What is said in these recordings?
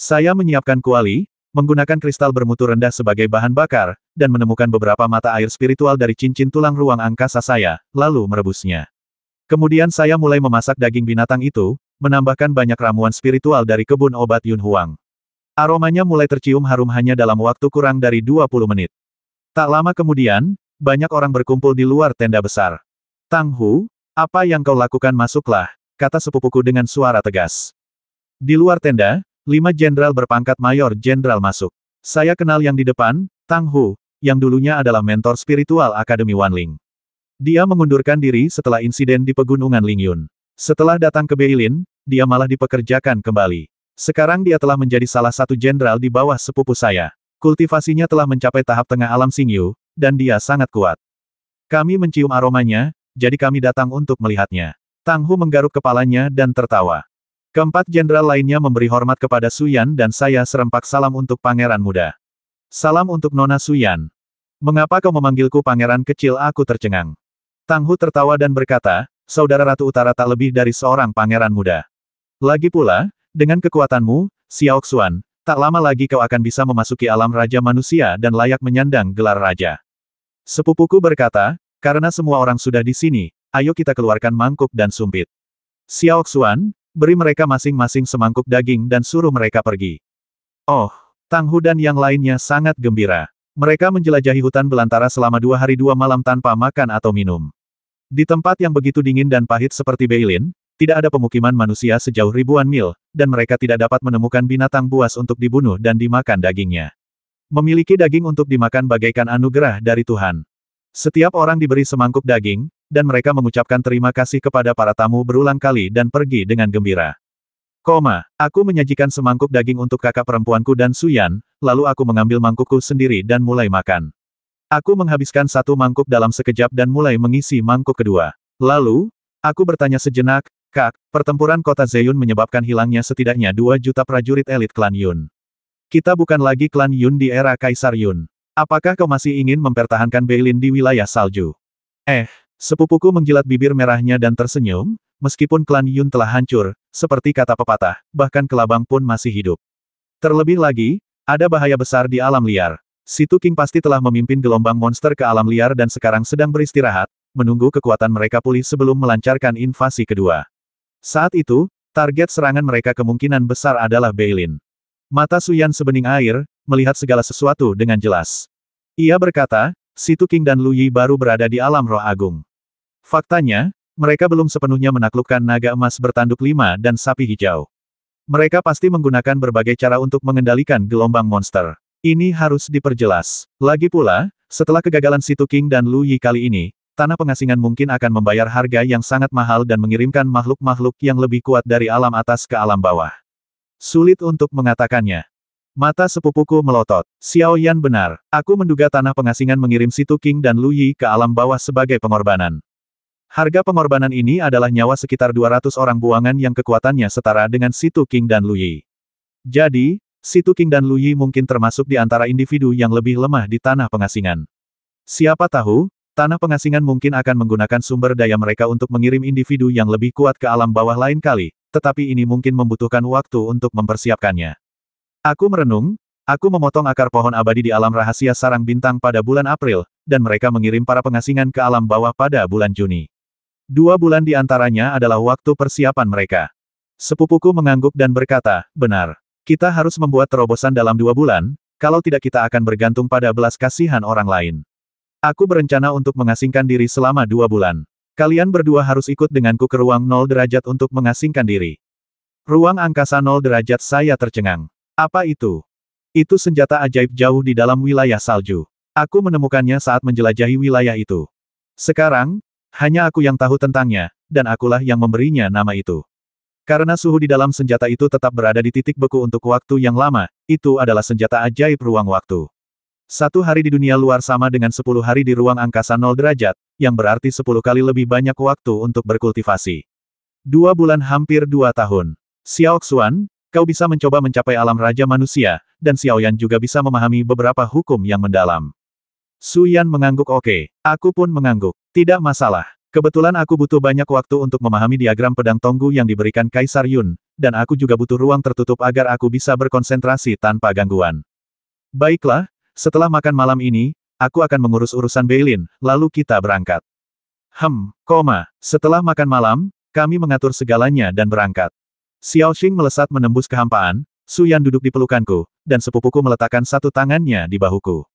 Saya menyiapkan kuali, menggunakan kristal bermutu rendah sebagai bahan bakar, dan menemukan beberapa mata air spiritual dari cincin tulang ruang angkasa saya, lalu merebusnya. Kemudian saya mulai memasak daging binatang itu, menambahkan banyak ramuan spiritual dari kebun obat Yun Huang. Aromanya mulai tercium harum hanya dalam waktu kurang dari 20 menit. Tak lama kemudian, banyak orang berkumpul di luar tenda besar. Tang Hu, apa yang kau lakukan? Masuklah, kata sepupuku dengan suara tegas. Di luar tenda, 5 jenderal berpangkat mayor jenderal masuk. Saya kenal yang di depan, Tang Hu, yang dulunya adalah mentor spiritual Akademi Wanling. Dia mengundurkan diri setelah insiden di pegunungan Lingyun. Setelah datang ke Beilin, dia malah dipekerjakan kembali. Sekarang dia telah menjadi salah satu jenderal di bawah sepupu saya. Kultivasinya telah mencapai tahap tengah alam Xingyu, dan dia sangat kuat. Kami mencium aromanya, jadi kami datang untuk melihatnya. Tang Hu menggaruk kepalanya dan tertawa. Keempat jenderal lainnya memberi hormat kepada Suyan dan saya serempak salam untuk pangeran muda. Salam untuk Nona Suyan. Mengapa kau memanggilku pangeran kecil? Aku tercengang. Tang Hu tertawa dan berkata, saudara Ratu Utara tak lebih dari seorang pangeran muda. Lagi pula, dengan kekuatanmu, Xiao Xuan, tak lama lagi kau akan bisa memasuki alam raja manusia dan layak menyandang gelar raja. Sepupuku berkata, karena semua orang sudah di sini, ayo kita keluarkan mangkuk dan sumpit. Xiao Xuan, beri mereka masing-masing semangkuk daging dan suruh mereka pergi. Oh, Tang Hu dan yang lainnya sangat gembira. Mereka menjelajahi hutan belantara selama 2 hari 2 malam tanpa makan atau minum. Di tempat yang begitu dingin dan pahit seperti Beilin, tidak ada pemukiman manusia sejauh ribuan mil, dan mereka tidak dapat menemukan binatang buas untuk dibunuh dan dimakan dagingnya. Memiliki daging untuk dimakan bagaikan anugerah dari Tuhan. Setiap orang diberi semangkuk daging, dan mereka mengucapkan terima kasih kepada para tamu berulang kali dan pergi dengan gembira. Aku menyajikan semangkuk daging untuk kakak perempuanku dan Suyan, lalu aku mengambil mangkukku sendiri dan mulai makan. Aku menghabiskan 1 mangkuk dalam sekejap dan mulai mengisi mangkuk kedua. Lalu, aku bertanya sejenak, Kak, pertempuran kota Zeyun menyebabkan hilangnya setidaknya 2 juta prajurit elit klan Yun. Kita bukan lagi klan Yun di era Kaisar Yun. Apakah kau masih ingin mempertahankan Beilin di wilayah salju? Sepupuku menjilat bibir merahnya dan tersenyum, meskipun klan Yun telah hancur, seperti kata pepatah, bahkan kelabang pun masih hidup. Terlebih lagi, ada bahaya besar di alam liar. Si Tu King pasti telah memimpin gelombang monster ke alam liar dan sekarang sedang beristirahat, menunggu kekuatan mereka pulih sebelum melancarkan invasi kedua. Saat itu, target serangan mereka kemungkinan besar adalah Beilin. Mata Suyan sebening air, melihat segala sesuatu dengan jelas. Ia berkata, Si Tu King dan Lu Yi baru berada di alam roh agung. Faktanya, mereka belum sepenuhnya menaklukkan naga emas bertanduk 5 dan sapi hijau. Mereka pasti menggunakan berbagai cara untuk mengendalikan gelombang monster. Ini harus diperjelas. Lagi pula, setelah kegagalan Si Tu King dan Lu Yi kali ini, tanah pengasingan mungkin akan membayar harga yang sangat mahal dan mengirimkan makhluk-makhluk yang lebih kuat dari alam atas ke alam bawah. Sulit untuk mengatakannya. Mata sepupuku melotot. Xiao Yan benar. Aku menduga tanah pengasingan mengirim Si Tu King dan Lu Yi ke alam bawah sebagai pengorbanan. Harga pengorbanan ini adalah nyawa sekitar 200 orang buangan yang kekuatannya setara dengan Si Tu King dan Lu Yi. Jadi, Si Tu King dan Lu Yi mungkin termasuk di antara individu yang lebih lemah di tanah pengasingan. Siapa tahu, tanah pengasingan mungkin akan menggunakan sumber daya mereka untuk mengirim individu yang lebih kuat ke alam bawah lain kali, tetapi ini mungkin membutuhkan waktu untuk mempersiapkannya. Aku merenung, aku memotong akar pohon abadi di alam rahasia sarang bintang pada bulan April, dan mereka mengirim para pengasingan ke alam bawah pada bulan Juni. 2 bulan di antaranya adalah waktu persiapan mereka. Sepupuku mengangguk dan berkata, benar. Kita harus membuat terobosan dalam 2 bulan, kalau tidak kita akan bergantung pada belas kasihan orang lain. Aku berencana untuk mengasingkan diri selama 2 bulan. Kalian berdua harus ikut denganku ke ruang 0 derajat untuk mengasingkan diri. Ruang angkasa 0 derajat. Saya tercengang. Apa itu? Itu senjata ajaib jauh di dalam wilayah salju. Aku menemukannya saat menjelajahi wilayah itu. Sekarang, hanya aku yang tahu tentangnya, dan akulah yang memberinya nama itu. Karena suhu di dalam senjata itu tetap berada di titik beku untuk waktu yang lama, itu adalah senjata ajaib ruang waktu. 1 hari di dunia luar sama dengan 10 hari di ruang angkasa 0 derajat, yang berarti 10 kali lebih banyak waktu untuk berkultivasi. 2 bulan hampir 2 tahun. Xiao Xuan, kau bisa mencoba mencapai alam raja manusia, dan Xiao Yan juga bisa memahami beberapa hukum yang mendalam. Su Yan mengangguk. Oke. Aku pun mengangguk. Tidak masalah. Kebetulan aku butuh banyak waktu untuk memahami diagram pedang Tonggu yang diberikan Kaisar Yun, dan aku juga butuh ruang tertutup agar aku bisa berkonsentrasi tanpa gangguan. Baiklah, setelah makan malam ini, aku akan mengurus urusan Beilin, lalu kita berangkat. Setelah makan malam, kami mengatur segalanya dan berangkat. Xiaoxing melesat menembus kehampaan, Su Yan duduk di pelukanku, dan sepupuku meletakkan satu tangannya di bahuku.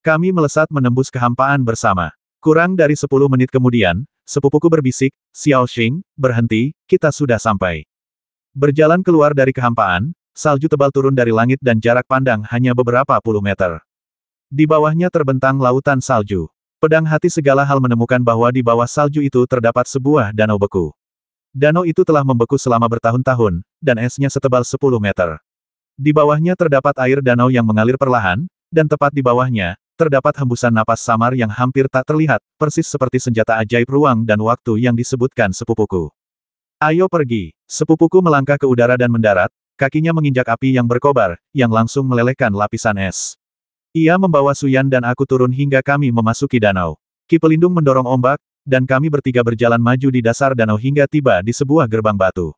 Kami melesat menembus kehampaan bersama. Kurang dari 10 menit kemudian, sepupuku berbisik, Xiaoxing, berhenti, kita sudah sampai. Berjalan keluar dari kehampaan, salju tebal turun dari langit dan jarak pandang hanya beberapa puluh meter. Di bawahnya terbentang lautan salju. Pedang hati segala hal menemukan bahwa di bawah salju itu terdapat sebuah danau beku. Danau itu telah membeku selama bertahun-tahun, dan esnya setebal 10 meter. Di bawahnya terdapat air danau yang mengalir perlahan, dan tepat di bawahnya, terdapat hembusan napas samar yang hampir tak terlihat, persis seperti senjata ajaib ruang dan waktu yang disebutkan sepupuku. Ayo pergi. Sepupuku melangkah ke udara dan mendarat, kakinya menginjak api yang berkobar, yang langsung melelehkan lapisan es. Ia membawa Su Yan dan aku turun hingga kami memasuki danau. Ki pelindung mendorong ombak, dan kami bertiga berjalan maju di dasar danau hingga tiba di sebuah gerbang batu.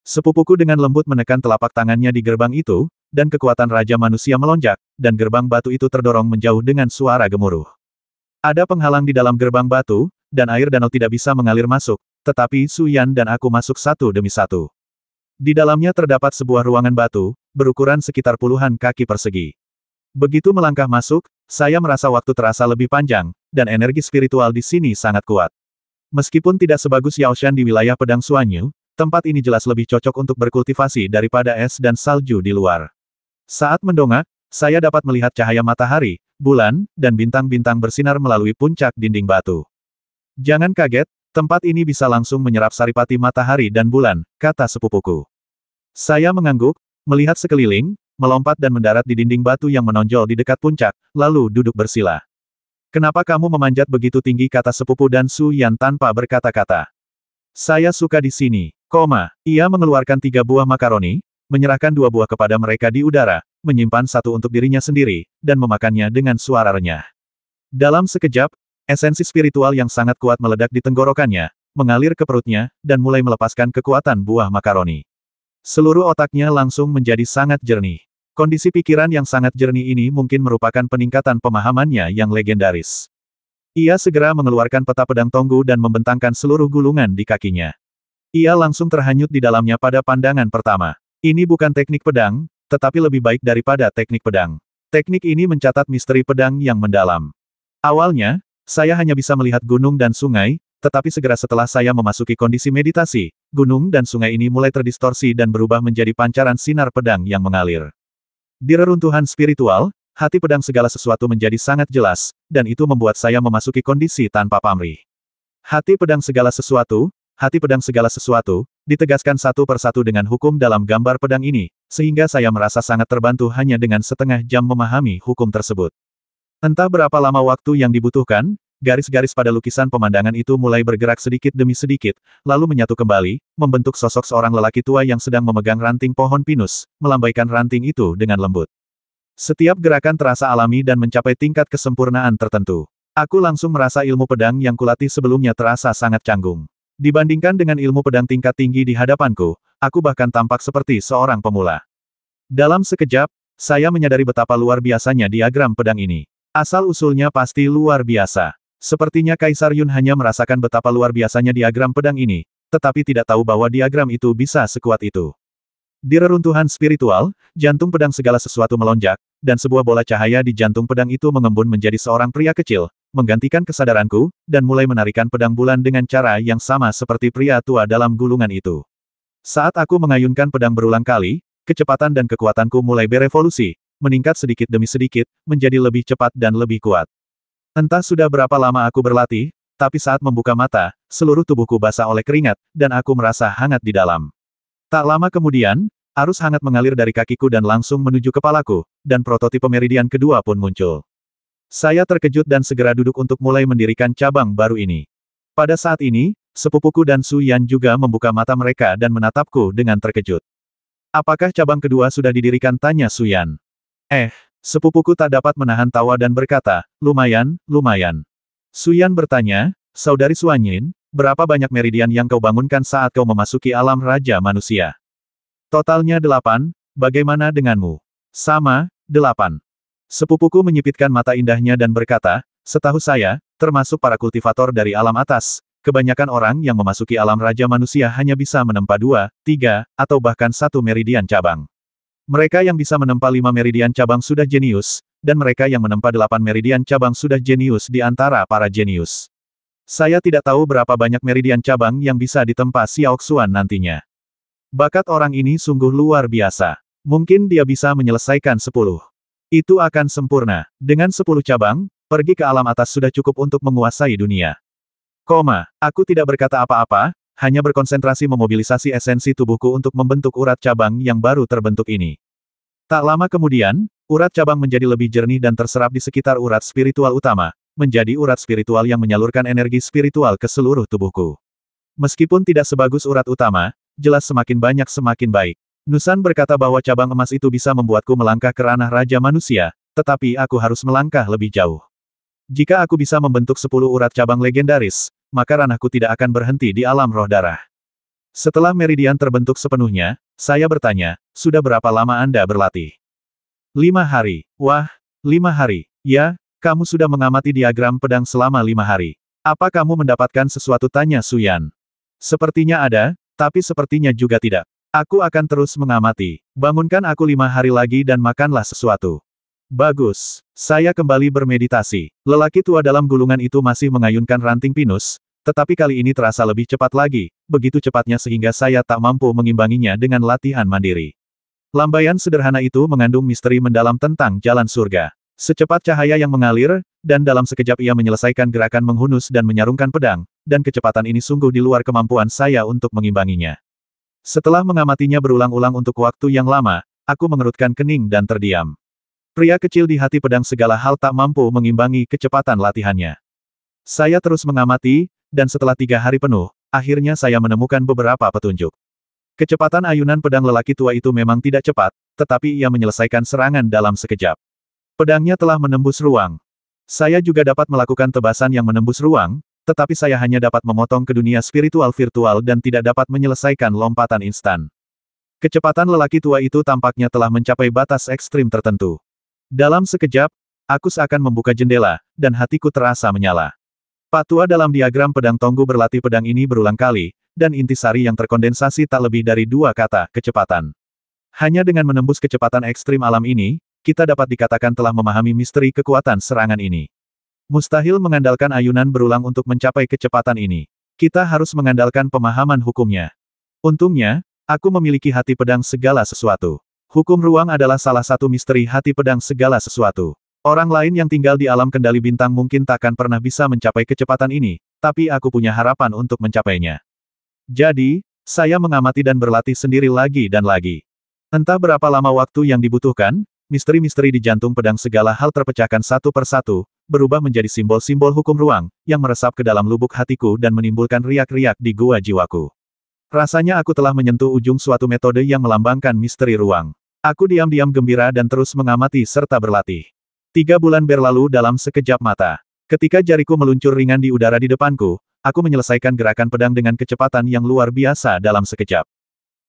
Sepupuku dengan lembut menekan telapak tangannya di gerbang itu, dan kekuatan Raja Manusia melonjak, dan gerbang batu itu terdorong menjauh dengan suara gemuruh. Ada penghalang di dalam gerbang batu, dan air danau tidak bisa mengalir masuk, tetapi Su Yan dan aku masuk satu demi satu. Di dalamnya terdapat sebuah ruangan batu, berukuran sekitar puluhan kaki persegi. Begitu melangkah masuk, saya merasa waktu terasa lebih panjang, dan energi spiritual di sini sangat kuat. Meskipun tidak sebagus Yaoshan di wilayah Pedang Suanyu, tempat ini jelas lebih cocok untuk berkultivasi daripada es dan salju di luar. Saat mendongak, saya dapat melihat cahaya matahari, bulan, dan bintang-bintang bersinar melalui puncak dinding batu. Jangan kaget, tempat ini bisa langsung menyerap saripati matahari dan bulan, kata sepupuku. Saya mengangguk, melihat sekeliling, melompat dan mendarat di dinding batu yang menonjol di dekat puncak, lalu duduk bersila. Kenapa kamu memanjat begitu tinggi, kata sepupu dan Su Yan tanpa berkata-kata. Saya suka di sini, ia mengeluarkan 3 buah makaroni, menyerahkan 2 buah kepada mereka di udara, menyimpan 1 untuk dirinya sendiri, dan memakannya dengan suara renyah. Dalam sekejap, esensi spiritual yang sangat kuat meledak di tenggorokannya, mengalir ke perutnya, dan mulai melepaskan kekuatan buah makaroni. Seluruh otaknya langsung menjadi sangat jernih. Kondisi pikiran yang sangat jernih ini mungkin merupakan peningkatan pemahamannya yang legendaris. Ia segera mengeluarkan peta pedang Tonggu dan membentangkan seluruh gulungan di kakinya. Ia langsung terhanyut di dalamnya pada pandangan pertama. Ini bukan teknik pedang, tetapi lebih baik daripada teknik pedang. Teknik ini mencatat misteri pedang yang mendalam. Awalnya, saya hanya bisa melihat gunung dan sungai, tetapi segera setelah saya memasuki kondisi meditasi, gunung dan sungai ini mulai terdistorsi dan berubah menjadi pancaran sinar pedang yang mengalir. Di reruntuhan spiritual, hati pedang segala sesuatu menjadi sangat jelas, dan itu membuat saya memasuki kondisi tanpa pamrih. Hati pedang segala sesuatu, ditegaskan satu persatu dengan hukum dalam gambar pedang ini, sehingga saya merasa sangat terbantu hanya dengan setengah jam memahami hukum tersebut. Entah berapa lama waktu yang dibutuhkan, garis-garis pada lukisan pemandangan itu mulai bergerak sedikit demi sedikit, lalu menyatu kembali, membentuk sosok seorang lelaki tua yang sedang memegang ranting pohon pinus, melambaikan ranting itu dengan lembut. Setiap gerakan terasa alami dan mencapai tingkat kesempurnaan tertentu. Aku langsung merasa ilmu pedang yang kulatih sebelumnya terasa sangat canggung. Dibandingkan dengan ilmu pedang tingkat tinggi di hadapanku, aku bahkan tampak seperti seorang pemula. Dalam sekejap, saya menyadari betapa luar biasanya diagram pedang ini. Asal-usulnya pasti luar biasa. Sepertinya Kaisar Yun hanya merasakan betapa luar biasanya diagram pedang ini, tetapi tidak tahu bahwa diagram itu bisa sekuat itu. Di reruntuhan spiritual, jantung pedang segala sesuatu melonjak, dan sebuah bola cahaya di jantung pedang itu mengembun menjadi seorang pria kecil, menggantikan kesadaranku, dan mulai menarikan pedang bulan dengan cara yang sama seperti pria tua dalam gulungan itu. Saat aku mengayunkan pedang berulang kali, kecepatan dan kekuatanku mulai berevolusi, meningkat sedikit demi sedikit, menjadi lebih cepat dan lebih kuat. Entah sudah berapa lama aku berlatih, tapi saat membuka mata, seluruh tubuhku basah oleh keringat, dan aku merasa hangat di dalam. Tak lama kemudian, arus hangat mengalir dari kakiku dan langsung menuju kepalaku, dan prototipe meridian kedua pun muncul. Saya terkejut dan segera duduk untuk mulai mendirikan cabang baru ini. Pada saat ini, sepupuku dan Su Yan juga membuka mata mereka dan menatapku dengan terkejut. Apakah cabang kedua sudah didirikan? Tanya Su Yan. Sepupuku tak dapat menahan tawa dan berkata, lumayan. Su Yan bertanya, Saudari Suanyin, berapa banyak meridian yang kau bangunkan saat kau memasuki alam Raja Manusia? Totalnya 8, bagaimana denganmu? Sama, 8. Sepupuku menyipitkan mata indahnya dan berkata, setahu saya, termasuk para kultivator dari alam atas, kebanyakan orang yang memasuki alam raja manusia hanya bisa menempa 2, 3, atau bahkan 1 meridian cabang. Mereka yang bisa menempa 5 meridian cabang sudah jenius, dan mereka yang menempa 8 meridian cabang sudah jenius di antara para jenius. Saya tidak tahu berapa banyak meridian cabang yang bisa ditempa Xiao Xuan nantinya. Bakat orang ini sungguh luar biasa. Mungkin dia bisa menyelesaikan 10. Itu akan sempurna. Dengan 10 cabang, pergi ke alam atas sudah cukup untuk menguasai dunia. Aku tidak berkata apa-apa, hanya berkonsentrasi memobilisasi esensi tubuhku untuk membentuk urat cabang yang baru terbentuk ini. Tak lama kemudian, urat cabang menjadi lebih jernih dan terserap di sekitar urat spiritual utama, menjadi urat spiritual yang menyalurkan energi spiritual ke seluruh tubuhku. Meskipun tidak sebagus urat utama, jelas semakin banyak semakin baik. Nusan berkata bahwa cabang emas itu bisa membuatku melangkah ke ranah Raja Manusia, tetapi aku harus melangkah lebih jauh. Jika aku bisa membentuk 10 urat cabang legendaris, maka ranahku tidak akan berhenti di alam roh darah. Setelah meridian terbentuk sepenuhnya, saya bertanya, sudah berapa lama Anda berlatih? 5 hari. Wah, 5 hari. Ya, kamu sudah mengamati diagram pedang selama 5 hari. Apa kamu mendapatkan sesuatu? Tanya Suyan. Sepertinya ada, tapi sepertinya juga tidak. Aku akan terus mengamati. Bangunkan aku 5 hari lagi dan makanlah sesuatu. Bagus. Saya kembali bermeditasi. Lelaki tua dalam gulungan itu masih mengayunkan ranting pinus, tetapi kali ini terasa lebih cepat lagi, begitu cepatnya sehingga saya tak mampu mengimbanginya dengan latihan mandiri. Lambaian sederhana itu mengandung misteri mendalam tentang jalan surga. Secepat cahaya yang mengalir, dan dalam sekejap ia menyelesaikan gerakan menghunus dan menyarungkan pedang, dan kecepatan ini sungguh di luar kemampuan saya untuk mengimbanginya. Setelah mengamatinya berulang-ulang untuk waktu yang lama, aku mengerutkan kening dan terdiam. Pria kecil di hati pedang segala hal tak mampu mengimbangi kecepatan latihannya. Saya terus mengamati, dan setelah 3 hari penuh, akhirnya saya menemukan beberapa petunjuk. Kecepatan ayunan pedang lelaki tua itu memang tidak cepat, tetapi ia menyelesaikan serangan dalam sekejap. Pedangnya telah menembus ruang. Saya juga dapat melakukan tebasan yang menembus ruang, tetapi saya hanya dapat memotong ke dunia spiritual virtual dan tidak dapat menyelesaikan lompatan instan. Kecepatan lelaki tua itu tampaknya telah mencapai batas ekstrim tertentu. Dalam sekejap, aku seakan membuka jendela, dan hatiku terasa menyala. Pak tua dalam diagram pedang tonggu berlatih pedang ini berulang kali, dan intisari yang terkondensasi tak lebih dari 2 kata, kecepatan. Hanya dengan menembus kecepatan ekstrim alam ini, kita dapat dikatakan telah memahami misteri kekuatan serangan ini. Mustahil mengandalkan ayunan berulang untuk mencapai kecepatan ini. Kita harus mengandalkan pemahaman hukumnya. Untungnya, aku memiliki hati pedang segala sesuatu. Hukum ruang adalah salah satu misteri hati pedang segala sesuatu. Orang lain yang tinggal di alam kendali bintang mungkin takkan pernah bisa mencapai kecepatan ini, tapi aku punya harapan untuk mencapainya. Jadi, saya mengamati dan berlatih sendiri lagi dan lagi. Entah berapa lama waktu yang dibutuhkan, misteri-misteri di jantung pedang segala hal terpecahkan satu persatu, berubah menjadi simbol-simbol hukum ruang, yang meresap ke dalam lubuk hatiku dan menimbulkan riak-riak di gua jiwaku. Rasanya aku telah menyentuh ujung suatu metode yang melambangkan misteri ruang. Aku diam-diam gembira dan terus mengamati serta berlatih. 3 bulan berlalu dalam sekejap mata. Ketika jariku meluncur ringan di udara di depanku, aku menyelesaikan gerakan pedang dengan kecepatan yang luar biasa dalam sekejap.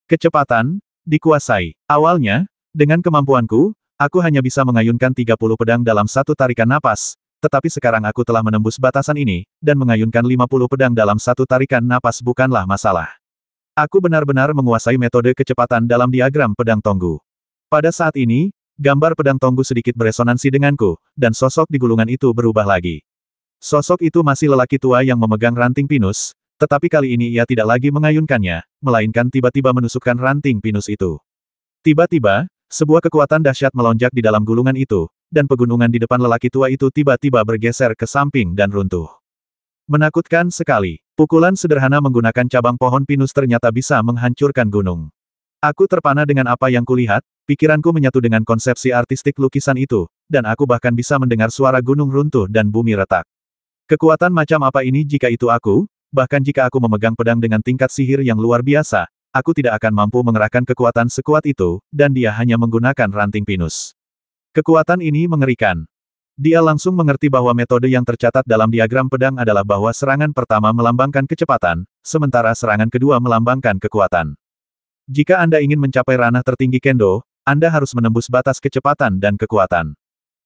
Kecepatan, dikuasai. Awalnya, dengan kemampuanku, aku hanya bisa mengayunkan 30 pedang dalam satu tarikan napas, tetapi sekarang aku telah menembus batasan ini, dan mengayunkan 50 pedang dalam satu tarikan napas bukanlah masalah. Aku benar-benar menguasai metode kecepatan dalam diagram pedang tonggu. Pada saat ini, gambar pedang tonggu sedikit beresonansi denganku, dan sosok di gulungan itu berubah lagi. Sosok itu masih lelaki tua yang memegang ranting pinus, tetapi kali ini ia tidak lagi mengayunkannya, melainkan tiba-tiba menusukkan ranting pinus itu. Tiba-tiba, sebuah kekuatan dahsyat melonjak di dalam gulungan itu, dan pegunungan di depan lelaki tua itu tiba-tiba bergeser ke samping dan runtuh. Menakutkan sekali. Pukulan sederhana menggunakan cabang pohon pinus ternyata bisa menghancurkan gunung. Aku terpana dengan apa yang kulihat, pikiranku menyatu dengan konsepsi artistik lukisan itu, dan aku bahkan bisa mendengar suara gunung runtuh dan bumi retak. Kekuatan macam apa ini jika itu aku? Bahkan jika aku memegang pedang dengan tingkat sihir yang luar biasa, aku tidak akan mampu mengerahkan kekuatan sekuat itu, dan dia hanya menggunakan ranting pinus. Kekuatan ini mengerikan. Dia langsung mengerti bahwa metode yang tercatat dalam diagram pedang adalah bahwa serangan pertama melambangkan kecepatan, sementara serangan kedua melambangkan kekuatan. Jika Anda ingin mencapai ranah tertinggi Kendo, Anda harus menembus batas kecepatan dan kekuatan.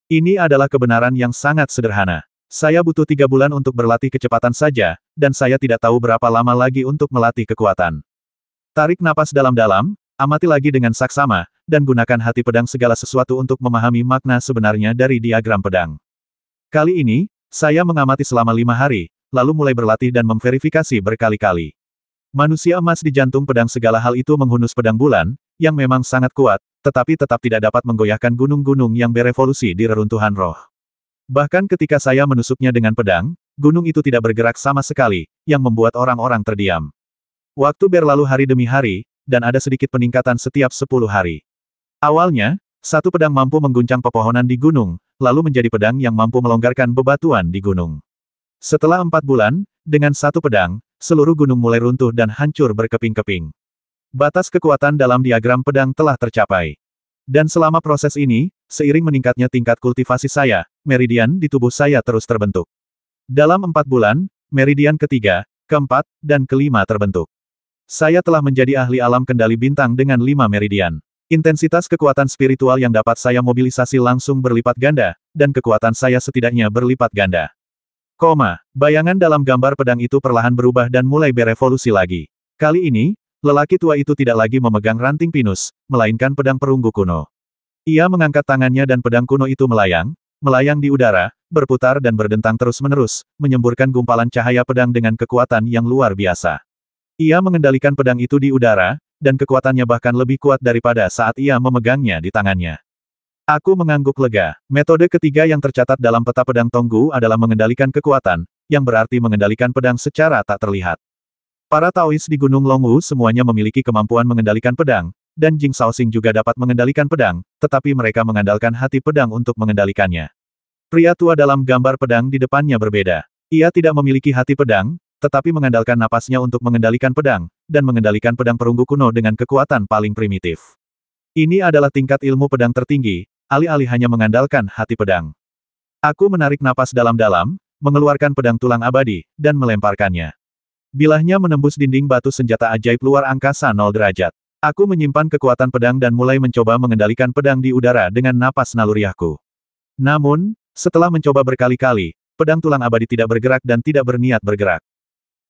Ini adalah kebenaran yang sangat sederhana. Saya butuh 3 bulan untuk berlatih kecepatan saja, dan saya tidak tahu berapa lama lagi untuk melatih kekuatan. Tarik napas dalam-dalam, amati lagi dengan saksama, dan gunakan hati pedang segala sesuatu untuk memahami makna sebenarnya dari diagram pedang. Kali ini, saya mengamati selama 5 hari, lalu mulai berlatih dan memverifikasi berkali-kali. Manusia emas di jantung pedang segala hal itu menghunus pedang bulan, yang memang sangat kuat, tetapi tetap tidak dapat menggoyahkan gunung-gunung yang berevolusi di reruntuhan roh. Bahkan ketika saya menusuknya dengan pedang, gunung itu tidak bergerak sama sekali, yang membuat orang-orang terdiam. Waktu berlalu hari demi hari, dan ada sedikit peningkatan setiap 10 hari. Awalnya, satu pedang mampu mengguncang pepohonan di gunung, lalu menjadi pedang yang mampu melonggarkan bebatuan di gunung. Setelah 4 bulan, dengan satu pedang, seluruh gunung mulai runtuh dan hancur berkeping-keping. Batas kekuatan dalam diagram pedang telah tercapai. Dan selama proses ini, seiring meningkatnya tingkat kultivasi saya, meridian di tubuh saya terus terbentuk. Dalam 4 bulan, meridian ketiga, keempat, dan kelima terbentuk. Saya telah menjadi ahli alam kendali bintang dengan 5 meridian. Intensitas kekuatan spiritual yang dapat saya mobilisasi langsung berlipat ganda, dan kekuatan saya setidaknya berlipat ganda. Bayangan dalam gambar pedang itu perlahan berubah dan mulai berevolusi lagi. Kali ini, lelaki tua itu tidak lagi memegang ranting pinus, melainkan pedang perunggu kuno. Ia mengangkat tangannya dan pedang kuno itu melayang di udara, berputar dan berdentang terus-menerus, menyemburkan gumpalan cahaya pedang dengan kekuatan yang luar biasa. Ia mengendalikan pedang itu di udara, dan kekuatannya bahkan lebih kuat daripada saat ia memegangnya di tangannya. Aku mengangguk lega. Metode ketiga yang tercatat dalam peta pedang Tonggu adalah mengendalikan kekuatan, yang berarti mengendalikan pedang secara tak terlihat. Para Taois di Gunung Longwu semuanya memiliki kemampuan mengendalikan pedang, dan Jing Shaoxing juga dapat mengendalikan pedang, tetapi mereka mengandalkan hati pedang untuk mengendalikannya. Pria tua dalam gambar pedang di depannya berbeda. Ia tidak memiliki hati pedang, tetapi mengandalkan napasnya untuk mengendalikan pedang, dan mengendalikan pedang perunggu kuno dengan kekuatan paling primitif. Ini adalah tingkat ilmu pedang tertinggi, alih-alih hanya mengandalkan hati pedang. Aku menarik napas dalam-dalam, mengeluarkan pedang tulang abadi, dan melemparkannya. Bilahnya menembus dinding batu senjata ajaib luar angkasa 0 derajat. Aku menyimpan kekuatan pedang dan mulai mencoba mengendalikan pedang di udara dengan napas naluriahku. Namun, setelah mencoba berkali-kali, pedang tulang abadi tidak bergerak dan tidak berniat bergerak.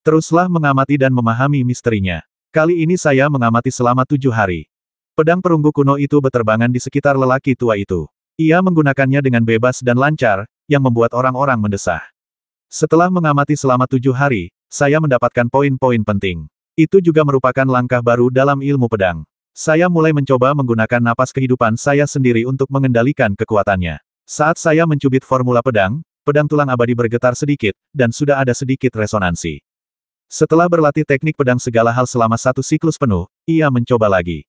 Teruslah mengamati dan memahami misterinya. Kali ini saya mengamati selama 7 hari. Pedang perunggu kuno itu berterbangan di sekitar lelaki tua itu. Ia menggunakannya dengan bebas dan lancar, yang membuat orang-orang mendesah. Setelah mengamati selama 7 hari, saya mendapatkan poin-poin penting. Itu juga merupakan langkah baru dalam ilmu pedang. Saya mulai mencoba menggunakan napas kehidupan saya sendiri untuk mengendalikan kekuatannya. Saat saya mencubit formula pedang tulang abadi bergetar sedikit, dan sudah ada sedikit resonansi. Setelah berlatih teknik pedang segala hal selama 1 siklus penuh, ia mencoba lagi.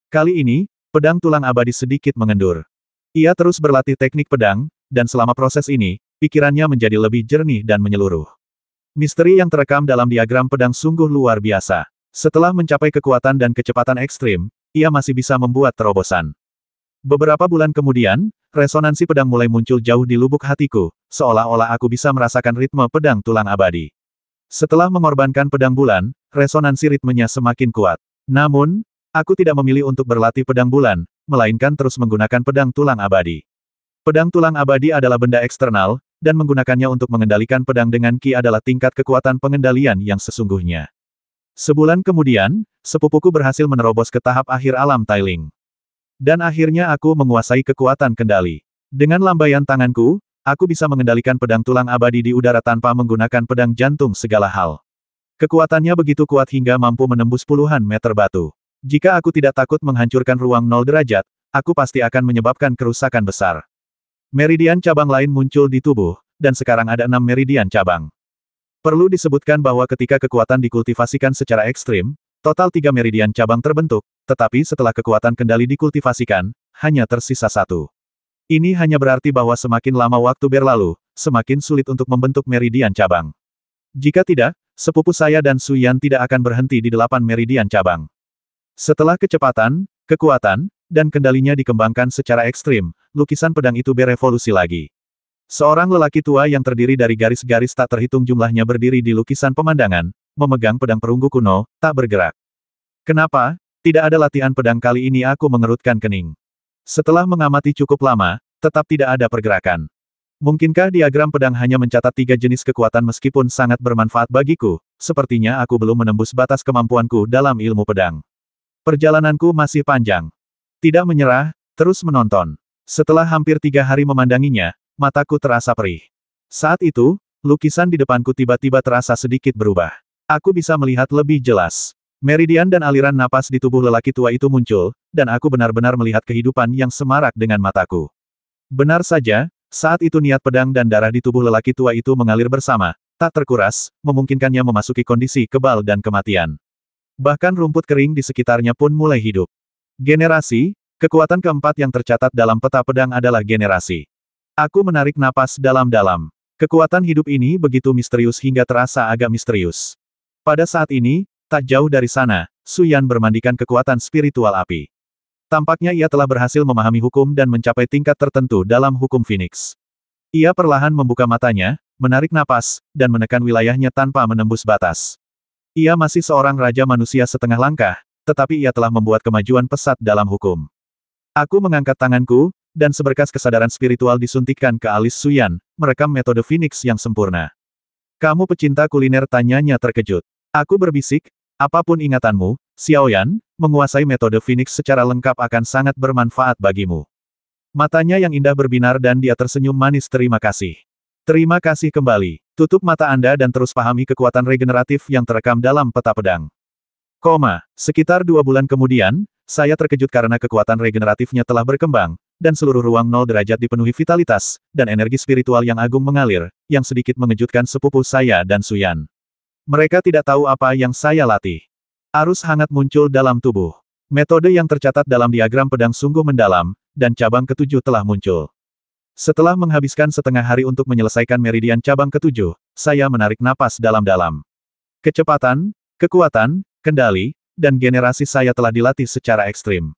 Kali ini, pedang tulang abadi sedikit mengendur. Ia terus berlatih teknik pedang, dan selama proses ini, pikirannya menjadi lebih jernih dan menyeluruh. Misteri yang terekam dalam diagram pedang sungguh luar biasa. Setelah mencapai kekuatan dan kecepatan ekstrim, ia masih bisa membuat terobosan. Beberapa bulan kemudian, resonansi pedang mulai muncul jauh di lubuk hatiku, seolah-olah aku bisa merasakan ritme pedang tulang abadi. Setelah mengorbankan pedang bulan, resonansi ritmenya semakin kuat. Namun, aku tidak memilih untuk berlatih pedang bulan, melainkan terus menggunakan pedang tulang abadi. Pedang tulang abadi adalah benda eksternal, dan menggunakannya untuk mengendalikan pedang dengan ki adalah tingkat kekuatan pengendalian yang sesungguhnya. Sebulan kemudian, sepupuku berhasil menerobos ke tahap akhir alam Tailing. Dan akhirnya aku menguasai kekuatan kendali. Dengan lambaian tanganku, aku bisa mengendalikan pedang tulang abadi di udara tanpa menggunakan pedang jantung segala hal. Kekuatannya begitu kuat hingga mampu menembus puluhan meter batu. Jika aku tidak takut menghancurkan ruang 0 derajat, aku pasti akan menyebabkan kerusakan besar. Meridian cabang lain muncul di tubuh, dan sekarang ada 6 meridian cabang. Perlu disebutkan bahwa ketika kekuatan dikultivasikan secara ekstrim, total 3 meridian cabang terbentuk, tetapi setelah kekuatan kendali dikultivasikan, hanya tersisa 1. Ini hanya berarti bahwa semakin lama waktu berlalu, semakin sulit untuk membentuk meridian cabang. Jika tidak, sepupu saya dan Su Yan tidak akan berhenti di 8 meridian cabang. Setelah kecepatan, kekuatan, dan kendalinya dikembangkan secara ekstrim, lukisan pedang itu berevolusi lagi. Seorang lelaki tua yang terdiri dari garis-garis tak terhitung jumlahnya berdiri di lukisan pemandangan, memegang pedang perunggu kuno, tak bergerak. Kenapa? Tidak ada latihan pedang kali ini aku mengerutkan kening. Setelah mengamati cukup lama, tetap tidak ada pergerakan. Mungkinkah diagram pedang hanya mencatat 3 jenis kekuatan meskipun sangat bermanfaat bagiku, sepertinya aku belum menembus batas kemampuanku dalam ilmu pedang. Perjalananku masih panjang. Tidak menyerah, terus menonton. Setelah hampir 3 hari memandanginya, mataku terasa perih. Saat itu, lukisan di depanku tiba-tiba terasa sedikit berubah. Aku bisa melihat lebih jelas. Meridian dan aliran napas di tubuh lelaki tua itu muncul, dan aku benar-benar melihat kehidupan yang semarak dengan mataku. Benar saja, saat itu niat pedang dan darah di tubuh lelaki tua itu mengalir bersama, tak terkuras, memungkinkannya memasuki kondisi kebal dan kematian. Bahkan rumput kering di sekitarnya pun mulai hidup. Generasi, kekuatan keempat yang tercatat dalam peta pedang adalah generasi. Aku menarik napas dalam-dalam. Kekuatan hidup ini begitu misterius hingga terasa agak misterius. Pada saat ini, tak jauh dari sana, Su Yan bermandikan kekuatan spiritual api. Tampaknya ia telah berhasil memahami hukum dan mencapai tingkat tertentu dalam hukum Phoenix. Ia perlahan membuka matanya, menarik napas, dan menekan wilayahnya tanpa menembus batas. Ia masih seorang raja manusia setengah langkah, tetapi ia telah membuat kemajuan pesat dalam hukum. Aku mengangkat tanganku, dan seberkas kesadaran spiritual disuntikkan ke alis Su Yan, merekam metode Phoenix yang sempurna. Kamu pecinta kuliner, tanyanya terkejut. Aku berbisik, apapun ingatanmu, Xiaoyan, menguasai metode Phoenix secara lengkap akan sangat bermanfaat bagimu. Matanya yang indah berbinar dan dia tersenyum manis. Terima kasih. Terima kasih kembali. Tutup mata Anda dan terus pahami kekuatan regeneratif yang terekam dalam peta pedang. Sekitar 2 bulan kemudian, saya terkejut karena kekuatan regeneratifnya telah berkembang, dan seluruh ruang 0 derajat dipenuhi vitalitas, dan energi spiritual yang agung mengalir, yang sedikit mengejutkan sepupu saya dan Su Yan. Mereka tidak tahu apa yang saya latih. Arus hangat muncul dalam tubuh. Metode yang tercatat dalam diagram pedang sungguh mendalam, dan cabang ke-7 telah muncul. Setelah menghabiskan setengah hari untuk menyelesaikan meridian cabang ke-7, saya menarik napas dalam-dalam. Kecepatan, kekuatan, kendali, dan generasi saya telah dilatih secara ekstrim.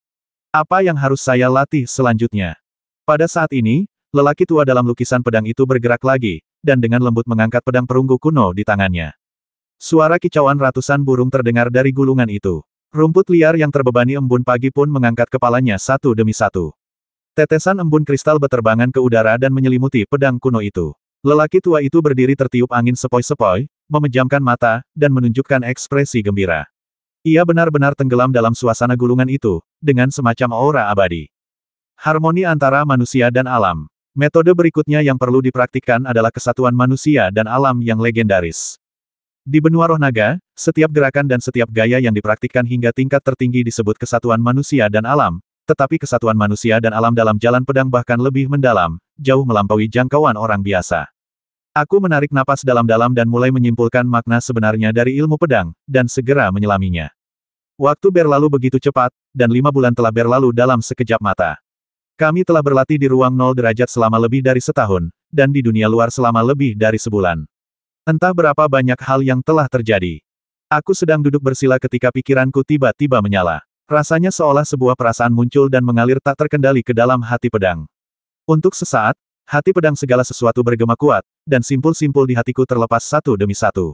Apa yang harus saya latih selanjutnya? Pada saat ini, lelaki tua dalam lukisan pedang itu bergerak lagi, dan dengan lembut mengangkat pedang perunggu kuno di tangannya. Suara kicauan ratusan burung terdengar dari gulungan itu. Rumput liar yang terbebani embun pagi pun mengangkat kepalanya satu demi satu. Tetesan embun kristal berterbangan ke udara dan menyelimuti pedang kuno itu. Lelaki tua itu berdiri tertiup angin sepoi-sepoi, memejamkan mata, dan menunjukkan ekspresi gembira. Ia benar-benar tenggelam dalam suasana gulungan itu, dengan semacam aura abadi. Harmoni antara manusia dan alam. Metode berikutnya yang perlu dipraktikkan adalah kesatuan manusia dan alam yang legendaris. Di benua roh naga, setiap gerakan dan setiap gaya yang dipraktikkan hingga tingkat tertinggi disebut kesatuan manusia dan alam, tetapi kesatuan manusia dan alam dalam jalan pedang bahkan lebih mendalam, jauh melampaui jangkauan orang biasa. Aku menarik napas dalam-dalam dan mulai menyimpulkan makna sebenarnya dari ilmu pedang, dan segera menyelaminya. Waktu berlalu begitu cepat, dan 5 bulan telah berlalu dalam sekejap mata. Kami telah berlatih di ruang 0 derajat selama lebih dari setahun, dan di dunia luar selama lebih dari sebulan. Entah berapa banyak hal yang telah terjadi. Aku sedang duduk bersila ketika pikiranku tiba-tiba menyala. Rasanya seolah sebuah perasaan muncul dan mengalir tak terkendali ke dalam hati pedang. Untuk sesaat, hati pedang segala sesuatu bergema kuat, dan simpul-simpul di hatiku terlepas satu demi satu.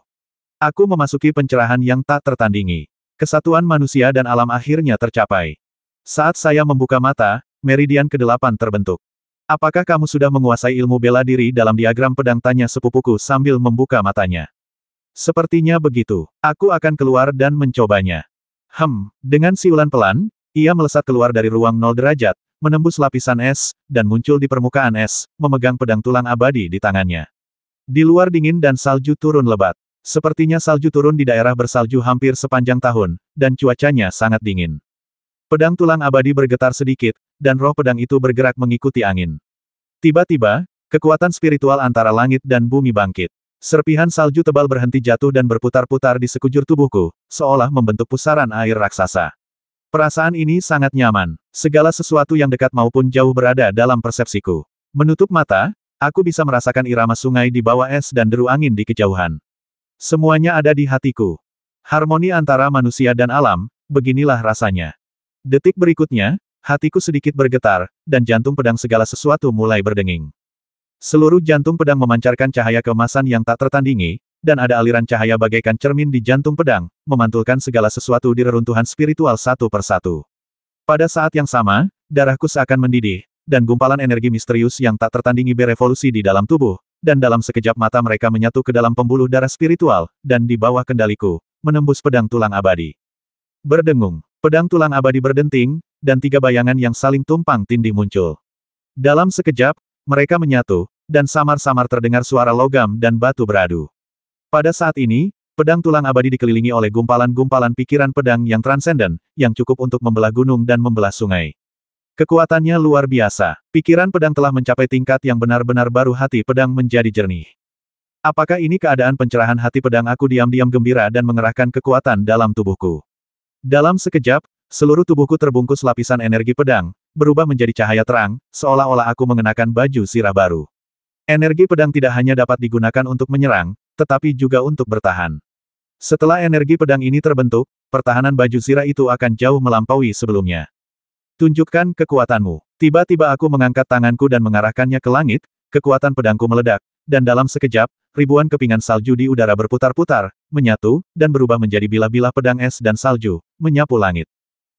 Aku memasuki pencerahan yang tak tertandingi. Kesatuan manusia dan alam akhirnya tercapai. Saat saya membuka mata, meridian ke-8 terbentuk. Apakah kamu sudah menguasai ilmu bela diri dalam diagram pedang, tanya sepupuku sambil membuka matanya. Sepertinya begitu. Aku akan keluar dan mencobanya. Dengan siulan pelan, ia melesat keluar dari ruang 0 derajat, menembus lapisan es, dan muncul di permukaan es, memegang pedang tulang abadi di tangannya. Di luar dingin dan salju turun lebat. Sepertinya salju turun di daerah bersalju hampir sepanjang tahun, dan cuacanya sangat dingin. Pedang tulang abadi bergetar sedikit, dan roh pedang itu bergerak mengikuti angin. Tiba-tiba, kekuatan spiritual antara langit dan bumi bangkit. Serpihan salju tebal berhenti jatuh dan berputar-putar di sekujur tubuhku, seolah membentuk pusaran air raksasa. Perasaan ini sangat nyaman. Segala sesuatu yang dekat maupun jauh berada dalam persepsiku. Menutup mata, aku bisa merasakan irama sungai di bawah es dan deru angin di kejauhan. Semuanya ada di hatiku. Harmoni antara manusia dan alam, beginilah rasanya. Detik berikutnya, hatiku sedikit bergetar, dan jantung pedang segala sesuatu mulai berdenging. Seluruh jantung pedang memancarkan cahaya keemasan yang tak tertandingi, dan ada aliran cahaya bagaikan cermin di jantung pedang, memantulkan segala sesuatu di reruntuhan spiritual satu persatu. Pada saat yang sama, darahku seakan mendidih, dan gumpalan energi misterius yang tak tertandingi berevolusi di dalam tubuh, dan dalam sekejap mata mereka menyatu ke dalam pembuluh darah spiritual, dan di bawah kendaliku, menembus pedang tulang abadi. Berdengung, pedang tulang abadi berdenting, dan tiga bayangan yang saling tumpang tindih muncul. Dalam sekejap, mereka menyatu, dan samar-samar terdengar suara logam dan batu beradu. Pada saat ini, pedang tulang abadi dikelilingi oleh gumpalan-gumpalan pikiran pedang yang transenden, yang cukup untuk membelah gunung dan membelah sungai. Kekuatannya luar biasa. Pikiran pedang telah mencapai tingkat yang benar-benar baru. Hati pedang menjadi jernih. Apakah ini keadaan pencerahan hati pedang? Aku diam-diam gembira dan mengerahkan kekuatan dalam tubuhku. Dalam sekejap, seluruh tubuhku terbungkus lapisan energi pedang, berubah menjadi cahaya terang, seolah-olah aku mengenakan baju sirah baru. Energi pedang tidak hanya dapat digunakan untuk menyerang, tetapi juga untuk bertahan. Setelah energi pedang ini terbentuk, pertahanan baju sirah itu akan jauh melampaui sebelumnya. Tunjukkan kekuatanmu. Tiba-tiba aku mengangkat tanganku dan mengarahkannya ke langit, kekuatan pedangku meledak, dan dalam sekejap, ribuan kepingan salju di udara berputar-putar, menyatu, dan berubah menjadi bilah-bilah pedang es dan salju, menyapu langit.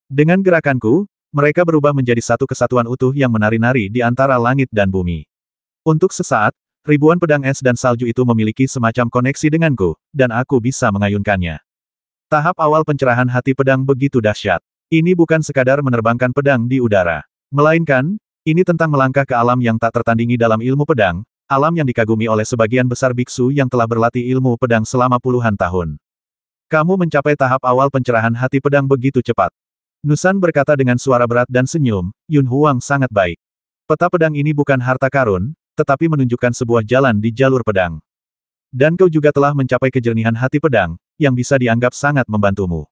Dengan gerakanku, mereka berubah menjadi satu kesatuan utuh yang menari-nari di antara langit dan bumi. Untuk sesaat, ribuan pedang es dan salju itu memiliki semacam koneksi denganku, dan aku bisa mengayunkannya. Tahap awal pencerahan hati pedang begitu dahsyat. Ini bukan sekadar menerbangkan pedang di udara. Melainkan, ini tentang melangkah ke alam yang tak tertandingi dalam ilmu pedang, alam yang dikagumi oleh sebagian besar biksu yang telah berlatih ilmu pedang selama puluhan tahun. Kamu mencapai tahap awal pencerahan hati pedang begitu cepat. Nusan berkata dengan suara berat dan senyum, Yun Huang sangat baik. Peta pedang ini bukan harta karun, tetapi menunjukkan sebuah jalan di jalur pedang. Dan kau juga telah mencapai kejernihan hati pedang, yang bisa dianggap sangat membantumu.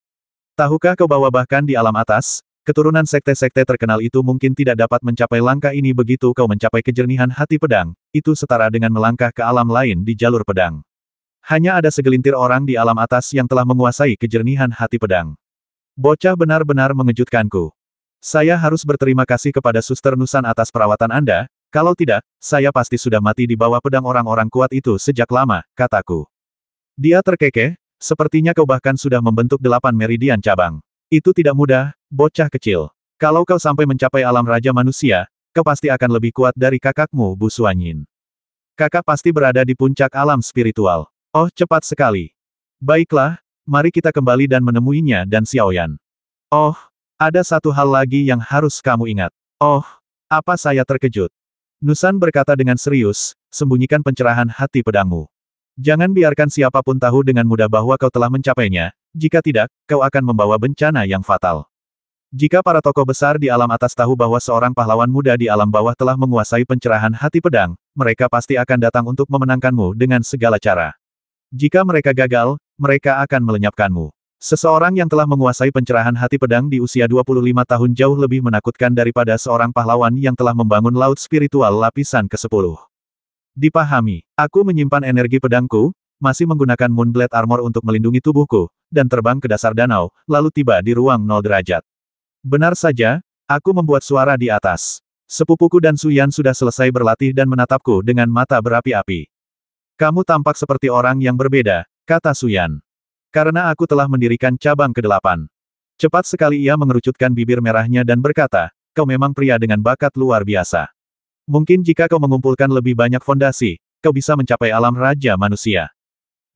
Tahukah kau bahwa bahkan di alam atas, keturunan sekte-sekte terkenal itu mungkin tidak dapat mencapai langkah ini begitu kau mencapai kejernihan hati pedang, itu setara dengan melangkah ke alam lain di jalur pedang. Hanya ada segelintir orang di alam atas yang telah menguasai kejernihan hati pedang. Bocah benar-benar mengejutkanku. Saya harus berterima kasih kepada Suster Nusan atas perawatan Anda, kalau tidak, saya pasti sudah mati di bawah pedang orang-orang kuat itu sejak lama, kataku. Dia terkekeh, sepertinya kau bahkan sudah membentuk 8 meridian cabang. Itu tidak mudah, bocah kecil. Kalau kau sampai mencapai alam raja manusia, kau pasti akan lebih kuat dari kakakmu Bu Suanyin. Kakak pasti berada di puncak alam spiritual. Oh, cepat sekali. Baiklah, mari kita kembali dan menemuinya dan Xiaoyan. Oh, ada satu hal lagi yang harus kamu ingat. Oh, apa saya terkejut. Nusan berkata dengan serius, sembunyikan pencerahan hati pedangmu. Jangan biarkan siapapun tahu dengan mudah bahwa kau telah mencapainya, jika tidak, kau akan membawa bencana yang fatal. Jika para tokoh besar di alam atas tahu bahwa seorang pahlawan muda di alam bawah telah menguasai pencerahan hati pedang, mereka pasti akan datang untuk memenangkanmu dengan segala cara. Jika mereka gagal, mereka akan melenyapkanmu. Seseorang yang telah menguasai pencerahan hati pedang di usia 25 tahun jauh lebih menakutkan daripada seorang pahlawan yang telah membangun laut spiritual lapisan ke-10. Dipahami, aku menyimpan energi pedangku, masih menggunakan Moonblade Armor untuk melindungi tubuhku, dan terbang ke dasar danau, lalu tiba di ruang 0 derajat. Benar saja, aku membuat suara di atas. Sepupuku dan Suyan sudah selesai berlatih dan menatapku dengan mata berapi-api. Kamu tampak seperti orang yang berbeda, kata Suyan. Karena aku telah mendirikan cabang ke-8. Cepat sekali ia mengerucutkan bibir merahnya dan berkata, kau memang pria dengan bakat luar biasa. Mungkin jika kau mengumpulkan lebih banyak fondasi, kau bisa mencapai alam raja manusia.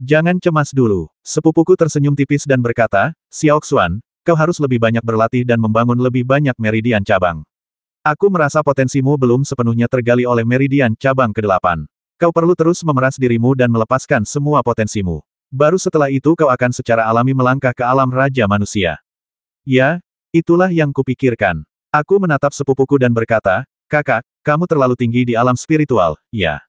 Jangan cemas dulu. Sepupuku tersenyum tipis dan berkata, Xiaoxuan, kau harus lebih banyak berlatih dan membangun lebih banyak meridian cabang. Aku merasa potensimu belum sepenuhnya tergali oleh meridian cabang ke-8. Kau perlu terus memeras dirimu dan melepaskan semua potensimu. Baru setelah itu kau akan secara alami melangkah ke alam raja manusia. Ya, itulah yang kupikirkan. Aku menatap sepupuku dan berkata, kakak, kamu terlalu tinggi di alam spiritual, ya.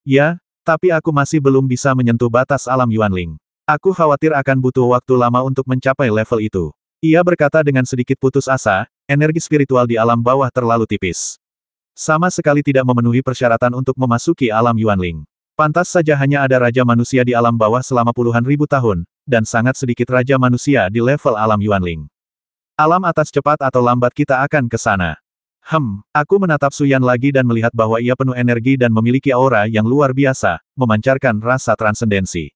Ya, tapi aku masih belum bisa menyentuh batas alam Yuanling. Aku khawatir akan butuh waktu lama untuk mencapai level itu. Ia berkata dengan sedikit putus asa, energi spiritual di alam bawah terlalu tipis. Sama sekali tidak memenuhi persyaratan untuk memasuki alam Yuanling. Pantas saja hanya ada raja manusia di alam bawah selama puluhan ribu tahun, dan sangat sedikit raja manusia di level alam Yuanling. Alam atas cepat atau lambat kita akan ke sana. Aku menatap Suyan lagi dan melihat bahwa ia penuh energi dan memiliki aura yang luar biasa, memancarkan rasa transendensi.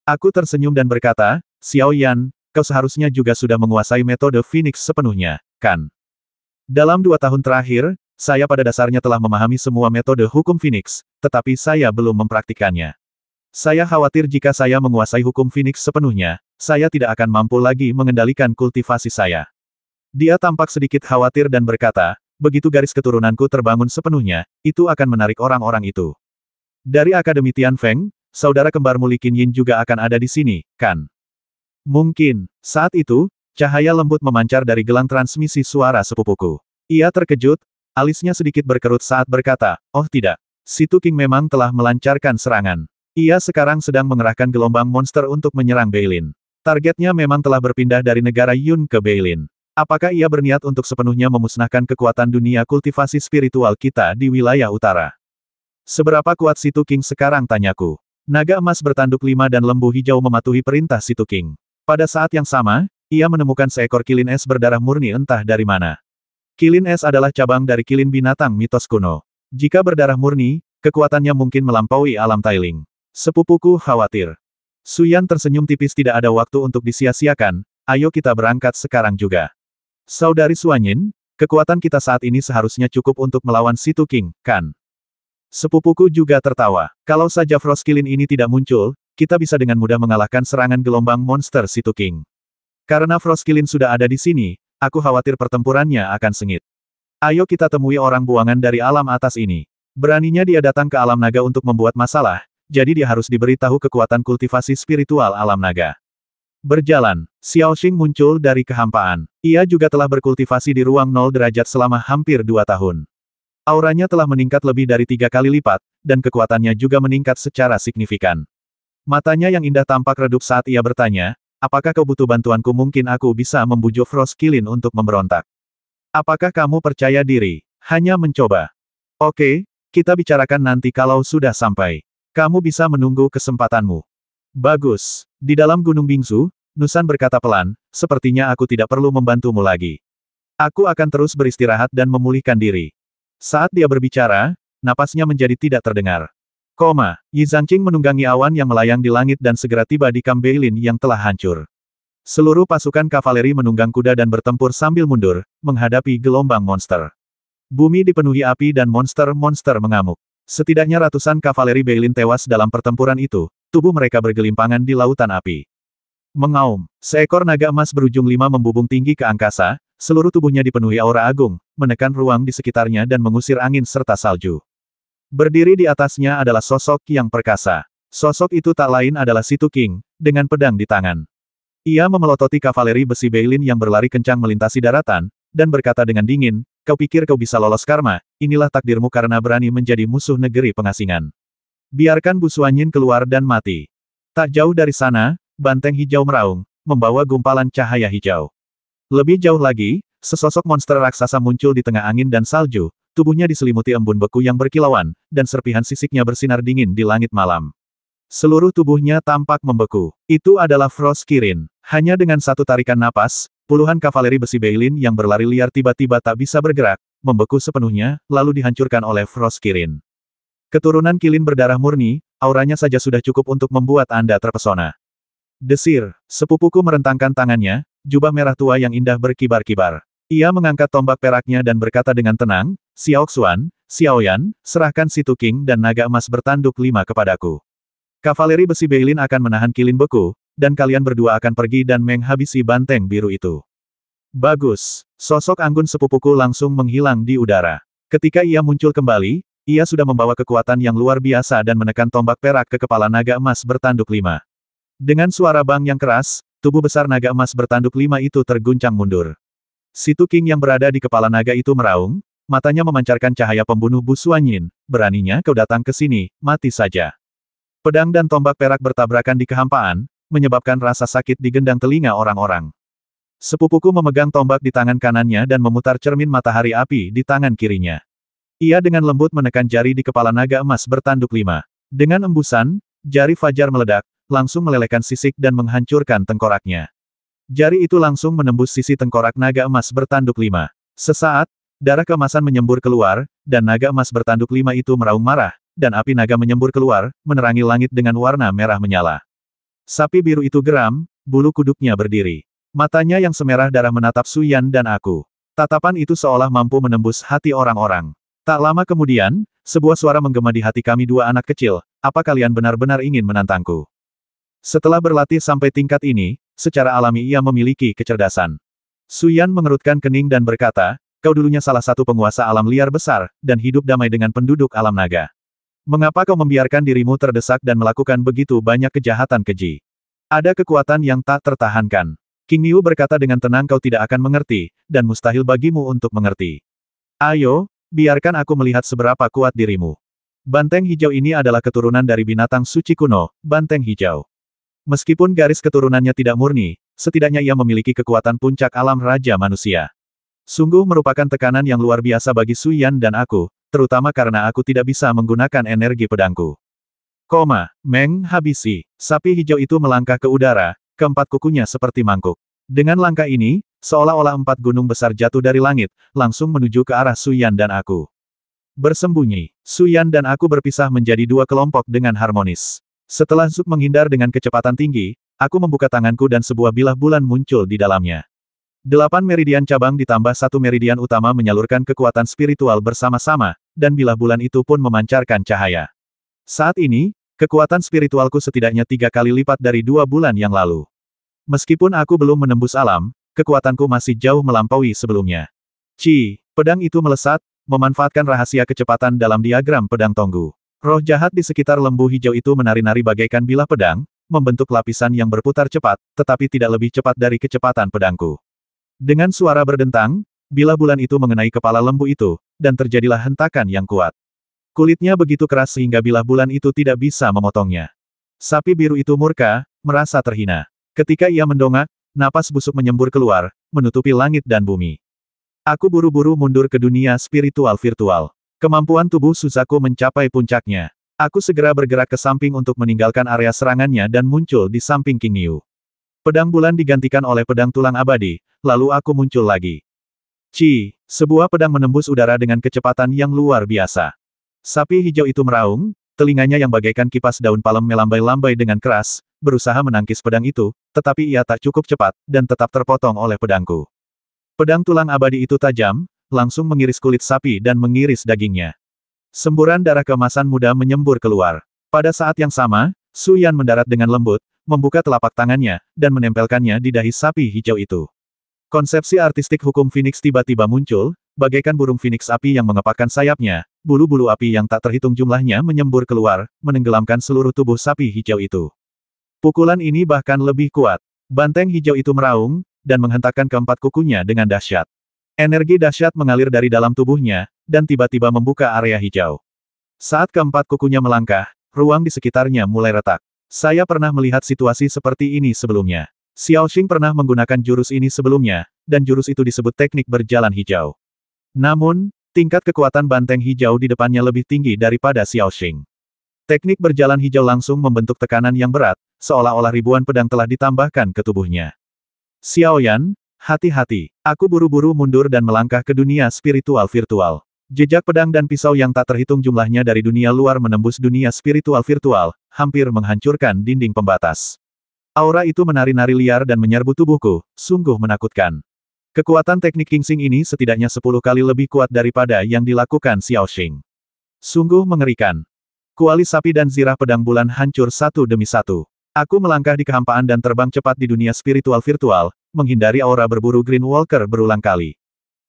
Aku tersenyum dan berkata, Xiao Yan, kau seharusnya juga sudah menguasai metode Phoenix sepenuhnya, kan? Dalam 2 tahun terakhir, saya pada dasarnya telah memahami semua metode hukum Phoenix, tetapi saya belum mempraktikannya. Saya khawatir jika saya menguasai hukum Phoenix sepenuhnya, saya tidak akan mampu lagi mengendalikan kultivasi saya. Dia tampak sedikit khawatir dan berkata, begitu garis keturunanku terbangun sepenuhnya, itu akan menarik orang-orang itu. Dari Akademi Tianfeng, saudara kembarmu Li Qinyin juga akan ada di sini, kan? Mungkin, saat itu, cahaya lembut memancar dari gelang transmisi suara sepupuku. Ia terkejut, alisnya sedikit berkerut saat berkata, oh tidak. Si Tu King memang telah melancarkan serangan. Ia sekarang sedang mengerahkan gelombang monster untuk menyerang Beilin. Targetnya memang telah berpindah dari negara Yun ke Beilin. Apakah ia berniat untuk sepenuhnya memusnahkan kekuatan dunia kultivasi spiritual kita di wilayah utara? Seberapa kuat Si Tu King sekarang, tanyaku. Naga emas bertanduk 5 dan lembu hijau mematuhi perintah Si Tu King. Pada saat yang sama, ia menemukan seekor kilin es berdarah murni entah dari mana. Kilin es adalah cabang dari kilin binatang mitos kuno. Jika berdarah murni, kekuatannya mungkin melampaui alam Tailing. Sepupuku khawatir. Suyan tersenyum tipis, tidak ada waktu untuk disia-siakan, ayo kita berangkat sekarang juga. Saudari Suanyin, kekuatan kita saat ini seharusnya cukup untuk melawan Si Tu King, kan? Sepupuku juga tertawa. Kalau saja Frost Kilin ini tidak muncul, kita bisa dengan mudah mengalahkan serangan gelombang monster Si Tu King. Karena Frost Kilin sudah ada di sini, aku khawatir pertempurannya akan sengit. Ayo kita temui orang buangan dari alam atas ini. Beraninya dia datang ke alam naga untuk membuat masalah, jadi dia harus diberi tahu kekuatan kultivasi spiritual alam naga. Berjalan, Xiao Xing muncul dari kehampaan. Ia juga telah berkultivasi di ruang 0 derajat selama hampir 2 tahun. Auranya telah meningkat lebih dari 3 kali lipat, dan kekuatannya juga meningkat secara signifikan. Matanya yang indah tampak redup saat ia bertanya, apakah kau butuh bantuanku? Mungkin aku bisa membujuk Frost Kilin untuk memberontak. Apakah kamu percaya diri? Hanya mencoba. Oke, kita bicarakan nanti kalau sudah sampai. Kamu bisa menunggu kesempatanmu. Bagus. Di dalam Gunung Bingsu, Nusan berkata pelan, sepertinya aku tidak perlu membantumu lagi. Aku akan terus beristirahat dan memulihkan diri. Saat dia berbicara, napasnya menjadi tidak terdengar. Yi Zhangqing menunggangi awan yang melayang di langit dan segera tiba di kamp Beilin yang telah hancur. Seluruh pasukan kavaleri menunggang kuda dan bertempur sambil mundur, menghadapi gelombang monster. Bumi dipenuhi api dan monster-monster mengamuk. Setidaknya ratusan kavaleri Beilin tewas dalam pertempuran itu, tubuh mereka bergelimpangan di lautan api. Mengaum, seekor naga emas berujung 5 membubung tinggi ke angkasa, seluruh tubuhnya dipenuhi aura agung, menekan ruang di sekitarnya dan mengusir angin serta salju. Berdiri di atasnya adalah sosok yang perkasa. Sosok itu tak lain adalah Si Tu King, dengan pedang di tangan. Ia memelototi kavaleri besi Beilin yang berlari kencang melintasi daratan, dan berkata dengan dingin, kau pikir kau bisa lolos karma, inilah takdirmu karena berani menjadi musuh negeri pengasingan. Biarkan Bu Suanyin keluar dan mati. Tak jauh dari sana, banteng hijau meraung, membawa gumpalan cahaya hijau. Lebih jauh lagi, sesosok monster raksasa muncul di tengah angin dan salju, tubuhnya diselimuti embun beku yang berkilauan, dan serpihan sisiknya bersinar dingin di langit malam. Seluruh tubuhnya tampak membeku. Itu adalah Frost Kirin. Hanya dengan satu tarikan napas, puluhan kavaleri besi Beilin yang berlari liar tiba-tiba tak bisa bergerak, membeku sepenuhnya, lalu dihancurkan oleh Frost Kirin. Keturunan Kilin berdarah murni, auranya saja sudah cukup untuk membuat Anda terpesona. Desir, sepupuku merentangkan tangannya, jubah merah tua yang indah berkibar-kibar. Ia mengangkat tombak peraknya dan berkata dengan tenang, Xiao Xuan, Xiao Yan, serahkan Si Tu King dan naga emas bertanduk 5 kepadaku. Kavaleri besi Beilin akan menahan Kilin beku, dan kalian berdua akan pergi dan menghabisi banteng biru itu. Bagus. Sosok anggun sepupuku langsung menghilang di udara. Ketika ia muncul kembali, ia sudah membawa kekuatan yang luar biasa dan menekan tombak perak ke kepala naga emas bertanduk 5. Dengan suara bang yang keras, tubuh besar naga emas bertanduk 5 itu terguncang mundur. Si Tu King yang berada di kepala naga itu meraung, matanya memancarkan cahaya pembunuh Bu Suanyin, beraninya kau datang ke sini, mati saja. Pedang dan tombak perak bertabrakan di kehampaan, menyebabkan rasa sakit di gendang telinga orang-orang. Sepupuku memegang tombak di tangan kanannya dan memutar cermin matahari api di tangan kirinya. Ia dengan lembut menekan jari di kepala naga emas bertanduk 5. Dengan embusan, jari fajar meledak, langsung melelehkan sisik dan menghancurkan tengkoraknya. Jari itu langsung menembus sisi tengkorak naga emas bertanduk 5. Sesaat, darah keemasan menyembur keluar, dan naga emas bertanduk 5 itu meraung marah, dan api naga menyembur keluar, menerangi langit dengan warna merah menyala. Sapi biru itu geram, bulu kuduknya berdiri. Matanya yang semerah darah menatap Su Yan dan aku. Tatapan itu seolah mampu menembus hati orang-orang. Tak lama kemudian, sebuah suara menggema di hati kami dua anak kecil, apa kalian benar-benar ingin menantangku? Setelah berlatih sampai tingkat ini, secara alami ia memiliki kecerdasan. Su Yan mengerutkan kening dan berkata, kau dulunya salah satu penguasa alam liar besar, dan hidup damai dengan penduduk alam naga. Mengapa kau membiarkan dirimu terdesak dan melakukan begitu banyak kejahatan keji? Ada kekuatan yang tak tertahankan. King Niu berkata dengan tenang kau tidak akan mengerti, dan mustahil bagimu untuk mengerti. Ayo, biarkan aku melihat seberapa kuat dirimu. Banteng hijau ini adalah keturunan dari binatang suci kuno, banteng hijau. Meskipun garis keturunannya tidak murni, setidaknya ia memiliki kekuatan puncak alam raja manusia. Sungguh merupakan tekanan yang luar biasa bagi Su Yan dan aku, terutama karena aku tidak bisa menggunakan energi pedangku. Menghabisi. Sapi hijau itu melangkah ke udara, keempat kukunya seperti mangkuk. Dengan langkah ini, seolah-olah 4 gunung besar jatuh dari langit, langsung menuju ke arah Su Yan dan aku. Bersembunyi, Su Yan dan aku berpisah menjadi 2 kelompok dengan harmonis. Setelah Zuk menghindar dengan kecepatan tinggi, aku membuka tanganku dan sebuah bilah bulan muncul di dalamnya. 8 meridian cabang ditambah 1 meridian utama menyalurkan kekuatan spiritual bersama-sama, dan bilah bulan itu pun memancarkan cahaya. Saat ini, kekuatan spiritualku setidaknya 3 kali lipat dari 2 bulan yang lalu. Meskipun aku belum menembus alam, kekuatanku masih jauh melampaui sebelumnya. Pedang itu melesat, memanfaatkan rahasia kecepatan dalam diagram pedang tonggu. Roh jahat di sekitar lembu hijau itu menari-nari bagaikan bilah pedang, membentuk lapisan yang berputar cepat, tetapi tidak lebih cepat dari kecepatan pedangku. Dengan suara berdentang, bilah bulan itu mengenai kepala lembu itu, dan terjadilah hentakan yang kuat. Kulitnya begitu keras sehingga bilah bulan itu tidak bisa memotongnya. Sapi biru itu murka, merasa terhina. Ketika ia mendongak, napas busuk menyembur keluar, menutupi langit dan bumi. Aku buru-buru mundur ke dunia spiritual virtual. Kemampuan tubuh Suzaku mencapai puncaknya. Aku segera bergerak ke samping untuk meninggalkan area serangannya dan muncul di samping King Niu. Pedang bulan digantikan oleh pedang tulang abadi, lalu aku muncul lagi. Sebuah pedang menembus udara dengan kecepatan yang luar biasa. Sapi hijau itu meraung, telinganya yang bagaikan kipas daun palem melambai-lambai dengan keras, berusaha menangkis pedang itu, tetapi ia tak cukup cepat, dan tetap terpotong oleh pedangku. Pedang tulang abadi itu tajam, langsung mengiris kulit sapi dan mengiris dagingnya. Semburan darah keemasan muda menyembur keluar. Pada saat yang sama, Su Yan mendarat dengan lembut, membuka telapak tangannya, dan menempelkannya di dahi sapi hijau itu. Konsepsi artistik hukum Phoenix tiba-tiba muncul, bagaikan burung Phoenix api yang mengepakkan sayapnya, bulu-bulu api yang tak terhitung jumlahnya menyembur keluar, menenggelamkan seluruh tubuh sapi hijau itu. Pukulan ini bahkan lebih kuat. Banteng hijau itu meraung, dan menghentakkan keempat kukunya dengan dahsyat. Energi dahsyat mengalir dari dalam tubuhnya, dan tiba-tiba membuka area hijau. Saat keempat kukunya melangkah, ruang di sekitarnya mulai retak. Saya pernah melihat situasi seperti ini sebelumnya. Xiaoxing pernah menggunakan jurus ini sebelumnya, dan jurus itu disebut teknik berjalan hijau. Namun, tingkat kekuatan banteng hijau di depannya lebih tinggi daripada Xiaoxing. Teknik berjalan hijau langsung membentuk tekanan yang berat, seolah-olah ribuan pedang telah ditambahkan ke tubuhnya. Xiaoyan, hati-hati. Aku buru-buru mundur dan melangkah ke dunia spiritual virtual. Jejak pedang dan pisau yang tak terhitung jumlahnya dari dunia luar menembus dunia spiritual virtual, hampir menghancurkan dinding pembatas. Aura itu menari-nari liar dan menyerbu tubuhku, sungguh menakutkan. Kekuatan teknik Kingsing ini setidaknya 10 kali lebih kuat daripada yang dilakukan Xiaoxing. Sungguh mengerikan. Kuali sapi dan zirah pedang bulan hancur satu demi satu. Aku melangkah di kehampaan dan terbang cepat di dunia spiritual virtual, menghindari aura berburu Green Walker berulang kali.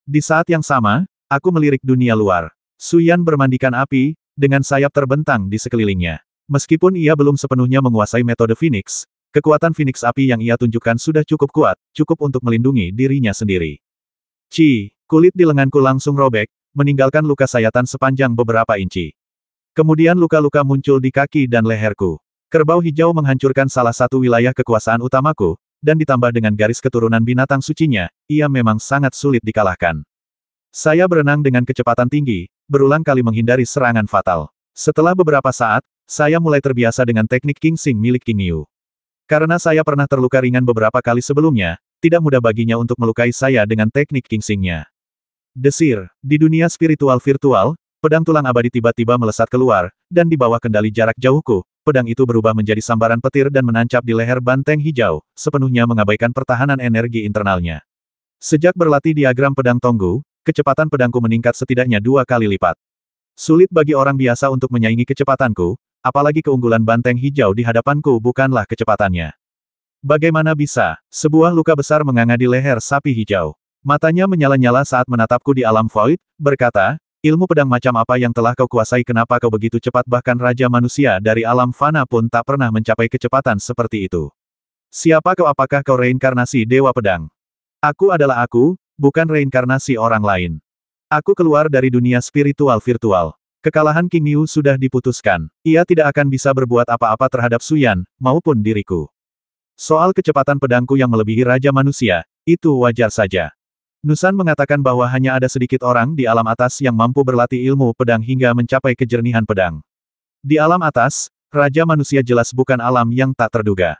Di saat yang sama, aku melirik dunia luar. Su Yan bermandikan api, dengan sayap terbentang di sekelilingnya. Meskipun ia belum sepenuhnya menguasai metode Phoenix, kekuatan Phoenix api yang ia tunjukkan sudah cukup kuat, cukup untuk melindungi dirinya sendiri. Kulit di lenganku langsung robek, meninggalkan luka sayatan sepanjang beberapa inci. Kemudian luka-luka muncul di kaki dan leherku. Kerbau hijau menghancurkan salah satu wilayah kekuasaan utamaku, dan ditambah dengan garis keturunan binatang sucinya, ia memang sangat sulit dikalahkan. Saya berenang dengan kecepatan tinggi, berulang kali menghindari serangan fatal. Setelah beberapa saat, saya mulai terbiasa dengan teknik Kingsing milik King Niu. Karena saya pernah terluka ringan beberapa kali sebelumnya, tidak mudah baginya untuk melukai saya dengan teknik Kingsingnya. Desir, di dunia spiritual virtual, pedang tulang abadi tiba-tiba melesat keluar, dan di bawah kendali jarak jauhku, pedang itu berubah menjadi sambaran petir dan menancap di leher banteng hijau, sepenuhnya mengabaikan pertahanan energi internalnya. Sejak berlatih diagram pedang Tonggu, kecepatan pedangku meningkat setidaknya 2 kali lipat. Sulit bagi orang biasa untuk menyaingi kecepatanku, apalagi keunggulan banteng hijau di hadapanku bukanlah kecepatannya. Bagaimana bisa? Sebuah luka besar menganga di leher sapi hijau. Matanya menyala-nyala saat menatapku di alam void, berkata, ilmu pedang macam apa yang telah kau kuasai, kenapa kau begitu cepat, bahkan Raja Manusia dari alam fana pun tak pernah mencapai kecepatan seperti itu. Siapa kau? Apakah kau reinkarnasi Dewa Pedang? Aku adalah aku, bukan reinkarnasi orang lain. Aku keluar dari dunia spiritual virtual. Kekalahan King Yu sudah diputuskan. Ia tidak akan bisa berbuat apa-apa terhadap Suyan, maupun diriku. Soal kecepatan pedangku yang melebihi Raja Manusia, itu wajar saja. Nusan mengatakan bahwa hanya ada sedikit orang di alam atas yang mampu berlatih ilmu pedang hingga mencapai kejernihan pedang. Di alam atas, Raja Manusia jelas bukan alam yang tak terduga.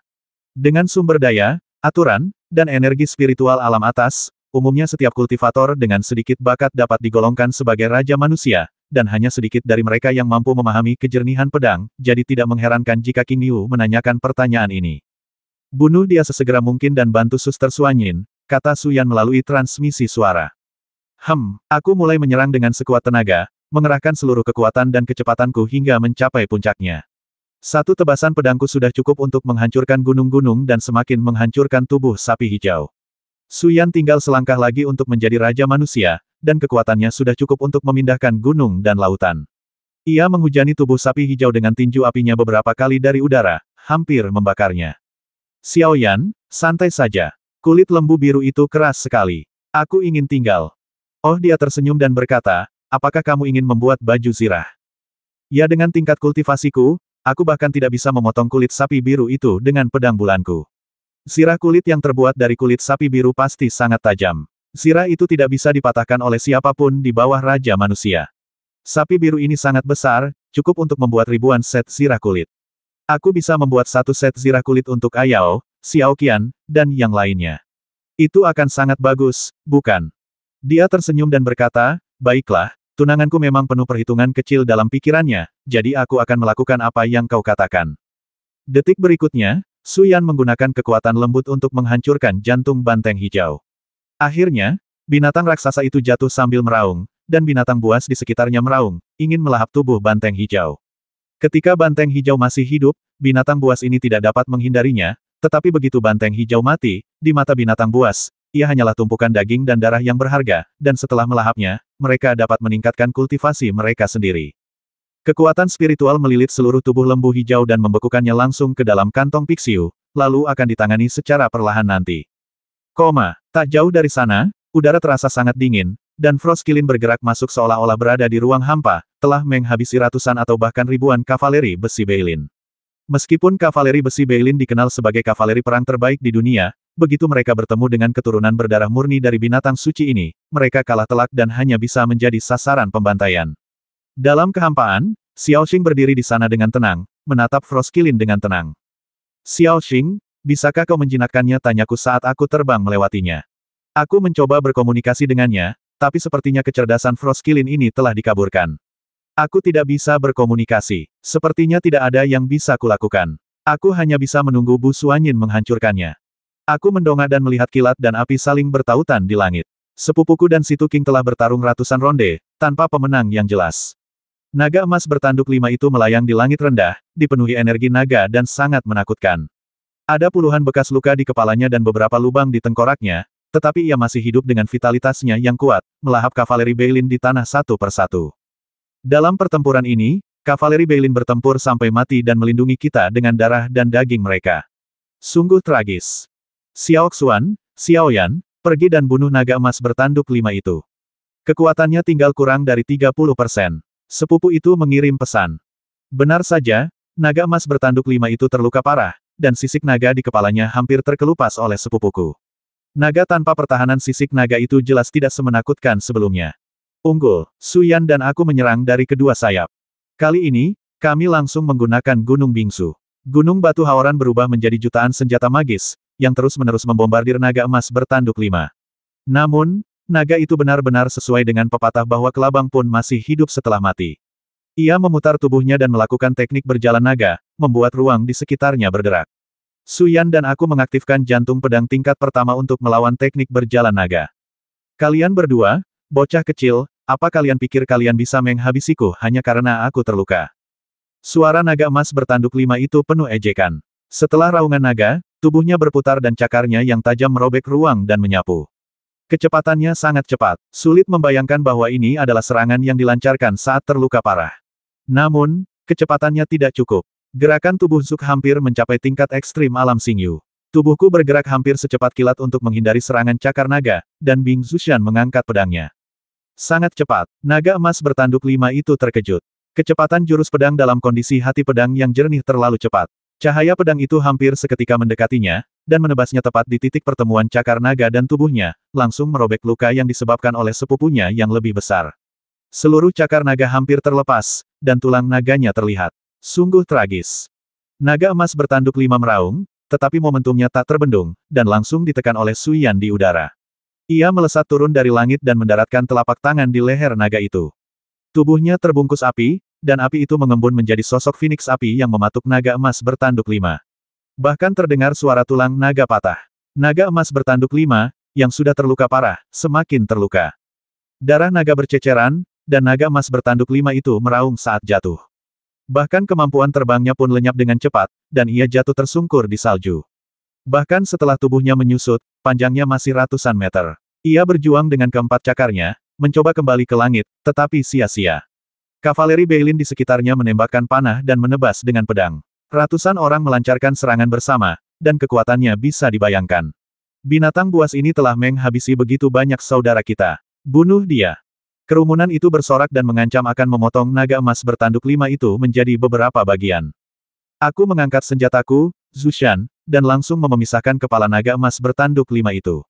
Dengan sumber daya, aturan, dan energi spiritual alam atas, umumnya setiap kultivator dengan sedikit bakat dapat digolongkan sebagai Raja Manusia, dan hanya sedikit dari mereka yang mampu memahami kejernihan pedang, jadi tidak mengherankan jika King Yu menanyakan pertanyaan ini. Bunuh dia sesegera mungkin dan bantu Suster Suanyin, kata Suyan melalui transmisi suara. Aku mulai menyerang dengan sekuat tenaga, mengerahkan seluruh kekuatan dan kecepatanku hingga mencapai puncaknya. Satu tebasan pedangku sudah cukup untuk menghancurkan gunung-gunung dan semakin menghancurkan tubuh sapi hijau. Suyan tinggal selangkah lagi untuk menjadi Raja Manusia, dan kekuatannya sudah cukup untuk memindahkan gunung dan lautan. Ia menghujani tubuh sapi hijau dengan tinju apinya beberapa kali dari udara, hampir membakarnya. Xiaoyan, santai saja. Kulit lembu biru itu keras sekali. Aku ingin tinggal. Oh, dia tersenyum dan berkata, apakah kamu ingin membuat baju zirah? Ya, dengan tingkat kultivasiku, aku bahkan tidak bisa memotong kulit sapi biru itu dengan pedang bulanku. Zirah kulit yang terbuat dari kulit sapi biru pasti sangat tajam. Zirah itu tidak bisa dipatahkan oleh siapapun di bawah Raja Manusia. Sapi biru ini sangat besar, cukup untuk membuat ribuan set zirah kulit. Aku bisa membuat satu set zirah kulit untuk Ayao, Xiao Qian, dan yang lainnya. Itu akan sangat bagus, bukan? Dia tersenyum dan berkata, baiklah, tunanganku memang penuh perhitungan kecil dalam pikirannya, jadi aku akan melakukan apa yang kau katakan. Detik berikutnya, Suyan menggunakan kekuatan lembut untuk menghancurkan jantung banteng hijau. Akhirnya, binatang raksasa itu jatuh sambil meraung, dan binatang buas di sekitarnya meraung, ingin melahap tubuh banteng hijau. Ketika banteng hijau masih hidup, binatang buas ini tidak dapat menghindarinya, tetapi begitu banteng hijau mati, di mata binatang buas, ia hanyalah tumpukan daging dan darah yang berharga, dan setelah melahapnya, mereka dapat meningkatkan kultivasi mereka sendiri. Kekuatan spiritual melilit seluruh tubuh lembu hijau dan membekukannya langsung ke dalam kantong Pixiu, lalu akan ditangani secara perlahan nanti. Tak jauh dari sana, udara terasa sangat dingin, dan Frostkilin bergerak masuk seolah-olah berada di ruang hampa, telah menghabisi ratusan atau bahkan ribuan kavaleri besi Beilin. Meskipun kavaleri besi Beilin dikenal sebagai kavaleri perang terbaik di dunia, begitu mereka bertemu dengan keturunan berdarah murni dari binatang suci ini, mereka kalah telak dan hanya bisa menjadi sasaran pembantaian. Dalam kehampaan, Xiaoxing berdiri di sana dengan tenang, menatap Frostkilin dengan tenang. Xiaoxing, bisakah kau menjinakkannya? Tanyaku saat aku terbang melewatinya. Aku mencoba berkomunikasi dengannya, tapi sepertinya kecerdasan Frostkilin ini telah dikaburkan. Aku tidak bisa berkomunikasi. Sepertinya tidak ada yang bisa kulakukan. Aku hanya bisa menunggu Bu Suanyin menghancurkannya. Aku mendongak dan melihat kilat dan api saling bertautan di langit. Sepupuku dan Situ King telah bertarung ratusan ronde, tanpa pemenang yang jelas. Naga emas bertanduk 5 itu melayang di langit rendah, dipenuhi energi naga dan sangat menakutkan. Ada puluhan bekas luka di kepalanya dan beberapa lubang di tengkoraknya, tetapi ia masih hidup dengan vitalitasnya yang kuat, melahap kavaleri Beilin di tanah satu persatu. Dalam pertempuran ini, kavaleri Beilin bertempur sampai mati dan melindungi kita dengan darah dan daging mereka. Sungguh tragis. Xiao Xuan, Xiaoyan, pergi dan bunuh naga emas bertanduk 5 itu. Kekuatannya tinggal kurang dari 30%. Sepupu itu mengirim pesan. Benar saja, naga emas bertanduk 5 itu terluka parah, dan sisik naga di kepalanya hampir terkelupas oleh sepupuku. Naga tanpa pertahanan sisik naga itu jelas tidak semenakutkan sebelumnya. Unggul, Suyan dan aku menyerang dari kedua sayap. Kali ini, kami langsung menggunakan Gunung Bingsu. Gunung batu haoran berubah menjadi jutaan senjata magis, yang terus-menerus membombardir naga emas bertanduk 5. Namun, naga itu benar-benar sesuai dengan pepatah bahwa kelabang pun masih hidup setelah mati. Ia memutar tubuhnya dan melakukan teknik berjalan naga, membuat ruang di sekitarnya bergerak. Su Yan dan aku mengaktifkan jantung pedang tingkat pertama untuk melawan teknik berjalan naga. Kalian berdua, bocah kecil, apa kalian pikir kalian bisa menghabisiku hanya karena aku terluka? Suara naga emas bertanduk 5 itu penuh ejekan. Setelah raungan naga, tubuhnya berputar dan cakarnya yang tajam merobek ruang dan menyapu. Kecepatannya sangat cepat, sulit membayangkan bahwa ini adalah serangan yang dilancarkan saat terluka parah. Namun, kecepatannya tidak cukup. Gerakan tubuh Zuk hampir mencapai tingkat ekstrim alam Xingyu. Tubuhku bergerak hampir secepat kilat untuk menghindari serangan cakar naga, dan Bing Zushan mengangkat pedangnya. Sangat cepat, naga emas bertanduk 5 itu terkejut. Kecepatan jurus pedang dalam kondisi hati pedang yang jernih terlalu cepat. Cahaya pedang itu hampir seketika mendekatinya, dan menebasnya tepat di titik pertemuan cakar naga dan tubuhnya, langsung merobek luka yang disebabkan oleh sepupunya yang lebih besar. Seluruh cakar naga hampir terlepas, dan tulang naganya terlihat. Sungguh tragis. Naga emas bertanduk 5 meraung, tetapi momentumnya tak terbendung, dan langsung ditekan oleh Su Yan di udara. Ia melesat turun dari langit dan mendaratkan telapak tangan di leher naga itu. Tubuhnya terbungkus api, dan api itu mengembun menjadi sosok Phoenix api yang mematuk naga emas bertanduk 5. Bahkan terdengar suara tulang naga patah. Naga emas bertanduk 5, yang sudah terluka parah, semakin terluka. Darah naga berceceran, dan naga emas bertanduk 5 itu meraung saat jatuh. Bahkan kemampuan terbangnya pun lenyap dengan cepat, dan ia jatuh tersungkur di salju. Bahkan setelah tubuhnya menyusut, panjangnya masih ratusan meter. Ia berjuang dengan keempat cakarnya, mencoba kembali ke langit, tetapi sia-sia. Kavaleri Beilin di sekitarnya menembakkan panah dan menebas dengan pedang. Ratusan orang melancarkan serangan bersama, dan kekuatannya bisa dibayangkan. Binatang buas ini telah menghabisi begitu banyak saudara kita. Bunuh dia. Kerumunan itu bersorak dan mengancam akan memotong naga emas bertanduk 5 itu menjadi beberapa bagian. Aku mengangkat senjataku, Zushan, dan langsung memisahkan kepala naga emas bertanduk 5 itu.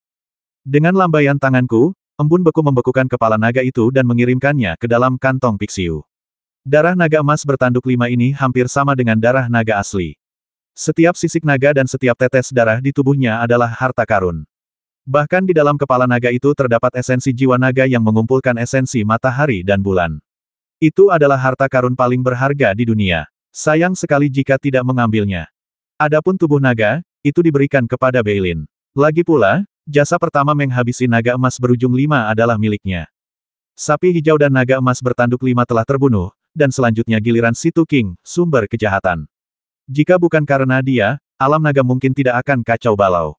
Dengan lambaian tanganku, embun beku membekukan kepala naga itu dan mengirimkannya ke dalam kantong Pixiu. Darah naga emas bertanduk 5 ini hampir sama dengan darah naga asli. Setiap sisik naga dan setiap tetes darah di tubuhnya adalah harta karun. Bahkan di dalam kepala naga itu terdapat esensi jiwa naga yang mengumpulkan esensi matahari dan bulan. Itu adalah harta karun paling berharga di dunia. Sayang sekali jika tidak mengambilnya. Adapun tubuh naga, itu diberikan kepada Beilin. Lagi pula, jasa pertama menghabisi naga emas berujung 5 adalah miliknya. Sapi hijau dan naga emas bertanduk 5 telah terbunuh, dan selanjutnya giliran Situ King, sumber kejahatan. Jika bukan karena dia, alam naga mungkin tidak akan kacau balau.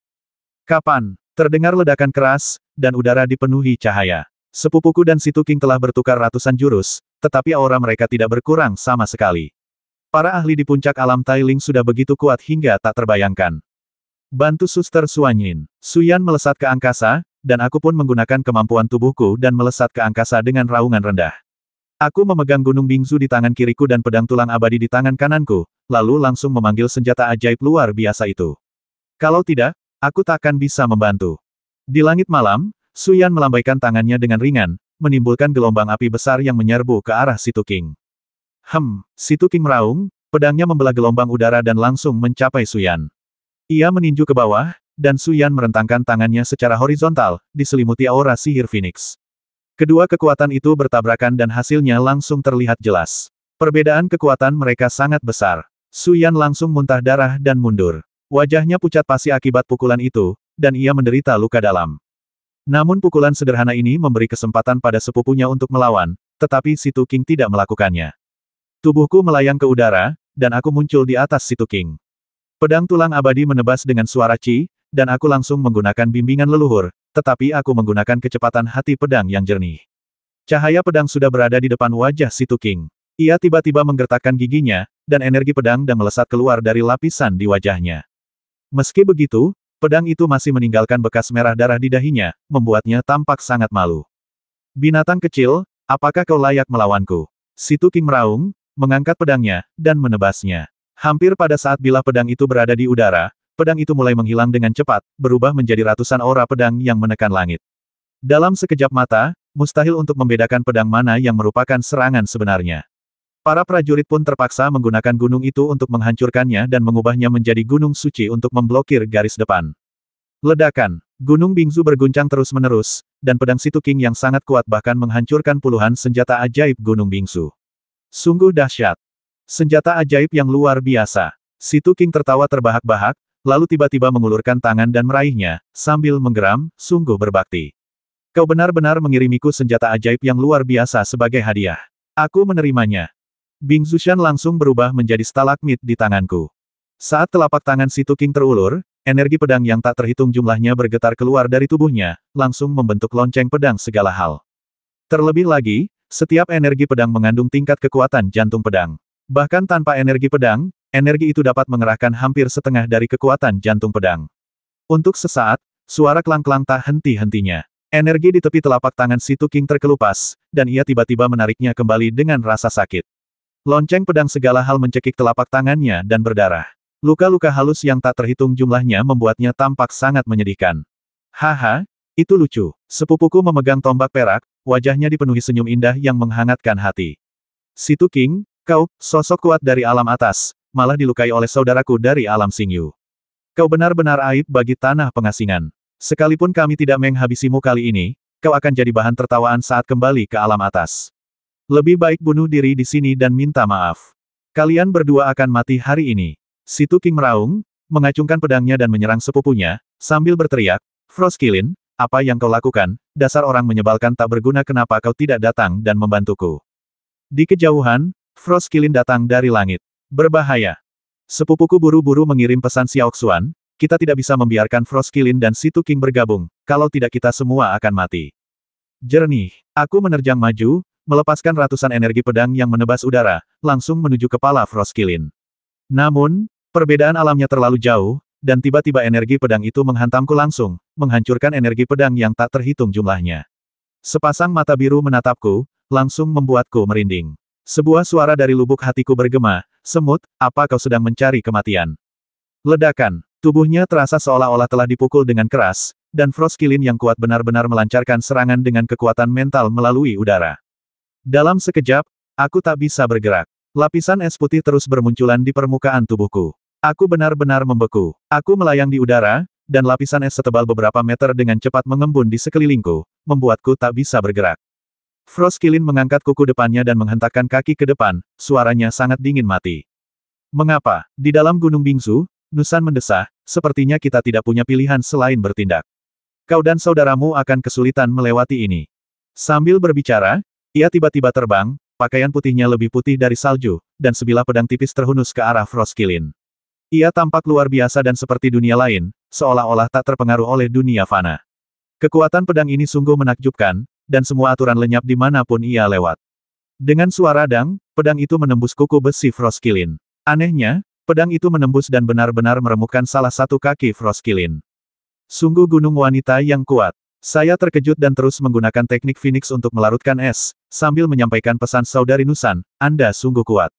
Kapan? Terdengar ledakan keras, dan udara dipenuhi cahaya. Sepupuku dan Situ King telah bertukar ratusan jurus, tetapi aura mereka tidak berkurang sama sekali. Para ahli di puncak alam Tailing sudah begitu kuat hingga tak terbayangkan. Bantu Suster Suanyin. Su Yan melesat ke angkasa, dan aku pun menggunakan kemampuan tubuhku dan melesat ke angkasa dengan raungan rendah. Aku memegang Gunung Bingzu di tangan kiriku dan pedang tulang abadi di tangan kananku, lalu langsung memanggil senjata ajaib luar biasa itu. Kalau tidak, aku takkan bisa membantu. Di langit malam, Su Yan melambaikan tangannya dengan ringan, menimbulkan gelombang api besar yang menyerbu ke arah Situ King. Situ King meraung, pedangnya membelah gelombang udara dan langsung mencapai Su Yan. Ia meninju ke bawah, dan Su Yan merentangkan tangannya secara horizontal, diselimuti aura sihir Phoenix. Kedua kekuatan itu bertabrakan dan hasilnya langsung terlihat jelas. Perbedaan kekuatan mereka sangat besar. Su Yan langsung muntah darah dan mundur. Wajahnya pucat pasi akibat pukulan itu, dan ia menderita luka dalam. Namun pukulan sederhana ini memberi kesempatan pada sepupunya untuk melawan, tetapi Situ King tidak melakukannya. Tubuhku melayang ke udara, dan aku muncul di atas Situ King. Pedang tulang abadi menebas dengan suara Ci, dan aku langsung menggunakan bimbingan leluhur, tetapi aku menggunakan kecepatan hati pedang yang jernih. Cahaya pedang sudah berada di depan wajah Situ King. Ia tiba-tiba menggertakkan giginya, dan energi pedang dan melesat keluar dari lapisan di wajahnya. Meski begitu, pedang itu masih meninggalkan bekas merah darah di dahinya, membuatnya tampak sangat malu. Binatang kecil, apakah kau layak melawanku? Situ King meraung, mengangkat pedangnya, dan menebasnya. Hampir pada saat bilah pedang itu berada di udara, pedang itu mulai menghilang dengan cepat, berubah menjadi ratusan aura pedang yang menekan langit. Dalam sekejap mata, mustahil untuk membedakan pedang mana yang merupakan serangan sebenarnya. Para prajurit pun terpaksa menggunakan gunung itu untuk menghancurkannya dan mengubahnya menjadi gunung suci untuk memblokir garis depan. Ledakan. Gunung Bingzu berguncang terus-menerus, dan pedang Situ King yang sangat kuat bahkan menghancurkan puluhan senjata ajaib Gunung Bingsu. Sungguh dahsyat. Senjata ajaib yang luar biasa. Situ King tertawa terbahak-bahak, lalu tiba-tiba mengulurkan tangan dan meraihnya, sambil menggeram, sungguh berbakti. Kau benar-benar mengirimiku senjata ajaib yang luar biasa sebagai hadiah. Aku menerimanya. Bing Zushan langsung berubah menjadi stalagmit di tanganku. Saat telapak tangan Situ King terulur, energi pedang yang tak terhitung jumlahnya bergetar keluar dari tubuhnya, langsung membentuk lonceng pedang segala hal. Terlebih lagi, setiap energi pedang mengandung tingkat kekuatan jantung pedang. Bahkan tanpa energi pedang, energi itu dapat mengerahkan hampir setengah dari kekuatan jantung pedang. Untuk sesaat, suara klang-klang tak henti-hentinya. Energi di tepi telapak tangan Situ King terkelupas, dan ia tiba-tiba menariknya kembali dengan rasa sakit. Lonceng pedang segala hal mencekik telapak tangannya dan berdarah. Luka-luka halus yang tak terhitung jumlahnya membuatnya tampak sangat menyedihkan. Haha, itu lucu. Sepupuku memegang tombak perak, wajahnya dipenuhi senyum indah yang menghangatkan hati. Situ King, kau, sosok kuat dari alam atas, malah dilukai oleh saudaraku dari alam Xingyu. Kau benar-benar aib bagi tanah pengasingan. Sekalipun kami tidak menghabisimu kali ini, kau akan jadi bahan tertawaan saat kembali ke alam atas. Lebih baik bunuh diri di sini dan minta maaf. Kalian berdua akan mati hari ini. Situ King meraung, mengacungkan pedangnya dan menyerang sepupunya, sambil berteriak, Frostkilin, apa yang kau lakukan, dasar orang menyebalkan tak berguna kenapa kau tidak datang dan membantuku. Di kejauhan, Frostkilin datang dari langit. Berbahaya. Sepupuku buru-buru mengirim pesan Xiaoxuan, kita tidak bisa membiarkan Frostkilin dan Situ King bergabung, kalau tidak kita semua akan mati. Jernih, aku menerjang maju, melepaskan ratusan energi pedang yang menebas udara, langsung menuju kepala Frostkilin. Namun, perbedaan alamnya terlalu jauh, dan tiba-tiba energi pedang itu menghantamku langsung, menghancurkan energi pedang yang tak terhitung jumlahnya. Sepasang mata biru menatapku, langsung membuatku merinding. Sebuah suara dari lubuk hatiku bergema, semut, apa kau sedang mencari kematian? Ledakan, tubuhnya terasa seolah-olah telah dipukul dengan keras, dan Frostkilin yang kuat benar-benar melancarkan serangan dengan kekuatan mental melalui udara. Dalam sekejap, aku tak bisa bergerak. Lapisan es putih terus bermunculan di permukaan tubuhku. Aku benar-benar membeku. Aku melayang di udara, dan lapisan es setebal beberapa meter dengan cepat mengembun di sekelilingku, membuatku tak bisa bergerak. Frostkilin mengangkat kuku depannya dan menghentakkan kaki ke depan, suaranya sangat dingin mati. Mengapa? Di dalam Gunung Bingsu, Nusan mendesah, sepertinya kita tidak punya pilihan selain bertindak. Kau dan saudaramu akan kesulitan melewati ini. Sambil berbicara, ia tiba-tiba terbang, pakaian putihnya lebih putih dari salju, dan sebilah pedang tipis terhunus ke arah Frostkilin. Ia tampak luar biasa dan seperti dunia lain, seolah-olah tak terpengaruh oleh dunia fana. Kekuatan pedang ini sungguh menakjubkan, dan semua aturan lenyap dimanapun ia lewat. Dengan suara dang, pedang itu menembus kuku besi Frostkilin. Anehnya, pedang itu menembus dan benar-benar meremukkan salah satu kaki Frostkilin. Sungguh gunung wanita yang kuat. Saya terkejut dan terus menggunakan teknik Phoenix untuk melarutkan es, sambil menyampaikan pesan saudari Nusan, Anda sungguh kuat.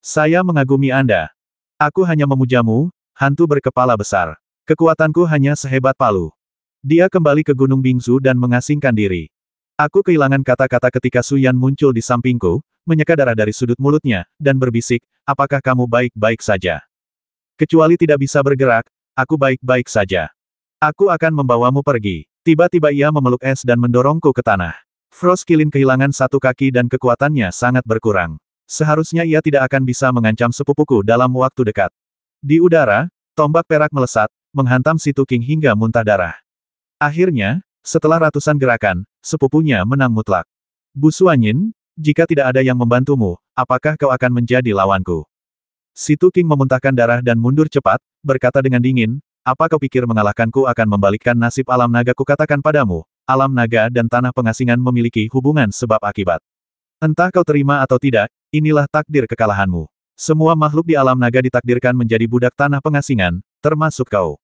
Saya mengagumi Anda. Aku hanya memujamu, hantu berkepala besar. Kekuatanku hanya sehebat palu. Dia kembali ke Gunung Bingsu dan mengasingkan diri. Aku kehilangan kata-kata ketika Su Yan muncul di sampingku, menyeka darah dari sudut mulutnya, dan berbisik, apakah kamu baik-baik saja? Kecuali tidak bisa bergerak, aku baik-baik saja. Aku akan membawamu pergi. Tiba-tiba ia memeluk es dan mendorongku ke tanah. Frostkilin kehilangan satu kaki dan kekuatannya sangat berkurang. Seharusnya ia tidak akan bisa mengancam sepupuku dalam waktu dekat. Di udara, tombak perak melesat, menghantam Situ King hingga muntah darah. Akhirnya, setelah ratusan gerakan, sepupunya menang mutlak. Bu Suanyin, jika tidak ada yang membantumu, apakah kau akan menjadi lawanku? Situ King memuntahkan darah dan mundur cepat, berkata dengan dingin, apa kau pikir mengalahkanku akan membalikkan nasib alam naga kukatakan padamu, alam naga dan tanah pengasingan memiliki hubungan sebab akibat. Entah kau terima atau tidak, inilah takdir kekalahanmu. Semua makhluk di alam naga ditakdirkan menjadi budak tanah pengasingan, termasuk kau.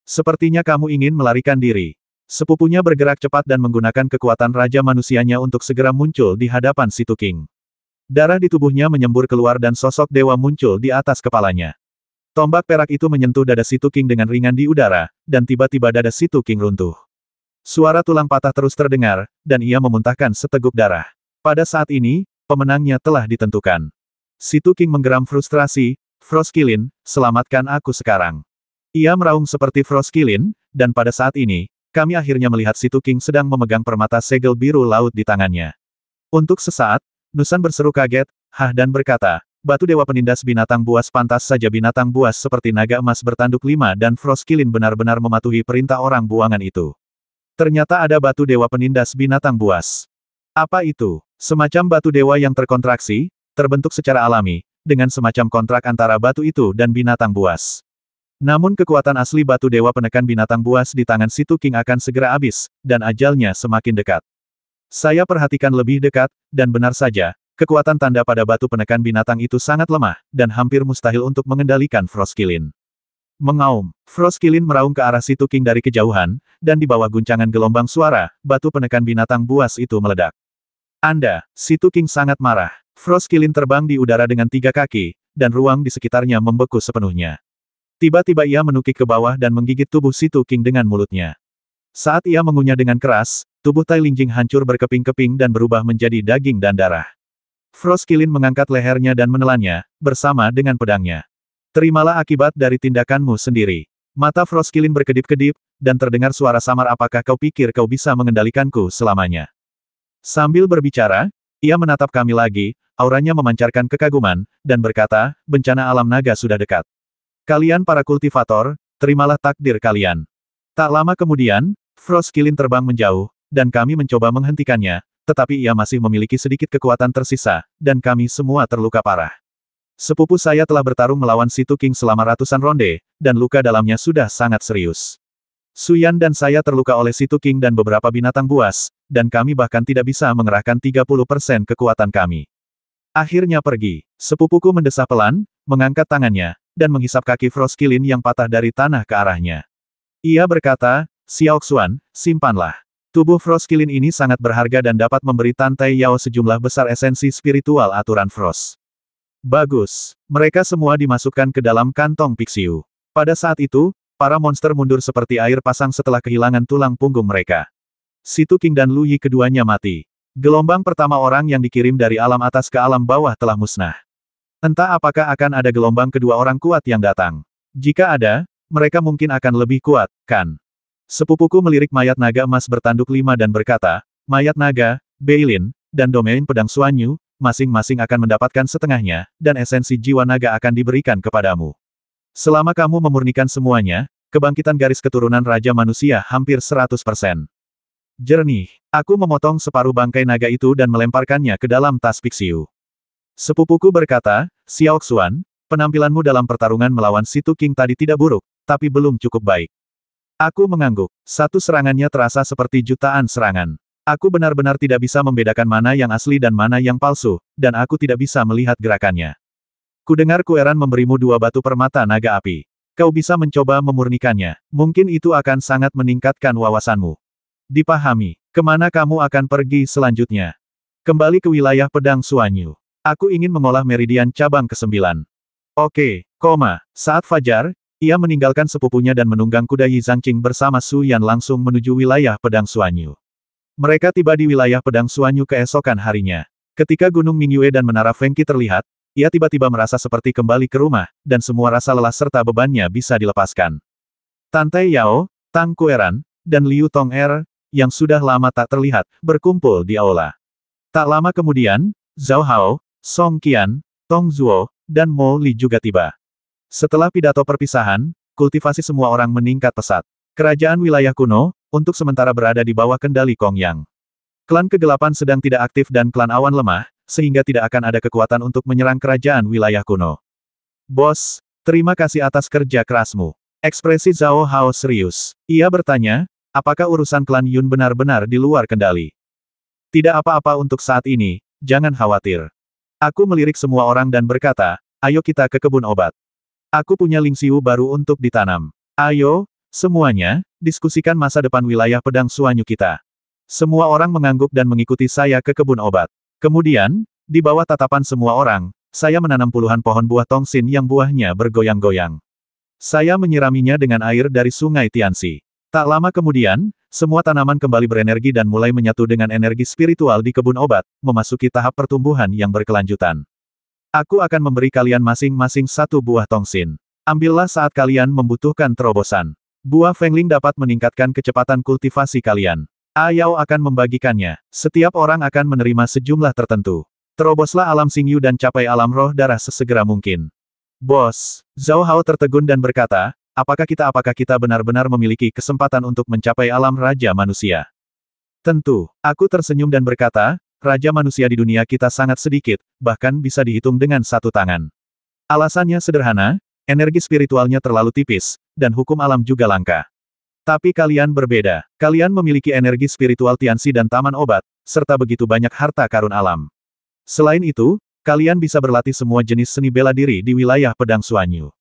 Sepertinya kamu ingin melarikan diri. Sepupunya bergerak cepat dan menggunakan kekuatan raja manusianya untuk segera muncul di hadapan Situ King. Darah di tubuhnya menyembur keluar dan sosok dewa muncul di atas kepalanya. Tombak perak itu menyentuh dada Situ King dengan ringan di udara, dan tiba-tiba dada Situ King runtuh. Suara tulang patah terus terdengar, dan ia memuntahkan seteguk darah. Pada saat ini, pemenangnya telah ditentukan. Situ King menggeram frustrasi, Frostkilin, selamatkan aku sekarang. Ia meraung seperti Frostkilin, dan pada saat ini, kami akhirnya melihat Situ King sedang memegang permata segel biru laut di tangannya. Untuk sesaat, Nusan berseru kaget, dan berkata, batu dewa penindas binatang buas pantas saja binatang buas seperti naga emas bertanduk 5 dan Frostkilin benar-benar mematuhi perintah orang buangan itu. Ternyata ada batu dewa penindas binatang buas. Apa itu? Semacam batu dewa yang terkontraksi, terbentuk secara alami, dengan semacam kontrak antara batu itu dan binatang buas. Namun kekuatan asli batu dewa penekan binatang buas di tangan Situ King akan segera habis, dan ajalnya semakin dekat. Saya perhatikan lebih dekat, dan benar saja, kekuatan tanda pada batu penekan binatang itu sangat lemah, dan hampir mustahil untuk mengendalikan Frostkilin. Mengaum, Frostkilin meraung ke arah Situ King dari kejauhan, dan di bawah guncangan gelombang suara, batu penekan binatang buas itu meledak. Anda, Situ King sangat marah. Frostkilin terbang di udara dengan 3 kaki, dan ruang di sekitarnya membeku sepenuhnya. Tiba-tiba ia menukik ke bawah dan menggigit tubuh Situ King dengan mulutnya. Saat ia mengunyah dengan keras, tubuh Tai Lingjing hancur berkeping-keping dan berubah menjadi daging dan darah. Frostkilin mengangkat lehernya dan menelannya, bersama dengan pedangnya. Terimalah akibat dari tindakanmu sendiri. Mata Frostkilin berkedip-kedip, dan terdengar suara samar apakah kau pikir kau bisa mengendalikanku selamanya. Sambil berbicara, ia menatap kami lagi, auranya memancarkan kekaguman, dan berkata, bencana alam naga sudah dekat. Kalian para kultivator, terimalah takdir kalian. Tak lama kemudian, Frostkilin terbang menjauh, dan kami mencoba menghentikannya, tetapi ia masih memiliki sedikit kekuatan tersisa, dan kami semua terluka parah. Sepupu saya telah bertarung melawan Situ King selama ratusan ronde, dan luka dalamnya sudah sangat serius. Suyan dan saya terluka oleh Situ King dan beberapa binatang buas, dan kami bahkan tidak bisa mengerahkan 30% kekuatan kami. Akhirnya pergi. Sepupuku mendesah pelan, mengangkat tangannya, dan menghisap kaki Frostkilin yang patah dari tanah ke arahnya. Ia berkata, Xiaoxuan, simpanlah. Tubuh Frostkilin ini sangat berharga dan dapat memberi Tante Yao sejumlah besar esensi spiritual aturan Frost. Bagus. Mereka semua dimasukkan ke dalam kantong Pixiu. Pada saat itu, para monster mundur seperti air pasang setelah kehilangan tulang punggung mereka. Situ King dan Lu Yi keduanya mati. Gelombang pertama orang yang dikirim dari alam atas ke alam bawah telah musnah. Entah apakah akan ada gelombang kedua orang kuat yang datang. Jika ada, mereka mungkin akan lebih kuat, kan? Sepupuku melirik mayat naga emas bertanduk 5 dan berkata, mayat naga, Beilin, dan domain pedang Suanyu, masing-masing akan mendapatkan setengahnya, dan esensi jiwa naga akan diberikan kepadamu. Selama kamu memurnikan semuanya, kebangkitan garis keturunan Raja Manusia hampir 100%. Jernih. Aku memotong separuh bangkai naga itu dan melemparkannya ke dalam tas Pixiu. Sepupuku berkata, Xiaoxuan, penampilanmu dalam pertarungan melawan Situ King tadi tidak buruk, tapi belum cukup baik. Aku mengangguk. Satu serangannya terasa seperti jutaan serangan. Aku benar-benar tidak bisa membedakan mana yang asli dan mana yang palsu, dan aku tidak bisa melihat gerakannya. Kudengar Kueran memberimu 2 batu permata naga api. Kau bisa mencoba memurnikannya. Mungkin itu akan sangat meningkatkan wawasanmu. Dipahami. Kemana kamu akan pergi selanjutnya? Kembali ke wilayah pedang Suanyu. Aku ingin mengolah meridian cabang ke-9. Oke, saat fajar, ia meninggalkan sepupunya dan menunggang kuda Yi Zhangqing bersama Su Yan langsung menuju wilayah pedang Suanyu. Mereka tiba di wilayah pedang Suanyu keesokan harinya. Ketika Gunung Mingyue dan Menara Fengqi terlihat, ia tiba-tiba merasa seperti kembali ke rumah, dan semua rasa lelah serta bebannya bisa dilepaskan. Tante Yao, Tang Kueran, dan Liu Tong'er, yang sudah lama tak terlihat, berkumpul di aula. Tak lama kemudian, Zhao Hao, Song Qian, Tong Zuo, dan Mo Li juga tiba. Setelah pidato perpisahan, kultivasi semua orang meningkat pesat. Kerajaan wilayah kuno, untuk sementara berada di bawah kendali Kong Yang. Klan kegelapan sedang tidak aktif dan klan awan lemah, sehingga tidak akan ada kekuatan untuk menyerang kerajaan wilayah kuno. Bos, terima kasih atas kerja kerasmu. Ekspresi Zhao Hao serius. Ia bertanya, apakah urusan klan Yun benar-benar di luar kendali? Tidak apa-apa untuk saat ini, jangan khawatir. Aku melirik semua orang dan berkata, ayo kita ke kebun obat. Aku punya lingxiu baru untuk ditanam. Ayo, semuanya, diskusikan masa depan wilayah pedang Suanyu kita. Semua orang mengangguk dan mengikuti saya ke kebun obat. Kemudian, di bawah tatapan semua orang, saya menanam puluhan pohon buah tongsin yang buahnya bergoyang-goyang. Saya menyiraminya dengan air dari sungai Tianxi. Tak lama kemudian, semua tanaman kembali berenergi dan mulai menyatu dengan energi spiritual di kebun obat, memasuki tahap pertumbuhan yang berkelanjutan. Aku akan memberi kalian masing-masing 1 buah tongsin. Ambillah saat kalian membutuhkan terobosan. Buah Fengling dapat meningkatkan kecepatan kultivasi kalian. Ayao akan membagikannya. Setiap orang akan menerima sejumlah tertentu. Teroboslah alam Xingyu dan capai alam roh darah sesegera mungkin. Bos, Zhao Hao tertegun dan berkata, apakah kita benar-benar memiliki kesempatan untuk mencapai alam Raja Manusia? Tentu, aku tersenyum dan berkata, Raja Manusia di dunia kita sangat sedikit, bahkan bisa dihitung dengan satu tangan. Alasannya sederhana, energi spiritualnya terlalu tipis, dan hukum alam juga langka. Tapi kalian berbeda. Kalian memiliki energi spiritual Tianxi dan Taman Obat, serta begitu banyak harta karun alam. Selain itu, kalian bisa berlatih semua jenis seni bela diri di wilayah Pedang Suanyu.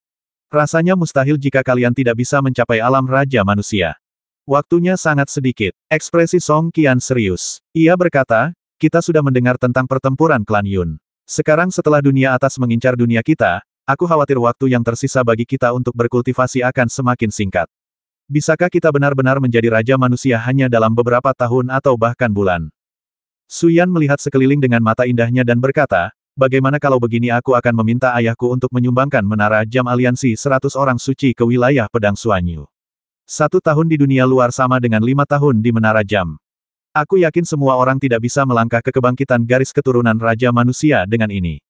Rasanya mustahil jika kalian tidak bisa mencapai alam Raja Manusia. Waktunya sangat sedikit. Ekspresi Song Qian serius. Ia berkata, kita sudah mendengar tentang pertempuran klan Yun. Sekarang setelah dunia atas mengincar dunia kita, aku khawatir waktu yang tersisa bagi kita untuk berkultivasi akan semakin singkat. Bisakah kita benar-benar menjadi Raja Manusia hanya dalam beberapa tahun atau bahkan bulan? Suyan melihat sekeliling dengan mata indahnya dan berkata, bagaimana kalau begini aku akan meminta ayahku untuk menyumbangkan menara jam aliansi 100 orang suci ke wilayah Pedang Suanyu. 1 tahun di dunia luar sama dengan 5 tahun di menara jam. Aku yakin semua orang tidak bisa melangkah ke kebangkitan garis keturunan Raja Manusia dengan ini.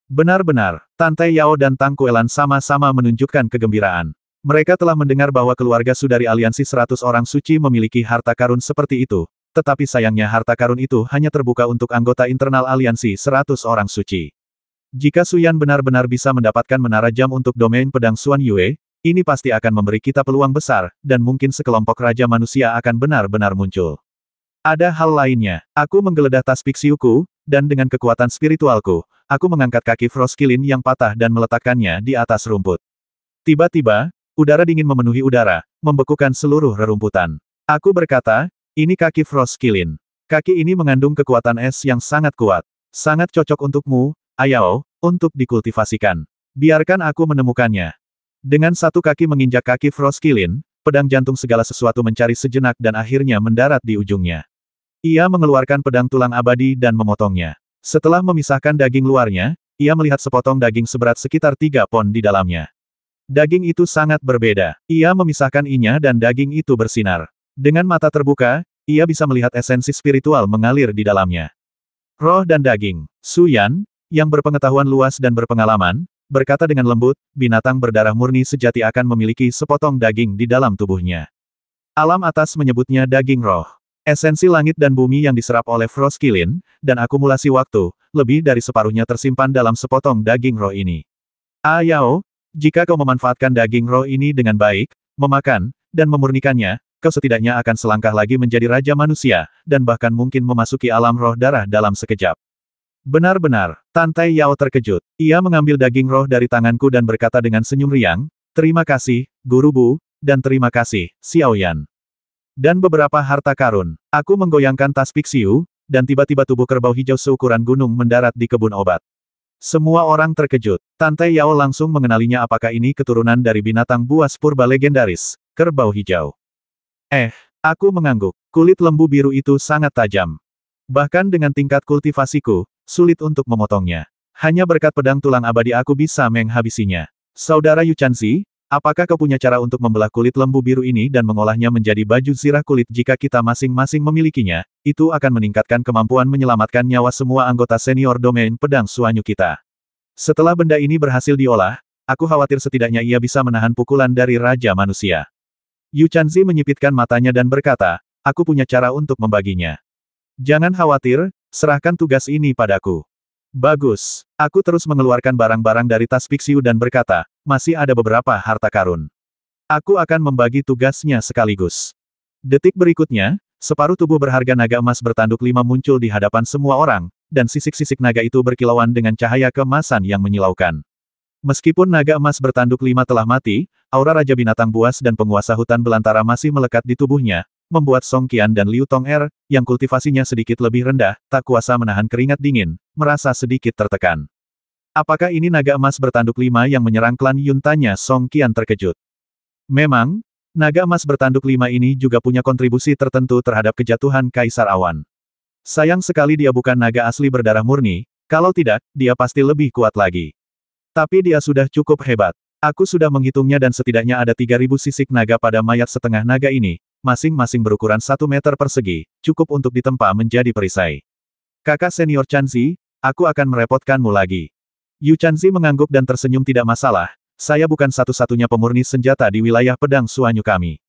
Benar-benar, Tante Yao dan Tang Kuelan sama-sama menunjukkan kegembiraan. Mereka telah mendengar bahwa keluarga Sudari Aliansi 100 orang suci memiliki harta karun seperti itu, tetapi sayangnya harta karun itu hanya terbuka untuk anggota internal Aliansi 100 orang suci. Jika Suyan benar-benar bisa mendapatkan menara jam untuk domain pedang Xuan Yue, ini pasti akan memberi kita peluang besar, dan mungkin sekelompok Raja Manusia akan benar-benar muncul. Ada hal lainnya. Aku menggeledah tas piksiuku, dan dengan kekuatan spiritualku, aku mengangkat kaki Frostkilin yang patah dan meletakkannya di atas rumput. Tiba-tiba, udara dingin memenuhi udara, membekukan seluruh rerumputan. Aku berkata, ini kaki Frostkilin. Kaki ini mengandung kekuatan es yang sangat kuat. Sangat cocok untukmu, Ayao, untuk dikultivasikan. Biarkan aku menemukannya. Dengan satu kaki menginjak kaki Frostkilin, pedang jantung segala sesuatu mencari sejenak dan akhirnya mendarat di ujungnya. Ia mengeluarkan pedang tulang abadi dan memotongnya. Setelah memisahkan daging luarnya, ia melihat sepotong daging seberat sekitar 3 pon di dalamnya. Daging itu sangat berbeda. Ia memisahkan inya dan daging itu bersinar. Dengan mata terbuka, ia bisa melihat esensi spiritual mengalir di dalamnya. Roh dan daging. Suyan, yang berpengetahuan luas dan berpengalaman, berkata dengan lembut, binatang berdarah murni sejati akan memiliki sepotong daging di dalam tubuhnya. Alam atas menyebutnya daging roh. Esensi langit dan bumi yang diserap oleh Frostkilin, dan akumulasi waktu, lebih dari separuhnya tersimpan dalam sepotong daging roh ini. Ayao, jika kau memanfaatkan daging roh ini dengan baik, memakan, dan memurnikannya, kau setidaknya akan selangkah lagi menjadi Raja Manusia, dan bahkan mungkin memasuki alam roh darah dalam sekejap. Benar-benar, Tante Yao terkejut. Ia mengambil daging roh dari tanganku dan berkata dengan senyum riang, terima kasih, Guru Bu, dan terima kasih, Xiaoyan. Dan beberapa harta karun. Aku menggoyangkan tas piksiu, dan tiba-tiba tubuh kerbau hijau seukuran gunung mendarat di kebun obat. Semua orang terkejut. Tante Yao langsung mengenalinya apakah ini keturunan dari binatang buas purba legendaris, kerbau hijau. Aku mengangguk. Kulit lembu biru itu sangat tajam. Bahkan dengan tingkat kultivasiku, sulit untuk memotongnya. Hanya berkat pedang tulang abadi aku bisa menghabisinya. Saudara Yuchanzi, apakah kau punya cara untuk membelah kulit lembu biru ini dan mengolahnya menjadi baju zirah kulit jika kita masing-masing memilikinya? Itu akan meningkatkan kemampuan menyelamatkan nyawa semua anggota senior domain pedang Suanyu kita. Setelah benda ini berhasil diolah, aku khawatir setidaknya ia bisa menahan pukulan dari Raja Manusia. Yuchanzi menyipitkan matanya dan berkata, aku punya cara untuk membaginya. Jangan khawatir, serahkan tugas ini padaku. Bagus. Aku terus mengeluarkan barang-barang dari tas piksiu dan berkata, masih ada beberapa harta karun. Aku akan membagi tugasnya sekaligus. Detik berikutnya, separuh tubuh berharga naga emas bertanduk 5 muncul di hadapan semua orang, dan sisik-sisik naga itu berkilauan dengan cahaya keemasan yang menyilaukan. Meskipun naga emas bertanduk 5 telah mati, aura Raja Binatang Buas dan penguasa hutan belantara masih melekat di tubuhnya, membuat Song Qian dan Liu Tong'er, yang kultivasinya sedikit lebih rendah, tak kuasa menahan keringat dingin, merasa sedikit tertekan. Apakah ini naga emas bertanduk 5 yang menyerang klan Yun? Tanya Song Qian terkejut. Memang, naga emas bertanduk 5 ini juga punya kontribusi tertentu terhadap kejatuhan Kaisar Awan. Sayang sekali dia bukan naga asli berdarah murni, kalau tidak, dia pasti lebih kuat lagi. Tapi dia sudah cukup hebat. Aku sudah menghitungnya dan setidaknya ada 3.000 sisik naga pada mayat setengah naga ini, masing-masing berukuran 1 meter persegi, cukup untuk ditempa menjadi perisai. Kakak senior Chanzi, aku akan merepotkanmu lagi. Yu Chanzi mengangguk dan tersenyum. Tidak masalah, saya bukan satu-satunya pemurni senjata di wilayah pedang Suanyu kami.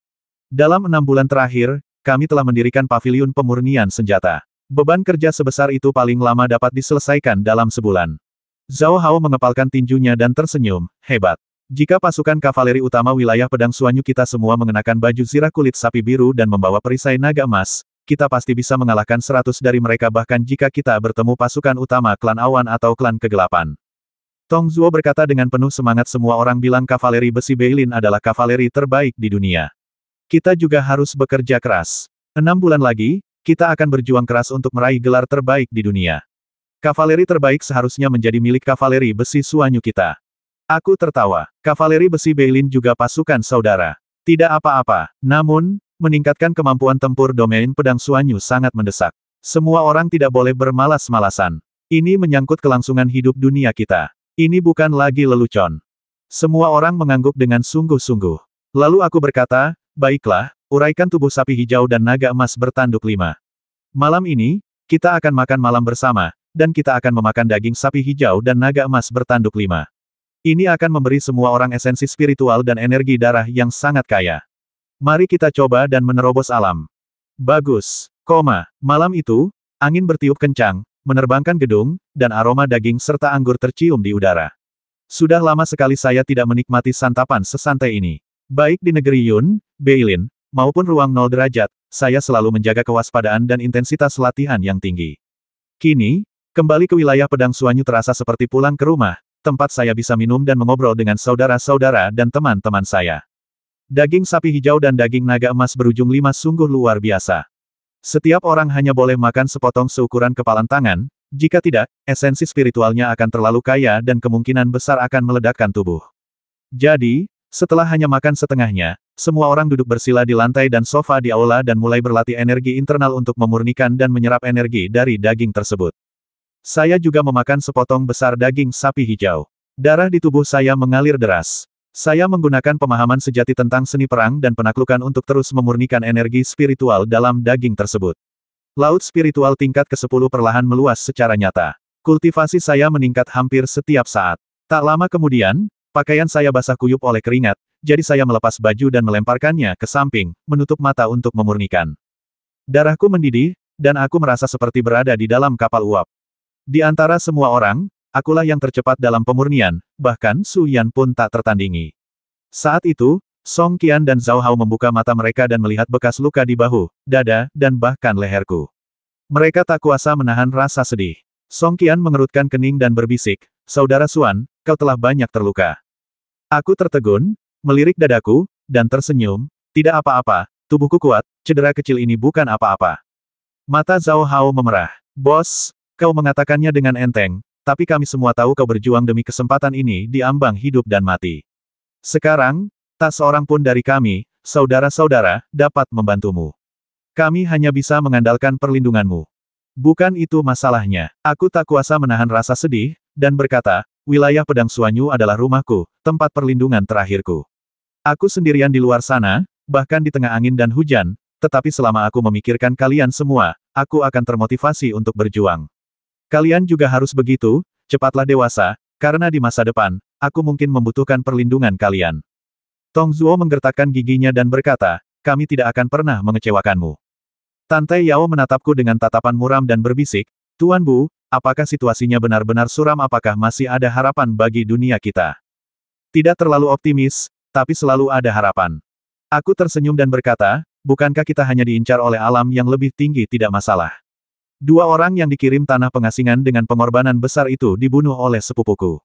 Dalam 6 bulan terakhir, kami telah mendirikan paviliun pemurnian senjata. Beban kerja sebesar itu paling lama dapat diselesaikan dalam sebulan. Zhao Hao mengepalkan tinjunya dan tersenyum, hebat. Jika pasukan kavaleri utama wilayah pedang Suanyu kita semua mengenakan baju zirah kulit sapi biru dan membawa perisai naga emas, kita pasti bisa mengalahkan 100 dari mereka bahkan jika kita bertemu pasukan utama klan awan atau klan kegelapan. Tong Zuo berkata dengan penuh semangat. Semua orang bilang kavaleri besi Beilin adalah kavaleri terbaik di dunia. Kita juga harus bekerja keras. 6 bulan lagi, kita akan berjuang keras untuk meraih gelar terbaik di dunia. Kavaleri terbaik seharusnya menjadi milik kavaleri besi Suanyu kita. Aku tertawa. Kavaleri besi Beilin juga pasukan saudara. Tidak apa-apa. Namun, meningkatkan kemampuan tempur domain pedang Suanyu sangat mendesak. Semua orang tidak boleh bermalas-malasan. Ini menyangkut kelangsungan hidup dunia kita. Ini bukan lagi lelucon. Semua orang mengangguk dengan sungguh-sungguh. Lalu aku berkata, baiklah, uraikan tubuh sapi hijau dan naga emas bertanduk 5. Malam ini, kita akan makan malam bersama, dan kita akan memakan daging sapi hijau dan naga emas bertanduk 5. Ini akan memberi semua orang esensi spiritual dan energi darah yang sangat kaya. Mari kita coba dan menerobos alam. Bagus. Malam itu, angin bertiup kencang, menerbangkan gedung, dan aroma daging serta anggur tercium di udara. Sudah lama sekali saya tidak menikmati santapan sesantai ini. Baik di negeri Yun, Beilin, maupun ruang 0 derajat, saya selalu menjaga kewaspadaan dan intensitas latihan yang tinggi. Kini, kembali ke wilayah pedang Suanyu terasa seperti pulang ke rumah, tempat saya bisa minum dan mengobrol dengan saudara-saudara dan teman-teman saya. Daging sapi hijau dan daging naga emas berujung 5 sungguh luar biasa. Setiap orang hanya boleh makan sepotong seukuran kepalan tangan, jika tidak, esensi spiritualnya akan terlalu kaya dan kemungkinan besar akan meledakkan tubuh. Jadi, setelah hanya makan setengahnya, semua orang duduk bersila di lantai dan sofa di aula dan mulai berlatih energi internal untuk memurnikan dan menyerap energi dari daging tersebut. Saya juga memakan sepotong besar daging sapi hijau. Darah di tubuh saya mengalir deras. Saya menggunakan pemahaman sejati tentang seni perang dan penaklukan untuk terus memurnikan energi spiritual dalam daging tersebut. Laut spiritual tingkat ke-10 perlahan meluas secara nyata. Kultivasi saya meningkat hampir setiap saat. Tak lama kemudian, pakaian saya basah kuyup oleh keringat, jadi saya melepas baju dan melemparkannya ke samping, menutup mata untuk memurnikan. Darahku mendidih, dan aku merasa seperti berada di dalam kapal uap. Di antara semua orang, akulah yang tercepat dalam pemurnian, bahkan Su Yan pun tak tertandingi. Saat itu, Song Qian dan Zhao Hao membuka mata mereka dan melihat bekas luka di bahu, dada, dan bahkan leherku. Mereka tak kuasa menahan rasa sedih. Song Qian mengerutkan kening dan berbisik, "Saudara Xuan, kau telah banyak terluka." Aku tertegun, melirik dadaku, dan tersenyum, "Tidak apa-apa, tubuhku kuat, cedera kecil ini bukan apa-apa." Mata Zhao Hao memerah. "Bos, kau mengatakannya dengan enteng, tapi kami semua tahu kau berjuang demi kesempatan ini di ambang hidup dan mati. Sekarang, tak seorang pun dari kami, saudara-saudara, dapat membantumu. Kami hanya bisa mengandalkan perlindunganmu." Bukan itu masalahnya. Aku tak kuasa menahan rasa sedih, dan berkata, "Wilayah pedang Suanyu adalah rumahku, tempat perlindungan terakhirku. Aku sendirian di luar sana, bahkan di tengah angin dan hujan, tetapi selama aku memikirkan kalian semua, aku akan termotivasi untuk berjuang. Kalian juga harus begitu, cepatlah dewasa, karena di masa depan, aku mungkin membutuhkan perlindungan kalian." Tong Zuo menggertakkan giginya dan berkata, "Kami tidak akan pernah mengecewakanmu." Tante Yao menatapku dengan tatapan muram dan berbisik, "Tuan Bu, apakah situasinya benar-benar suram? Apakah masih ada harapan bagi dunia kita?" Tidak terlalu optimis, tapi selalu ada harapan. Aku tersenyum dan berkata, "Bukankah kita hanya diincar oleh alam yang lebih tinggi? Tidak masalah. 2 orang yang dikirim tanah pengasingan dengan pengorbanan besar itu dibunuh oleh sepupuku.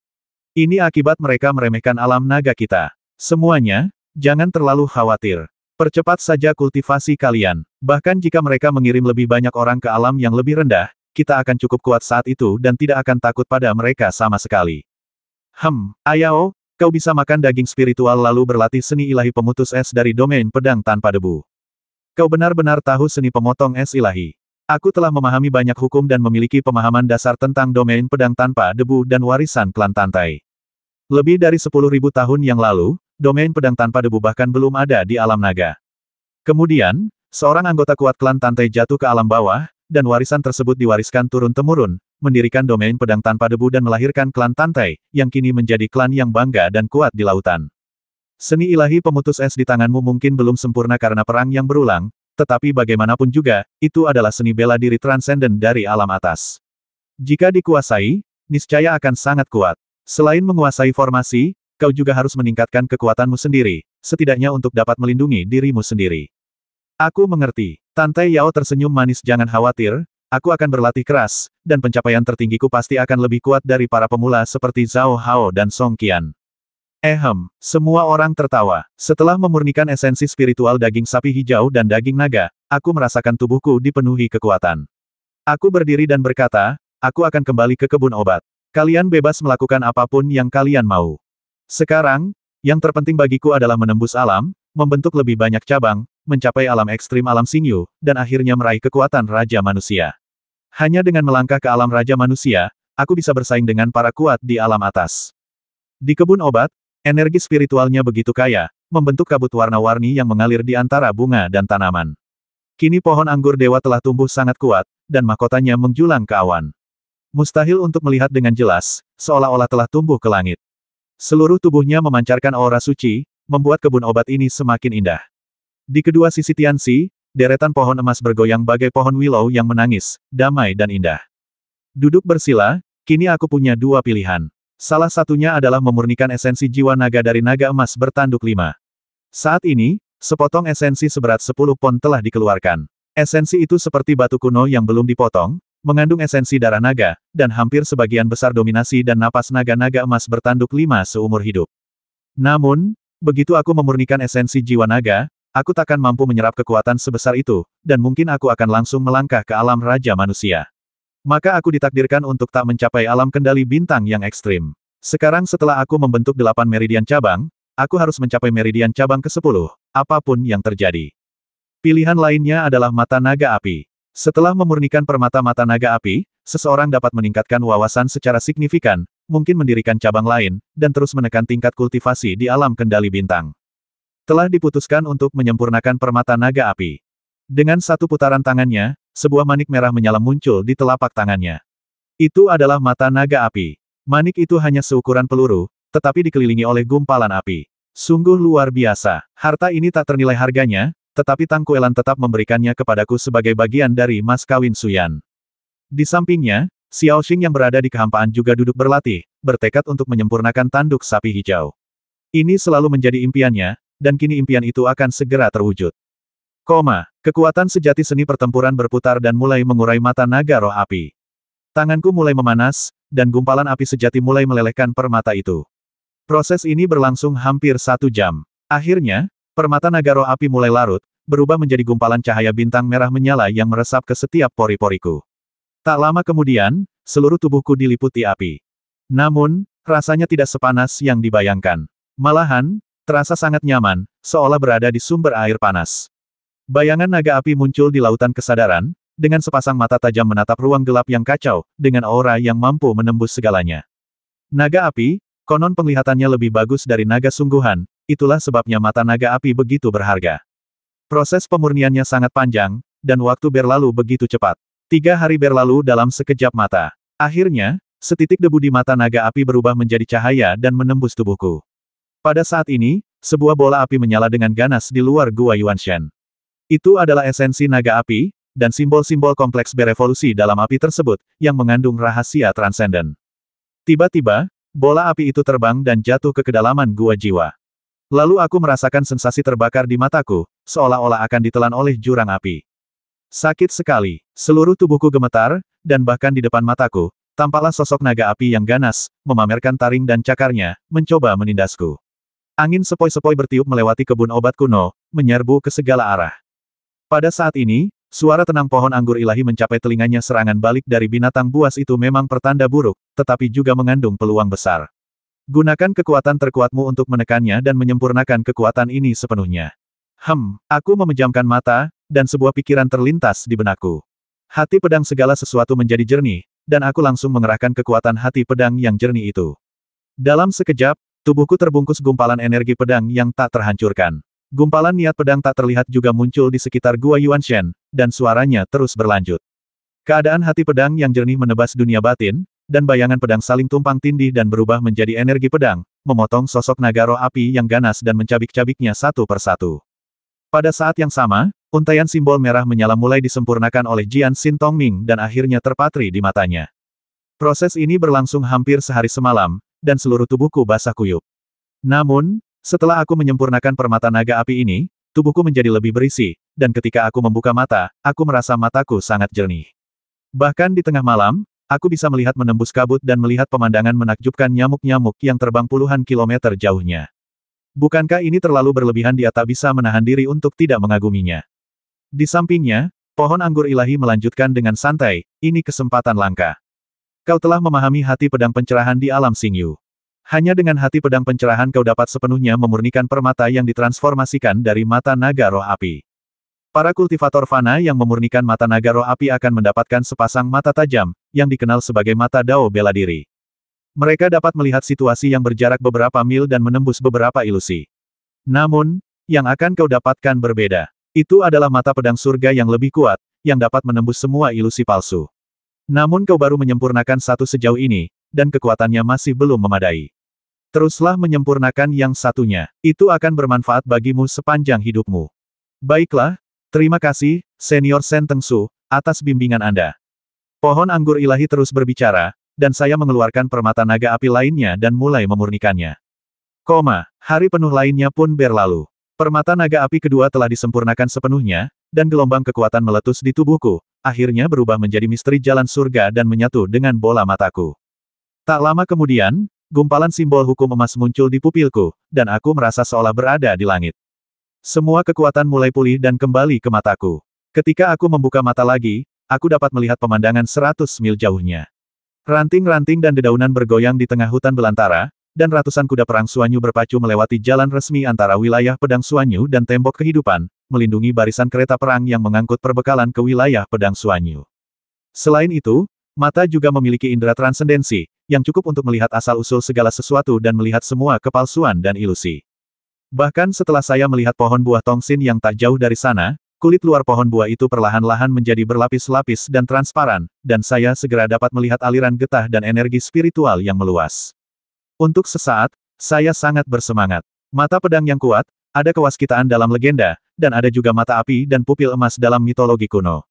Ini akibat mereka meremehkan alam naga kita. Semuanya, jangan terlalu khawatir. Percepat saja kultivasi kalian. Bahkan jika mereka mengirim lebih banyak orang ke alam yang lebih rendah, kita akan cukup kuat saat itu dan tidak akan takut pada mereka sama sekali." Ayao, kau bisa makan daging spiritual lalu berlatih seni ilahi pemutus es dari domain pedang tanpa debu. Kau benar-benar tahu seni pemotong es ilahi. Aku telah memahami banyak hukum dan memiliki pemahaman dasar tentang domain pedang tanpa debu dan warisan klan Tantai. Lebih dari 10.000 tahun yang lalu, domain pedang tanpa debu bahkan belum ada di alam naga. Kemudian, seorang anggota kuat klan Tantai jatuh ke alam bawah, dan warisan tersebut diwariskan turun-temurun, mendirikan domain pedang tanpa debu dan melahirkan klan Tantai, yang kini menjadi klan yang bangga dan kuat di lautan. Seni ilahi pemutus es di tanganmu mungkin belum sempurna karena perang yang berulang, tetapi bagaimanapun juga, itu adalah seni bela diri transenden dari alam atas. Jika dikuasai, niscaya akan sangat kuat. Selain menguasai formasi, kau juga harus meningkatkan kekuatanmu sendiri, setidaknya untuk dapat melindungi dirimu sendiri. Aku mengerti. Tantai Yao tersenyum manis. Jangan khawatir, aku akan berlatih keras, dan pencapaian tertinggiku pasti akan lebih kuat dari para pemula seperti Zhao Hao dan Song Qian. Semua orang tertawa. Setelah memurnikan esensi spiritual daging sapi hijau dan daging naga, aku merasakan tubuhku dipenuhi kekuatan. Aku berdiri dan berkata, aku akan kembali ke kebun obat. Kalian bebas melakukan apapun yang kalian mau. Sekarang, yang terpenting bagiku adalah menembus alam, membentuk lebih banyak cabang, mencapai alam ekstrim alam Xingyu, dan akhirnya meraih kekuatan Raja Manusia. Hanya dengan melangkah ke alam Raja Manusia, aku bisa bersaing dengan para kuat di alam atas. Di kebun obat, energi spiritualnya begitu kaya, membentuk kabut warna-warni yang mengalir di antara bunga dan tanaman. Kini pohon anggur dewa telah tumbuh sangat kuat, dan mahkotanya menjulang ke awan. Mustahil untuk melihat dengan jelas, seolah-olah telah tumbuh ke langit. Seluruh tubuhnya memancarkan aura suci, membuat kebun obat ini semakin indah. Di kedua sisi Tianxi, deretan pohon emas bergoyang bagai pohon willow yang menangis, damai dan indah. Duduk bersila, kini aku punya dua pilihan. Salah satunya adalah memurnikan esensi jiwa naga dari naga emas bertanduk 5. Saat ini, sepotong esensi seberat 10 pon telah dikeluarkan. Esensi itu seperti batu kuno yang belum dipotong, mengandung esensi darah naga, dan hampir sebagian besar dominasi dan napas naga-naga emas bertanduk 5 seumur hidup. Namun, begitu aku memurnikan esensi jiwa naga, aku takkan mampu menyerap kekuatan sebesar itu, dan mungkin aku akan langsung melangkah ke alam Raja Manusia. Maka aku ditakdirkan untuk tak mencapai alam kendali bintang yang ekstrim. Sekarang setelah aku membentuk 8 meridian cabang, aku harus mencapai meridian cabang ke-10, apapun yang terjadi. Pilihan lainnya adalah mata naga api. Setelah memurnikan permata mata naga api, seseorang dapat meningkatkan wawasan secara signifikan, mungkin mendirikan cabang lain, dan terus menekan tingkat kultivasi di alam kendali bintang. Telah diputuskan untuk menyempurnakan permata naga api. Dengan satu putaran tangannya, sebuah manik merah menyala muncul di telapak tangannya. Itu adalah mata naga api. Manik itu hanya seukuran peluru, tetapi dikelilingi oleh gumpalan api. Sungguh luar biasa. Harta ini tak ternilai harganya, tetapi Tang Kuelan tetap memberikannya kepadaku sebagai bagian dari mas kawin Suyan. Di sampingnya, Xiao Xing yang berada di kehampaan juga duduk berlatih, bertekad untuk menyempurnakan tanduk sapi hijau. Ini selalu menjadi impiannya, dan kini impian itu akan segera terwujud. Kekuatan sejati seni pertempuran berputar dan mulai mengurai mata naga roh api. Tanganku mulai memanas, dan gumpalan api sejati mulai melelehkan permata itu. Proses ini berlangsung hampir 1 jam. Akhirnya, permata naga roh api mulai larut, berubah menjadi gumpalan cahaya bintang merah menyala yang meresap ke setiap pori-poriku. Tak lama kemudian, seluruh tubuhku diliputi api. Namun, rasanya tidak sepanas yang dibayangkan. Malahan, terasa sangat nyaman, seolah berada di sumber air panas. Bayangan naga api muncul di lautan kesadaran, dengan sepasang mata tajam menatap ruang gelap yang kacau, dengan aura yang mampu menembus segalanya. Naga api, konon penglihatannya lebih bagus dari naga sungguhan, itulah sebabnya mata naga api begitu berharga. Proses pemurniannya sangat panjang, dan waktu berlalu begitu cepat. 3 hari berlalu dalam sekejap mata. Akhirnya, setitik debu di mata naga api berubah menjadi cahaya dan menembus tubuhku. Pada saat ini, sebuah bola api menyala dengan ganas di luar gua Yuanshan. Itu adalah esensi naga api, dan simbol-simbol kompleks berevolusi dalam api tersebut, yang mengandung rahasia transenden. Tiba-tiba, bola api itu terbang dan jatuh ke kedalaman gua jiwa. Lalu aku merasakan sensasi terbakar di mataku, seolah-olah akan ditelan oleh jurang api. Sakit sekali. Seluruh tubuhku gemetar, dan bahkan di depan mataku, tampaklah sosok naga api yang ganas, memamerkan taring dan cakarnya, mencoba menindasku. Angin sepoi-sepoi bertiup melewati kebun obat kuno, menyerbu ke segala arah. Pada saat ini, suara tenang pohon anggur ilahi mencapai telinganya. Serangan balik dari binatang buas itu memang pertanda buruk, tetapi juga mengandung peluang besar. Gunakan kekuatan terkuatmu untuk menekannya dan menyempurnakan kekuatan ini sepenuhnya. Aku memejamkan mata, dan sebuah pikiran terlintas di benakku. Hati pedang segala sesuatu menjadi jernih, dan aku langsung mengerahkan kekuatan hati pedang yang jernih itu. Dalam sekejap, tubuhku terbungkus gumpalan energi pedang yang tak terhancurkan. Gumpalan niat pedang tak terlihat juga muncul di sekitar gua Yuanshen, dan suaranya terus berlanjut. Keadaan hati pedang yang jernih menebas dunia batin, dan bayangan pedang saling tumpang tindih dan berubah menjadi energi pedang, memotong sosok naga roh api yang ganas dan mencabik-cabiknya satu persatu. Pada saat yang sama, untaian simbol merah menyala mulai disempurnakan oleh Jian Xin Tongming dan akhirnya terpatri di matanya. Proses ini berlangsung hampir sehari semalam, dan seluruh tubuhku basah kuyup. Namun, setelah aku menyempurnakan permata naga api ini, tubuhku menjadi lebih berisi, dan ketika aku membuka mata, aku merasa mataku sangat jernih. Bahkan di tengah malam, aku bisa melihat menembus kabut dan melihat pemandangan menakjubkan nyamuk-nyamuk yang terbang puluhan kilometer jauhnya. Bukankah ini terlalu berlebihan? Dia tak bisa menahan diri untuk tidak mengaguminya. Di sampingnya, pohon anggur ilahi melanjutkan dengan santai, ini kesempatan langka. Kau telah memahami hati pedang pencerahan di alam Xingyu. Hanya dengan hati pedang pencerahan kau dapat sepenuhnya memurnikan permata yang ditransformasikan dari mata naga roh api. Para kultivator fana yang memurnikan mata naga roh api akan mendapatkan sepasang mata tajam, yang dikenal sebagai mata dao bela diri. Mereka dapat melihat situasi yang berjarak beberapa mil dan menembus beberapa ilusi. Namun, yang akan kau dapatkan berbeda. Itu adalah mata pedang surga yang lebih kuat, yang dapat menembus semua ilusi palsu. Namun kau baru menyempurnakan satu sejauh ini, dan kekuatannya masih belum memadai. Teruslah menyempurnakan yang satunya, itu akan bermanfaat bagimu sepanjang hidupmu. Baiklah, terima kasih, Senior Shen Tengsu, atas bimbingan Anda. Pohon anggur ilahi terus berbicara, dan saya mengeluarkan permata naga api lainnya dan mulai memurnikannya. Hari penuh lainnya pun berlalu. Permata naga api kedua telah disempurnakan sepenuhnya, dan gelombang kekuatan meletus di tubuhku, akhirnya berubah menjadi misteri jalan surga dan menyatu dengan bola mataku. Tak lama kemudian, gumpalan simbol hukum emas muncul di pupilku, dan aku merasa seolah berada di langit. Semua kekuatan mulai pulih dan kembali ke mataku. Ketika aku membuka mata lagi, aku dapat melihat pemandangan 100 mil jauhnya. Ranting-ranting dan dedaunan bergoyang di tengah hutan belantara, dan ratusan kuda perang Suanyu berpacu melewati jalan resmi antara wilayah pedang Suanyu dan tembok kehidupan, melindungi barisan kereta perang yang mengangkut perbekalan ke wilayah pedang Suanyu. Selain itu, mata juga memiliki indera transendensi, yang cukup untuk melihat asal-usul segala sesuatu dan melihat semua kepalsuan dan ilusi. Bahkan setelah saya melihat pohon buah tongsin yang tak jauh dari sana, kulit luar pohon buah itu perlahan-lahan menjadi berlapis-lapis dan transparan, dan saya segera dapat melihat aliran getah dan energi spiritual yang meluas. Untuk sesaat, saya sangat bersemangat. Mata pedang yang kuat, ada kewaskitaan dalam legenda, dan ada juga mata api dan pupil emas dalam mitologi kuno.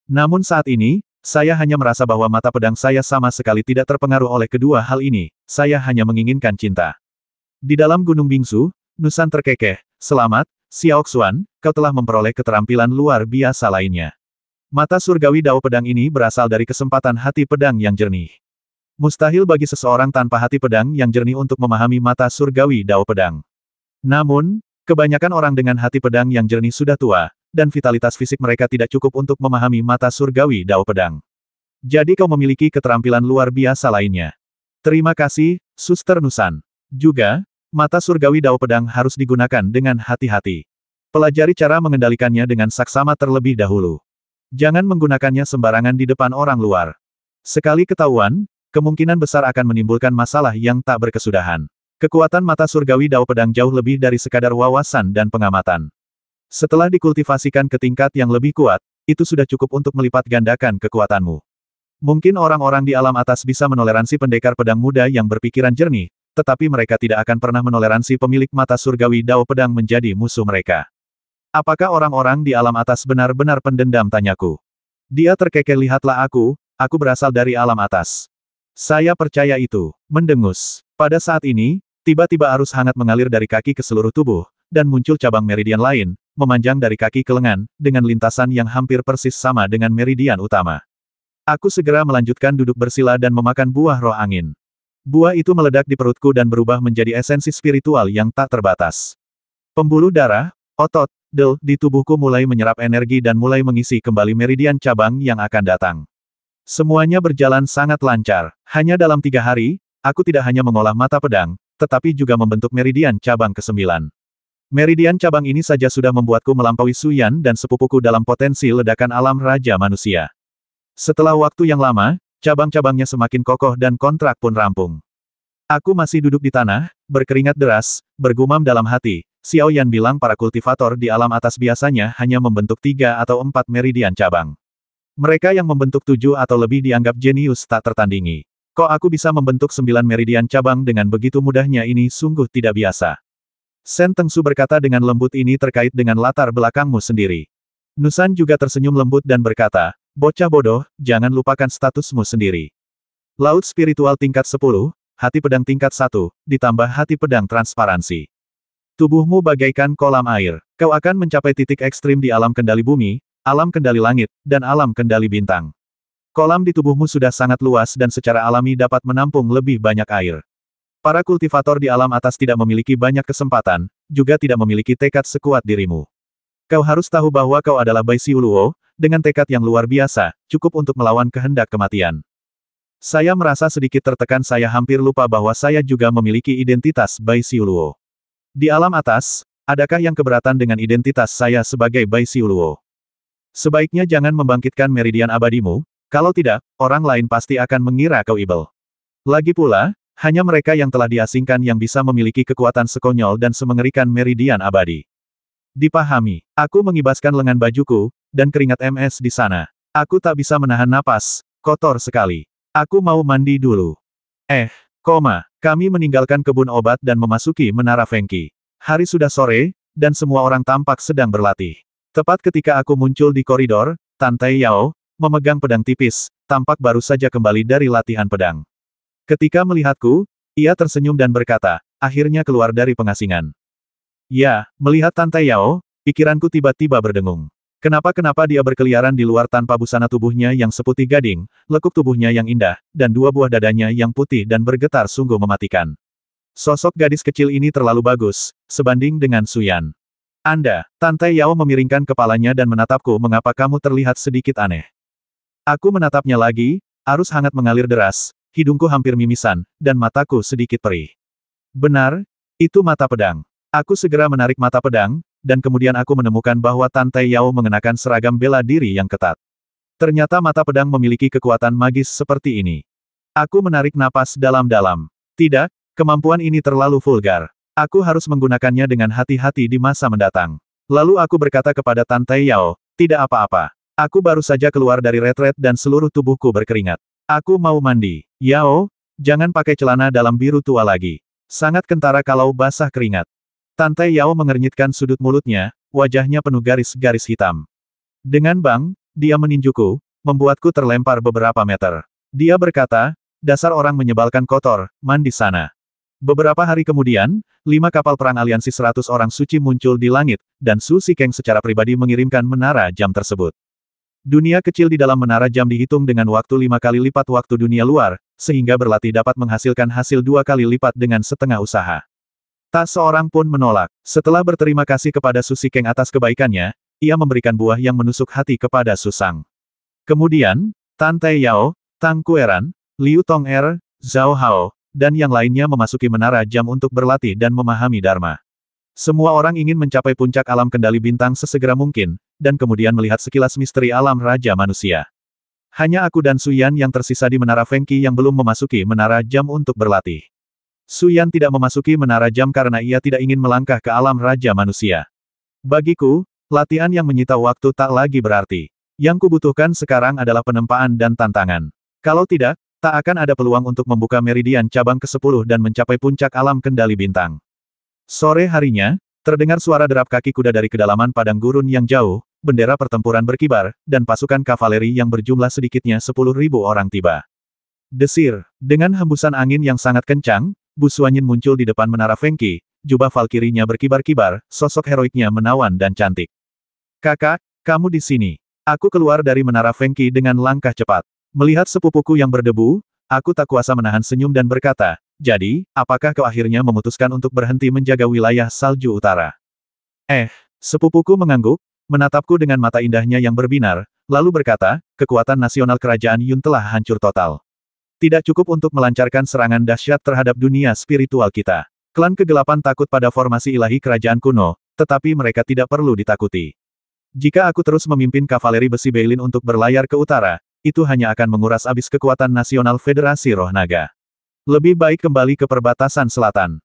Namun saat ini, saya hanya merasa bahwa mata pedang saya sama sekali tidak terpengaruh oleh kedua hal ini, saya hanya menginginkan cinta. Di dalam Gunung Bingsu, Nusan terkekeh, selamat, Xiao Xuan, kau telah memperoleh keterampilan luar biasa lainnya. Mata surgawi dao pedang ini berasal dari kesempatan hati pedang yang jernih. Mustahil bagi seseorang tanpa hati pedang yang jernih untuk memahami mata surgawi dao pedang. Namun, kebanyakan orang dengan hati pedang yang jernih sudah tua, dan vitalitas fisik mereka tidak cukup untuk memahami mata surgawi dao pedang. Jadi kau memiliki keterampilan luar biasa lainnya. Terima kasih, Suster Nusan. Juga, mata surgawi dao pedang harus digunakan dengan hati-hati. Pelajari cara mengendalikannya dengan saksama terlebih dahulu. Jangan menggunakannya sembarangan di depan orang luar. Sekali ketahuan, kemungkinan besar akan menimbulkan masalah yang tak berkesudahan. Kekuatan mata surgawi dao pedang jauh lebih dari sekadar wawasan dan pengamatan. Setelah dikultivasikan ke tingkat yang lebih kuat, itu sudah cukup untuk melipat gandakan kekuatanmu. Mungkin orang-orang di alam atas bisa menoleransi pendekar pedang muda yang berpikiran jernih, tetapi mereka tidak akan pernah menoleransi pemilik mata surgawi dao pedang menjadi musuh mereka. Apakah orang-orang di alam atas benar-benar pendendam? Tanyaku. Dia terkekeh. Lihatlah aku berasal dari alam atas. Saya percaya itu. Mendengus. Pada saat ini, tiba-tiba arus hangat mengalir dari kaki ke seluruh tubuh, dan muncul cabang meridian lain, memanjang dari kaki ke lengan, dengan lintasan yang hampir persis sama dengan meridian utama. Aku segera melanjutkan duduk bersila dan memakan buah roh angin. Buah itu meledak di perutku dan berubah menjadi esensi spiritual yang tak terbatas. Pembuluh darah, otot, del, di tubuhku mulai menyerap energi dan mulai mengisi kembali meridian cabang yang akan datang. Semuanya berjalan sangat lancar. Hanya dalam 3 hari, aku tidak hanya mengolah mata pedang, tetapi juga membentuk meridian cabang ke-9. Meridian cabang ini saja sudah membuatku melampaui Suyan dan sepupuku dalam potensi ledakan alam Raja Manusia. Setelah waktu yang lama, cabang-cabangnya semakin kokoh dan kontrak pun rampung. Aku masih duduk di tanah, berkeringat deras, bergumam dalam hati. Xiao Yan bilang para kultivator di alam atas biasanya hanya membentuk 3 atau 4 meridian cabang. Mereka yang membentuk 7 atau lebih dianggap jenius tak tertandingi. Kok aku bisa membentuk 9 meridian cabang dengan begitu mudahnya, ini sungguh tidak biasa. Shen Tengsu berkata dengan lembut, ini terkait dengan latar belakangmu sendiri. Nusan juga tersenyum lembut dan berkata, bocah bodoh, jangan lupakan statusmu sendiri. Laut spiritual tingkat 10, hati pedang tingkat 1, ditambah hati pedang transparansi. Tubuhmu bagaikan kolam air. Kau akan mencapai titik ekstrim di alam kendali bumi, alam kendali langit, dan alam kendali bintang. Kolam di tubuhmu sudah sangat luas dan secara alami dapat menampung lebih banyak air. Para kultivator di alam atas tidak memiliki banyak kesempatan, juga tidak memiliki tekad sekuat dirimu. Kau harus tahu bahwa kau adalah Bai Xiuluo, dengan tekad yang luar biasa, cukup untuk melawan kehendak kematian. Saya merasa sedikit tertekan, saya hampir lupa bahwa saya juga memiliki identitas Bai Xiuluo. Di alam atas, adakah yang keberatan dengan identitas saya sebagai Bai Xiuluo? Sebaiknya jangan membangkitkan meridian abadimu, kalau tidak, orang lain pasti akan mengira kau ibal. Lagi pula, hanya mereka yang telah diasingkan yang bisa memiliki kekuatan sekonyol dan semengerikan meridian abadi. Dipahami, aku mengibaskan lengan bajuku, dan keringat MS di sana. Aku tak bisa menahan napas, kotor sekali. Aku mau mandi dulu. Kami meninggalkan kebun obat dan memasuki Menara Fengqi. Hari sudah sore, dan semua orang tampak sedang berlatih. Tepat ketika aku muncul di koridor, Tan Tai Yao, memegang pedang tipis, tampak baru saja kembali dari latihan pedang. Ketika melihatku, ia tersenyum dan berkata, akhirnya keluar dari pengasingan. Ya, melihat Tan Tai Yao, pikiranku tiba-tiba berdengung. Kenapa dia berkeliaran di luar tanpa busana, tubuhnya yang seputih gading, lekuk tubuhnya yang indah, dan dua buah dadanya yang putih dan bergetar sungguh mematikan. Sosok gadis kecil ini terlalu bagus, sebanding dengan Suyan. Anda, Tan Tai Yao memiringkan kepalanya dan menatapku, mengapa kamu terlihat sedikit aneh? Aku menatapnya lagi, arus hangat mengalir deras, hidungku hampir mimisan, dan mataku sedikit perih. Benar, itu mata pedang. Aku segera menarik mata pedang, dan kemudian aku menemukan bahwa Tan Tai Yao mengenakan seragam bela diri yang ketat. Ternyata mata pedang memiliki kekuatan magis seperti ini. Aku menarik napas dalam-dalam. Tidak, kemampuan ini terlalu vulgar. Aku harus menggunakannya dengan hati-hati di masa mendatang. Lalu aku berkata kepada Tan Tai Yao, tidak apa-apa. Aku baru saja keluar dari retret dan seluruh tubuhku berkeringat. Aku mau mandi. Yao, jangan pakai celana dalam biru tua lagi. Sangat kentara kalau basah keringat. Tan Tai Yao mengernyitkan sudut mulutnya, wajahnya penuh garis-garis hitam. Dengan bang, dia meninjuku, membuatku terlempar beberapa meter. Dia berkata, dasar orang menyebalkan kotor, mandi sana. Beberapa hari kemudian, 5 kapal perang aliansi 100 orang suci muncul di langit, dan Su Xikeng secara pribadi mengirimkan menara jam tersebut. Dunia kecil di dalam menara jam dihitung dengan waktu 5 kali lipat waktu dunia luar, sehingga berlatih dapat menghasilkan hasil 2 kali lipat dengan setengah usaha. Tak seorang pun menolak. Setelah berterima kasih kepada Su Xikeng atas kebaikannya, ia memberikan buah yang menusuk hati kepada Susang. Kemudian, Tan Tai Yao, Tang Kueran, Liu Tong'er, Zhao Hao, dan yang lainnya memasuki menara jam untuk berlatih dan memahami Dharma. Semua orang ingin mencapai puncak alam kendali bintang sesegera mungkin, dan kemudian melihat sekilas misteri alam Raja Manusia. Hanya aku dan Suyan yang tersisa di Menara Fengqi yang belum memasuki menara jam untuk berlatih. Suyan tidak memasuki menara jam karena ia tidak ingin melangkah ke alam Raja Manusia. Bagiku, latihan yang menyita waktu tak lagi berarti. Yang kubutuhkan sekarang adalah penempaan dan tantangan. Kalau tidak, tak akan ada peluang untuk membuka meridian cabang ke-10 dan mencapai puncak alam kendali bintang. Sore harinya, terdengar suara derap kaki kuda dari kedalaman padang gurun yang jauh, bendera pertempuran berkibar, dan pasukan kavaleri yang berjumlah sedikitnya 10.000 orang tiba. Desir, dengan hembusan angin yang sangat kencang, Bu Suanyin muncul di depan Menara Fengqi, jubah valkirinya berkibar-kibar, sosok heroiknya menawan dan cantik. Kakak, kamu di sini. Aku keluar dari Menara Fengqi dengan langkah cepat. Melihat sepupuku yang berdebu, aku tak kuasa menahan senyum dan berkata, jadi, apakah kau akhirnya memutuskan untuk berhenti menjaga wilayah salju utara? Sepupuku mengangguk, menatapku dengan mata indahnya yang berbinar, lalu berkata, kekuatan nasional kerajaan Yun telah hancur total. Tidak cukup untuk melancarkan serangan dahsyat terhadap dunia spiritual kita. Klan kegelapan takut pada formasi ilahi kerajaan kuno, tetapi mereka tidak perlu ditakuti. Jika aku terus memimpin kavaleri besi Beilin untuk berlayar ke utara, itu hanya akan menguras habis kekuatan nasional Federasi Roh Naga. Lebih baik kembali ke perbatasan selatan.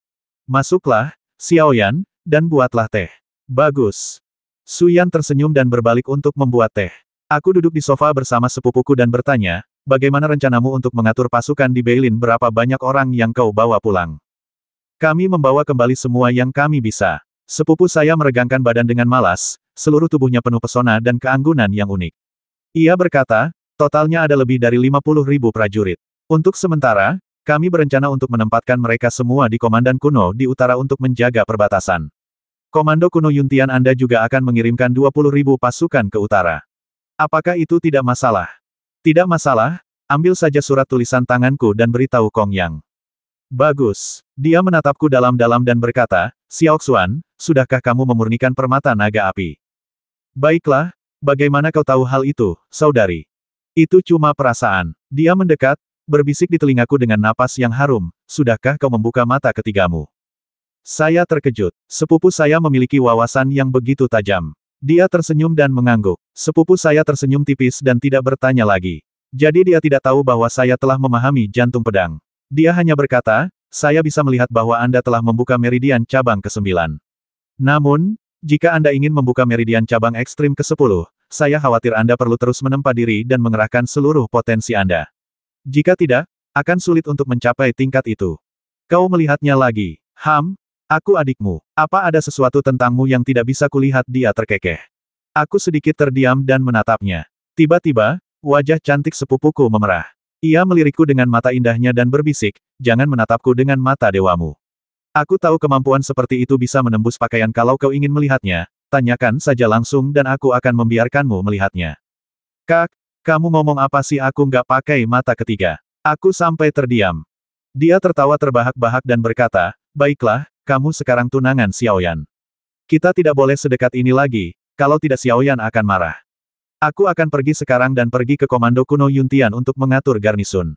Masuklah, Xiaoyan, dan buatlah teh. Bagus. Su Yan tersenyum dan berbalik untuk membuat teh. Aku duduk di sofa bersama sepupuku dan bertanya, bagaimana rencanamu untuk mengatur pasukan di Beilin? Berapa banyak orang yang kau bawa pulang? Kami membawa kembali semua yang kami bisa. Sepupu saya meregangkan badan dengan malas, seluruh tubuhnya penuh pesona dan keanggunan yang unik. Ia berkata, totalnya ada lebih dari 50.000 prajurit. Untuk sementara, kami berencana untuk menempatkan mereka semua di komandan kuno di utara untuk menjaga perbatasan. Komando kuno Yuntian Anda juga akan mengirimkan 20.000 pasukan ke utara. Apakah itu tidak masalah? Tidak masalah, ambil saja surat tulisan tanganku dan beritahu Kong Yang. Bagus. Dia menatapku dalam-dalam dan berkata, Xiaoxuan, sudahkah kamu memurnikan permata naga api? Baiklah, bagaimana kau tahu hal itu, saudari? Itu cuma perasaan. Dia mendekat, berbisik di telingaku dengan napas yang harum, sudahkah kau membuka mata ketigamu? Saya terkejut. Sepupu saya memiliki wawasan yang begitu tajam. Dia tersenyum dan mengangguk. Sepupu saya tersenyum tipis dan tidak bertanya lagi. Jadi dia tidak tahu bahwa saya telah memahami jantung pedang. Dia hanya berkata, saya bisa melihat bahwa Anda telah membuka meridian cabang ke-9. Namun, jika Anda ingin membuka meridian cabang ekstrim ke-10, saya khawatir Anda perlu terus menempa diri dan mengerahkan seluruh potensi Anda. Jika tidak, akan sulit untuk mencapai tingkat itu. Kau melihatnya lagi. Aku adikmu. Apa ada sesuatu tentangmu yang tidak bisa kulihat? Dia terkekeh. Aku sedikit terdiam dan menatapnya. Tiba-tiba, wajah cantik sepupuku memerah. Ia melirikku dengan mata indahnya dan berbisik, jangan menatapku dengan mata dewamu. Aku tahu kemampuan seperti itu bisa menembus pakaian. Kalau kau ingin melihatnya, tanyakan saja langsung dan aku akan membiarkanmu melihatnya. Kak, kamu ngomong apa sih? Aku nggak pakai mata ketiga. Aku sampai terdiam. Dia tertawa terbahak-bahak dan berkata, baiklah, kamu sekarang tunangan Xiaoyan. Kita tidak boleh sedekat ini lagi, kalau tidak Xiaoyan akan marah. Aku akan pergi sekarang dan pergi ke Komando Kuno Yuntian untuk mengatur garnisun.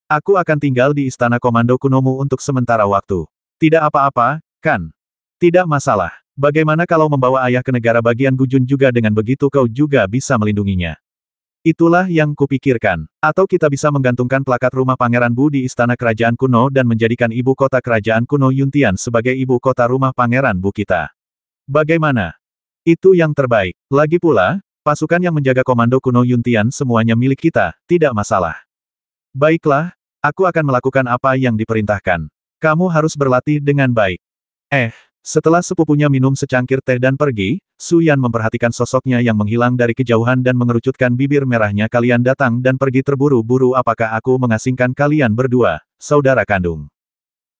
Aku akan tinggal di istana Komando Kunomu untuk sementara waktu. Tidak apa-apa, kan? Tidak masalah. Bagaimana kalau membawa ayah ke negara bagian Gujun juga? Dengan begitu kau juga bisa melindunginya. Itulah yang kupikirkan. Atau kita bisa menggantungkan plakat rumah Pangeran Bu di Istana Kerajaan Kuno dan menjadikan ibu kota Kerajaan Kuno Yuntian sebagai ibu kota rumah Pangeran Bu kita. Bagaimana? Itu yang terbaik. Lagi pula, pasukan yang menjaga Komando Kuno Yuntian semuanya milik kita, tidak masalah. Baiklah, aku akan melakukan apa yang diperintahkan. Kamu harus berlatih dengan baik. Setelah sepupunya minum secangkir teh dan pergi, Su Yan memperhatikan sosoknya yang menghilang dari kejauhan dan mengerucutkan bibir merahnya. Kalian datang dan pergi terburu-buru. Apakah aku mengasingkan kalian berdua, saudara kandung?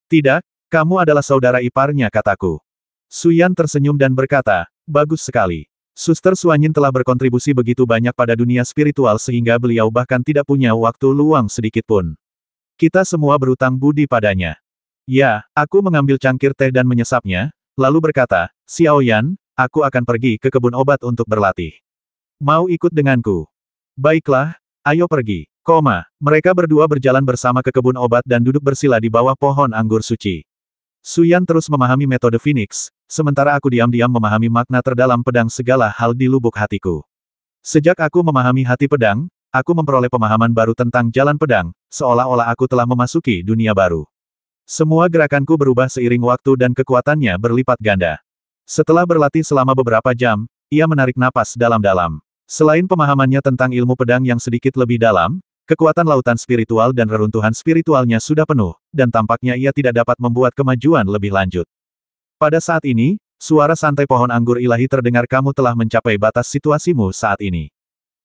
Tidak, kamu adalah saudara iparnya, kataku. Su Yan tersenyum dan berkata, bagus sekali. Suster Suanyin telah berkontribusi begitu banyak pada dunia spiritual sehingga beliau bahkan tidak punya waktu luang sedikit pun. Kita semua berutang budi padanya. Ya, aku mengambil cangkir teh dan menyesapnya, lalu berkata, Xiaoyan, aku akan pergi ke kebun obat untuk berlatih. Mau ikut denganku? Baiklah, ayo pergi. Mereka berdua berjalan bersama ke kebun obat dan duduk bersila di bawah pohon anggur suci. Su Yan terus memahami metode Phoenix, sementara aku diam-diam memahami makna terdalam pedang. Segala hal di lubuk hatiku. Sejak aku memahami hati pedang, aku memperoleh pemahaman baru tentang jalan pedang, seolah-olah aku telah memasuki dunia baru. Semua gerakanku berubah seiring waktu dan kekuatannya berlipat ganda. Setelah berlatih selama beberapa jam, ia menarik napas dalam-dalam. Selain pemahamannya tentang ilmu pedang yang sedikit lebih dalam, kekuatan lautan spiritual dan reruntuhan spiritualnya sudah penuh, dan tampaknya ia tidak dapat membuat kemajuan lebih lanjut. Pada saat ini, suara santai pohon anggur ilahi terdengar. Kamu telah mencapai batas situasimu saat ini.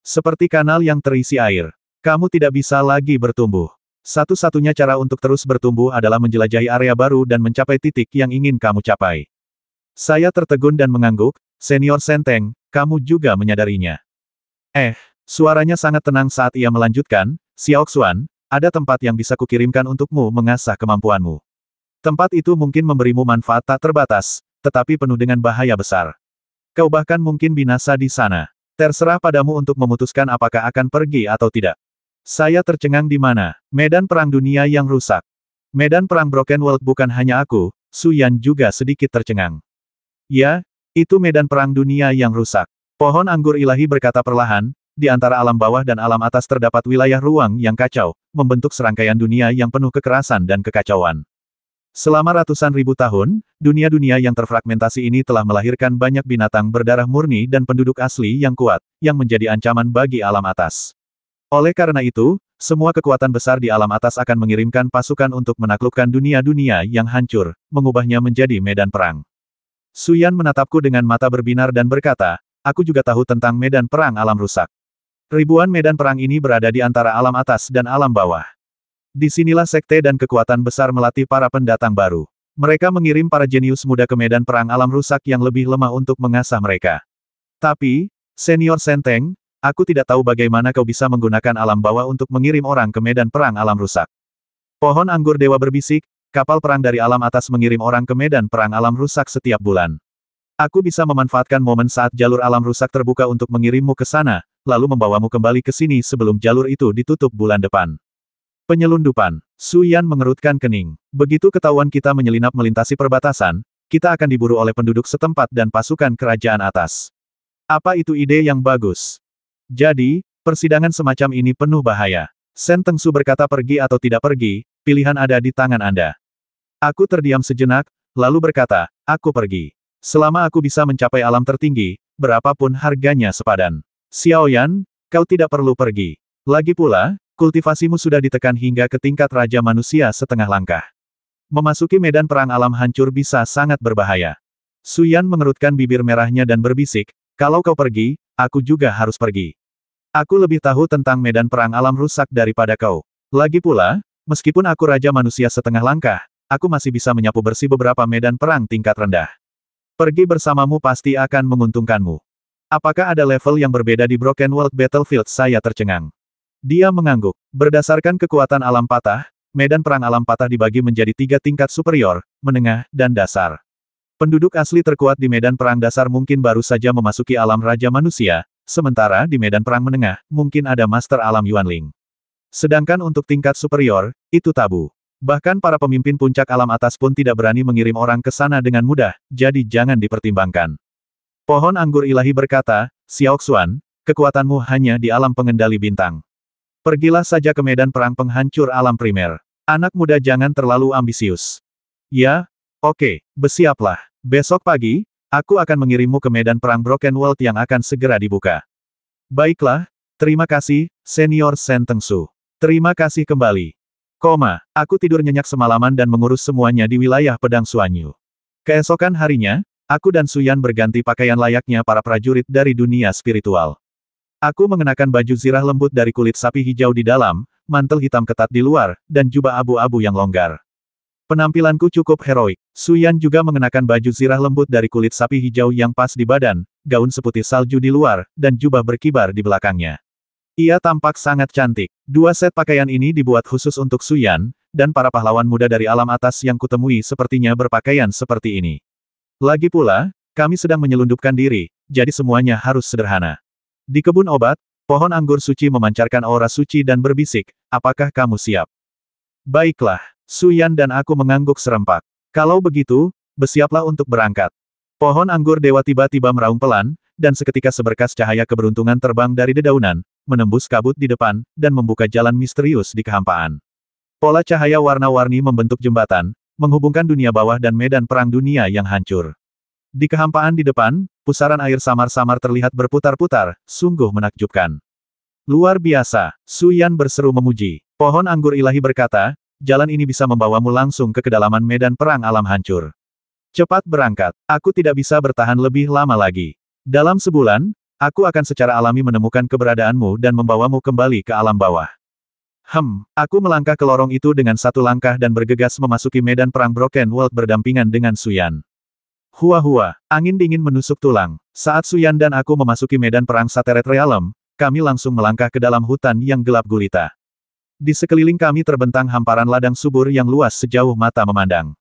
Seperti kanal yang terisi air. Kamu tidak bisa lagi bertumbuh. Satu-satunya cara untuk terus bertumbuh adalah menjelajahi area baru dan mencapai titik yang ingin kamu capai. Saya tertegun dan mengangguk, Senior Senteng, kamu juga menyadarinya. Suaranya sangat tenang saat ia melanjutkan, Xiaoxuan, ada tempat yang bisa kukirimkan untukmu mengasah kemampuanmu. Tempat itu mungkin memberimu manfaat tak terbatas, tetapi penuh dengan bahaya besar. Kau bahkan mungkin binasa di sana. Terserah padamu untuk memutuskan apakah akan pergi atau tidak. Saya tercengang. Di mana? Medan perang dunia yang rusak. Medan perang Broken World. Bukan hanya aku, Su Yan juga sedikit tercengang. Ya, itu medan perang dunia yang rusak. Pohon anggur ilahi berkata perlahan, di antara alam bawah dan alam atas terdapat wilayah ruang yang kacau, membentuk serangkaian dunia yang penuh kekerasan dan kekacauan. Selama ratusan ribu tahun, dunia-dunia yang terfragmentasi ini telah melahirkan banyak binatang berdarah murni dan penduduk asli yang kuat, yang menjadi ancaman bagi alam atas. Oleh karena itu, semua kekuatan besar di alam atas akan mengirimkan pasukan untuk menaklukkan dunia-dunia yang hancur, mengubahnya menjadi medan perang. Suyan menatapku dengan mata berbinar dan berkata, aku juga tahu tentang medan perang alam rusak. Ribuan medan perang ini berada di antara alam atas dan alam bawah. Disinilah sekte dan kekuatan besar melatih para pendatang baru. Mereka mengirim para jenius muda ke medan perang alam rusak yang lebih lemah untuk mengasah mereka. Tapi, Senior Senteng, aku tidak tahu bagaimana kau bisa menggunakan alam bawah untuk mengirim orang ke medan perang alam rusak. Pohon anggur dewa berbisik, kapal perang dari alam atas mengirim orang ke medan perang alam rusak setiap bulan. Aku bisa memanfaatkan momen saat jalur alam rusak terbuka untuk mengirimmu ke sana, lalu membawamu kembali ke sini sebelum jalur itu ditutup bulan depan. Penyelundupan. Suyan mengerutkan kening. Begitu ketahuan kita menyelinap melintasi perbatasan, kita akan diburu oleh penduduk setempat dan pasukan kerajaan atas. Apa itu ide yang bagus? Jadi, persidangan semacam ini penuh bahaya. Sen Tengsu berkata pergi atau tidak pergi, pilihan ada di tangan Anda. Aku terdiam sejenak, lalu berkata, aku pergi. Selama aku bisa mencapai alam tertinggi, berapapun harganya sepadan. Xiaoyan, kau tidak perlu pergi. Lagi pula, kultivasimu sudah ditekan hingga ke tingkat Raja Manusia setengah langkah. Memasuki medan perang alam hancur bisa sangat berbahaya. Suyan mengerutkan bibir merahnya dan berbisik, kalau kau pergi, aku juga harus pergi. Aku lebih tahu tentang medan perang alam rusak daripada kau. Lagi pula, meskipun aku Raja Manusia setengah langkah, aku masih bisa menyapu bersih beberapa medan perang tingkat rendah. Pergi bersamamu pasti akan menguntungkanmu. Apakah ada level yang berbeda di Broken World Battlefield? Saya tercengang. Dia mengangguk. Berdasarkan kekuatan alam patah, medan perang alam patah dibagi menjadi 3 tingkat superior, menengah, dan dasar. Penduduk asli terkuat di medan perang dasar mungkin baru saja memasuki alam Raja Manusia, sementara di medan perang menengah, mungkin ada Master Alam Yuanling. Sedangkan untuk tingkat superior, itu tabu. Bahkan para pemimpin puncak alam atas pun tidak berani mengirim orang ke sana dengan mudah, jadi jangan dipertimbangkan. Pohon anggur ilahi berkata, Xiaoxuan, kekuatanmu hanya di alam pengendali bintang. Pergilah saja ke medan perang penghancur alam primer. Anak muda jangan terlalu ambisius. Ya, oke, bersiaplah. Besok pagi, aku akan mengirimmu ke medan perang Broken World yang akan segera dibuka. Baiklah, terima kasih, Senior Sen Tengsu. Terima kasih kembali. Aku tidur nyenyak semalaman dan mengurus semuanya di wilayah Pedang Suanyu. Keesokan harinya, aku dan Suyan berganti pakaian layaknya para prajurit dari dunia spiritual. Aku mengenakan baju zirah lembut dari kulit sapi hijau di dalam, mantel hitam ketat di luar, dan jubah abu-abu yang longgar. Penampilanku cukup heroik. Suyan juga mengenakan baju zirah lembut dari kulit sapi hijau yang pas di badan, gaun seputih salju di luar, dan jubah berkibar di belakangnya. Ia tampak sangat cantik. 2 set pakaian ini dibuat khusus untuk Suyan, dan para pahlawan muda dari alam atas yang kutemui sepertinya berpakaian seperti ini. Lagi pula, kami sedang menyelundupkan diri, jadi semuanya harus sederhana. Di kebun obat, pohon anggur suci memancarkan aura suci dan berbisik, apakah kamu siap? Baiklah, Suyan dan aku mengangguk serempak. Kalau begitu, bersiaplah untuk berangkat. Pohon anggur dewa tiba-tiba meraung pelan, dan seketika seberkas cahaya keberuntungan terbang dari dedaunan, menembus kabut di depan, dan membuka jalan misterius di kehampaan. Pola cahaya warna-warni membentuk jembatan, menghubungkan dunia bawah dan medan perang dunia yang hancur. Di kehampaan di depan, pusaran air samar-samar terlihat berputar-putar, sungguh menakjubkan. Luar biasa, Suyan berseru memuji. Pohon anggur ilahi berkata, jalan ini bisa membawamu langsung ke kedalaman medan perang alam hancur. Cepat berangkat, aku tidak bisa bertahan lebih lama lagi. Dalam sebulan, aku akan secara alami menemukan keberadaanmu dan membawamu kembali ke alam bawah. Aku melangkah ke lorong itu dengan 1 langkah dan bergegas memasuki medan perang Broken World berdampingan dengan Suyan. Hua-hua, angin dingin menusuk tulang. Saat Suyan dan aku memasuki medan perang Sateret Realm, kami langsung melangkah ke dalam hutan yang gelap gulita. Di sekeliling kami terbentang hamparan ladang subur yang luas sejauh mata memandang.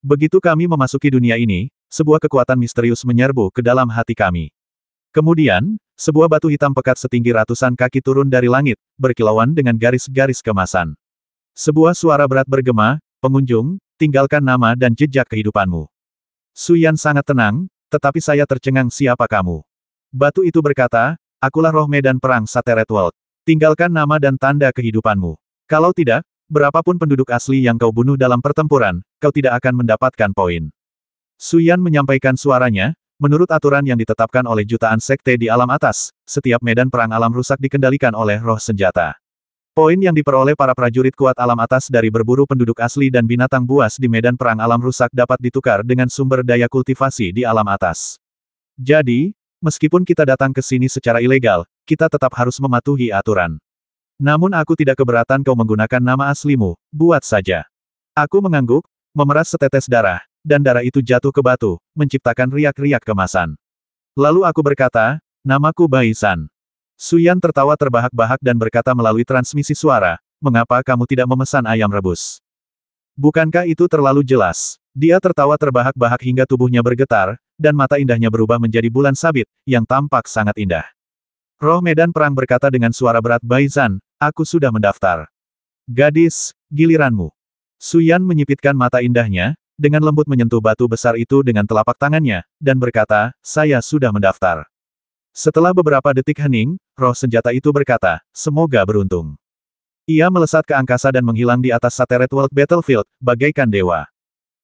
Begitu kami memasuki dunia ini, sebuah kekuatan misterius menyerbu ke dalam hati kami. Kemudian, sebuah batu hitam pekat setinggi ratusan kaki turun dari langit, berkilauan dengan garis-garis kemasan. Sebuah suara berat bergema, pengunjung, tinggalkan nama dan jejak kehidupanmu. Suyan sangat tenang, tetapi saya tercengang siapa kamu. Batu itu berkata, akulah roh medan perang Sateret World. Tinggalkan nama dan tanda kehidupanmu. Kalau tidak, berapapun penduduk asli yang kau bunuh dalam pertempuran, kau tidak akan mendapatkan poin. Su Yan menyampaikan suaranya, menurut aturan yang ditetapkan oleh jutaan sekte di alam atas, setiap medan perang alam rusak dikendalikan oleh roh senjata. Poin yang diperoleh para prajurit kuat alam atas dari berburu penduduk asli dan binatang buas di medan perang alam rusak dapat ditukar dengan sumber daya kultivasi di alam atas. Jadi, meskipun kita datang ke sini secara ilegal, kita tetap harus mematuhi aturan. Namun aku tidak keberatan kau menggunakan nama aslimu, buat saja. Aku mengangguk, memeras setetes darah, dan darah itu jatuh ke batu, menciptakan riak-riak kemasan. Lalu aku berkata, namaku Bai San. Su Yan tertawa terbahak-bahak dan berkata melalui transmisi suara, mengapa kamu tidak memesan ayam rebus? Bukankah itu terlalu jelas? Dia tertawa terbahak-bahak hingga tubuhnya bergetar, dan mata indahnya berubah menjadi bulan sabit, yang tampak sangat indah. Roh medan perang berkata dengan suara berat, Bai San, aku sudah mendaftar. Gadis, giliranmu. Su Yan menyipitkan mata indahnya, dengan lembut menyentuh batu besar itu dengan telapak tangannya, dan berkata, saya sudah mendaftar. Setelah beberapa detik hening, roh senjata itu berkata, semoga beruntung. Ia melesat ke angkasa dan menghilang di atas Sateret World Battlefield, bagaikan dewa.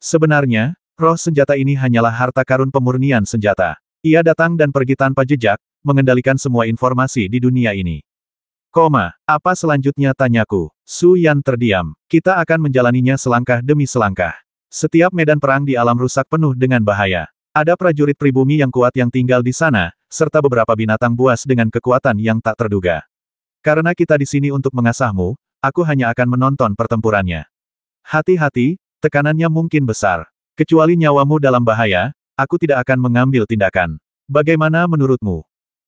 Sebenarnya, roh senjata ini hanyalah harta karun pemurnian senjata. Ia datang dan pergi tanpa jejak, mengendalikan semua informasi di dunia ini. Apa selanjutnya tanyaku? Su Yan terdiam. Kita akan menjalaninya selangkah demi selangkah. Setiap medan perang di alam rusak penuh dengan bahaya. Ada prajurit pribumi yang kuat yang tinggal di sana, serta beberapa binatang buas dengan kekuatan yang tak terduga. Karena kita di sini untuk mengasahmu, aku hanya akan menonton pertempurannya. Hati-hati, tekanannya mungkin besar. Kecuali nyawamu dalam bahaya, aku tidak akan mengambil tindakan. Bagaimana menurutmu?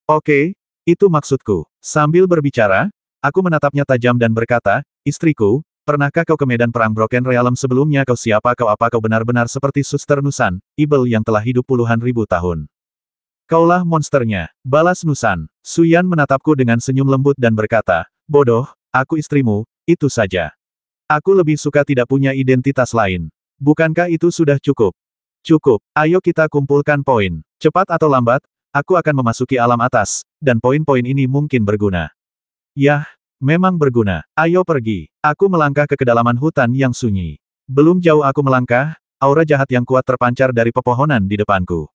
Oke, itu maksudku. Sambil berbicara, aku menatapnya tajam dan berkata, istriku, pernahkah kau ke medan perang Broken Realm sebelumnya? Kau siapa? Kau apa? Kau benar-benar seperti Suster Nusan, Ibel yang telah hidup puluhan ribu tahun. Kaulah monsternya, balas Nusan. Su Yan menatapku dengan senyum lembut dan berkata, bodoh, aku istrimu, itu saja. Aku lebih suka tidak punya identitas lain. Bukankah itu sudah cukup? Cukup, ayo kita kumpulkan poin. Cepat atau lambat, aku akan memasuki alam atas, dan poin-poin ini mungkin berguna. Yah, memang berguna. Ayo pergi. Aku melangkah ke kedalaman hutan yang sunyi. Belum jauh aku melangkah, aura jahat yang kuat terpancar dari pepohonan di depanku.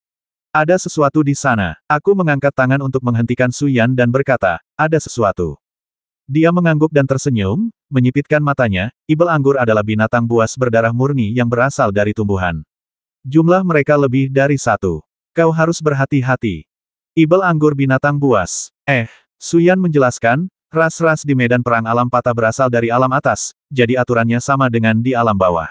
Ada sesuatu di sana. Aku mengangkat tangan untuk menghentikan Su Yan dan berkata, ada sesuatu. Dia mengangguk dan tersenyum, menyipitkan matanya. Ibel anggur adalah binatang buas berdarah murni yang berasal dari tumbuhan. Jumlah mereka lebih dari satu. Kau harus berhati-hati. Ibel anggur binatang buas. Su Yan menjelaskan, ras-ras di medan perang alam patah berasal dari alam atas, jadi aturannya sama dengan di alam bawah.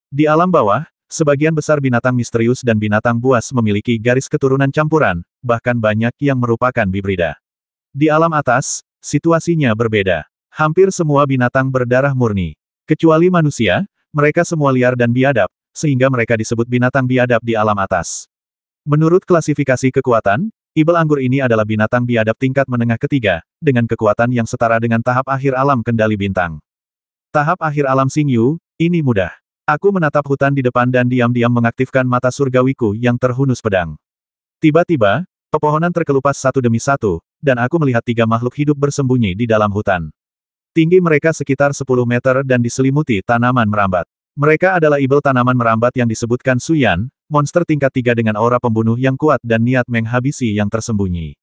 Di alam bawah, sebagian besar binatang misterius dan binatang buas memiliki garis keturunan campuran, bahkan banyak yang merupakan hibrida. Di alam atas, situasinya berbeda. Hampir semua binatang berdarah murni. Kecuali manusia, mereka semua liar dan biadab, sehingga mereka disebut binatang biadab di alam atas. Menurut klasifikasi kekuatan, Ibel anggur ini adalah binatang biadab tingkat menengah ketiga, dengan kekuatan yang setara dengan tahap akhir alam kendali bintang. Tahap akhir alam Xingyu, ini mudah. Aku menatap hutan di depan dan diam-diam mengaktifkan mata surgawiku yang terhunus pedang. Tiba-tiba, pepohonan terkelupas satu demi satu, dan aku melihat tiga makhluk hidup bersembunyi di dalam hutan. Tinggi mereka sekitar 10 meter dan diselimuti tanaman merambat. Mereka adalah ibel tanaman merambat yang disebutkan Su Yan, monster tingkat 3 dengan aura pembunuh yang kuat dan niat menghabisi yang tersembunyi.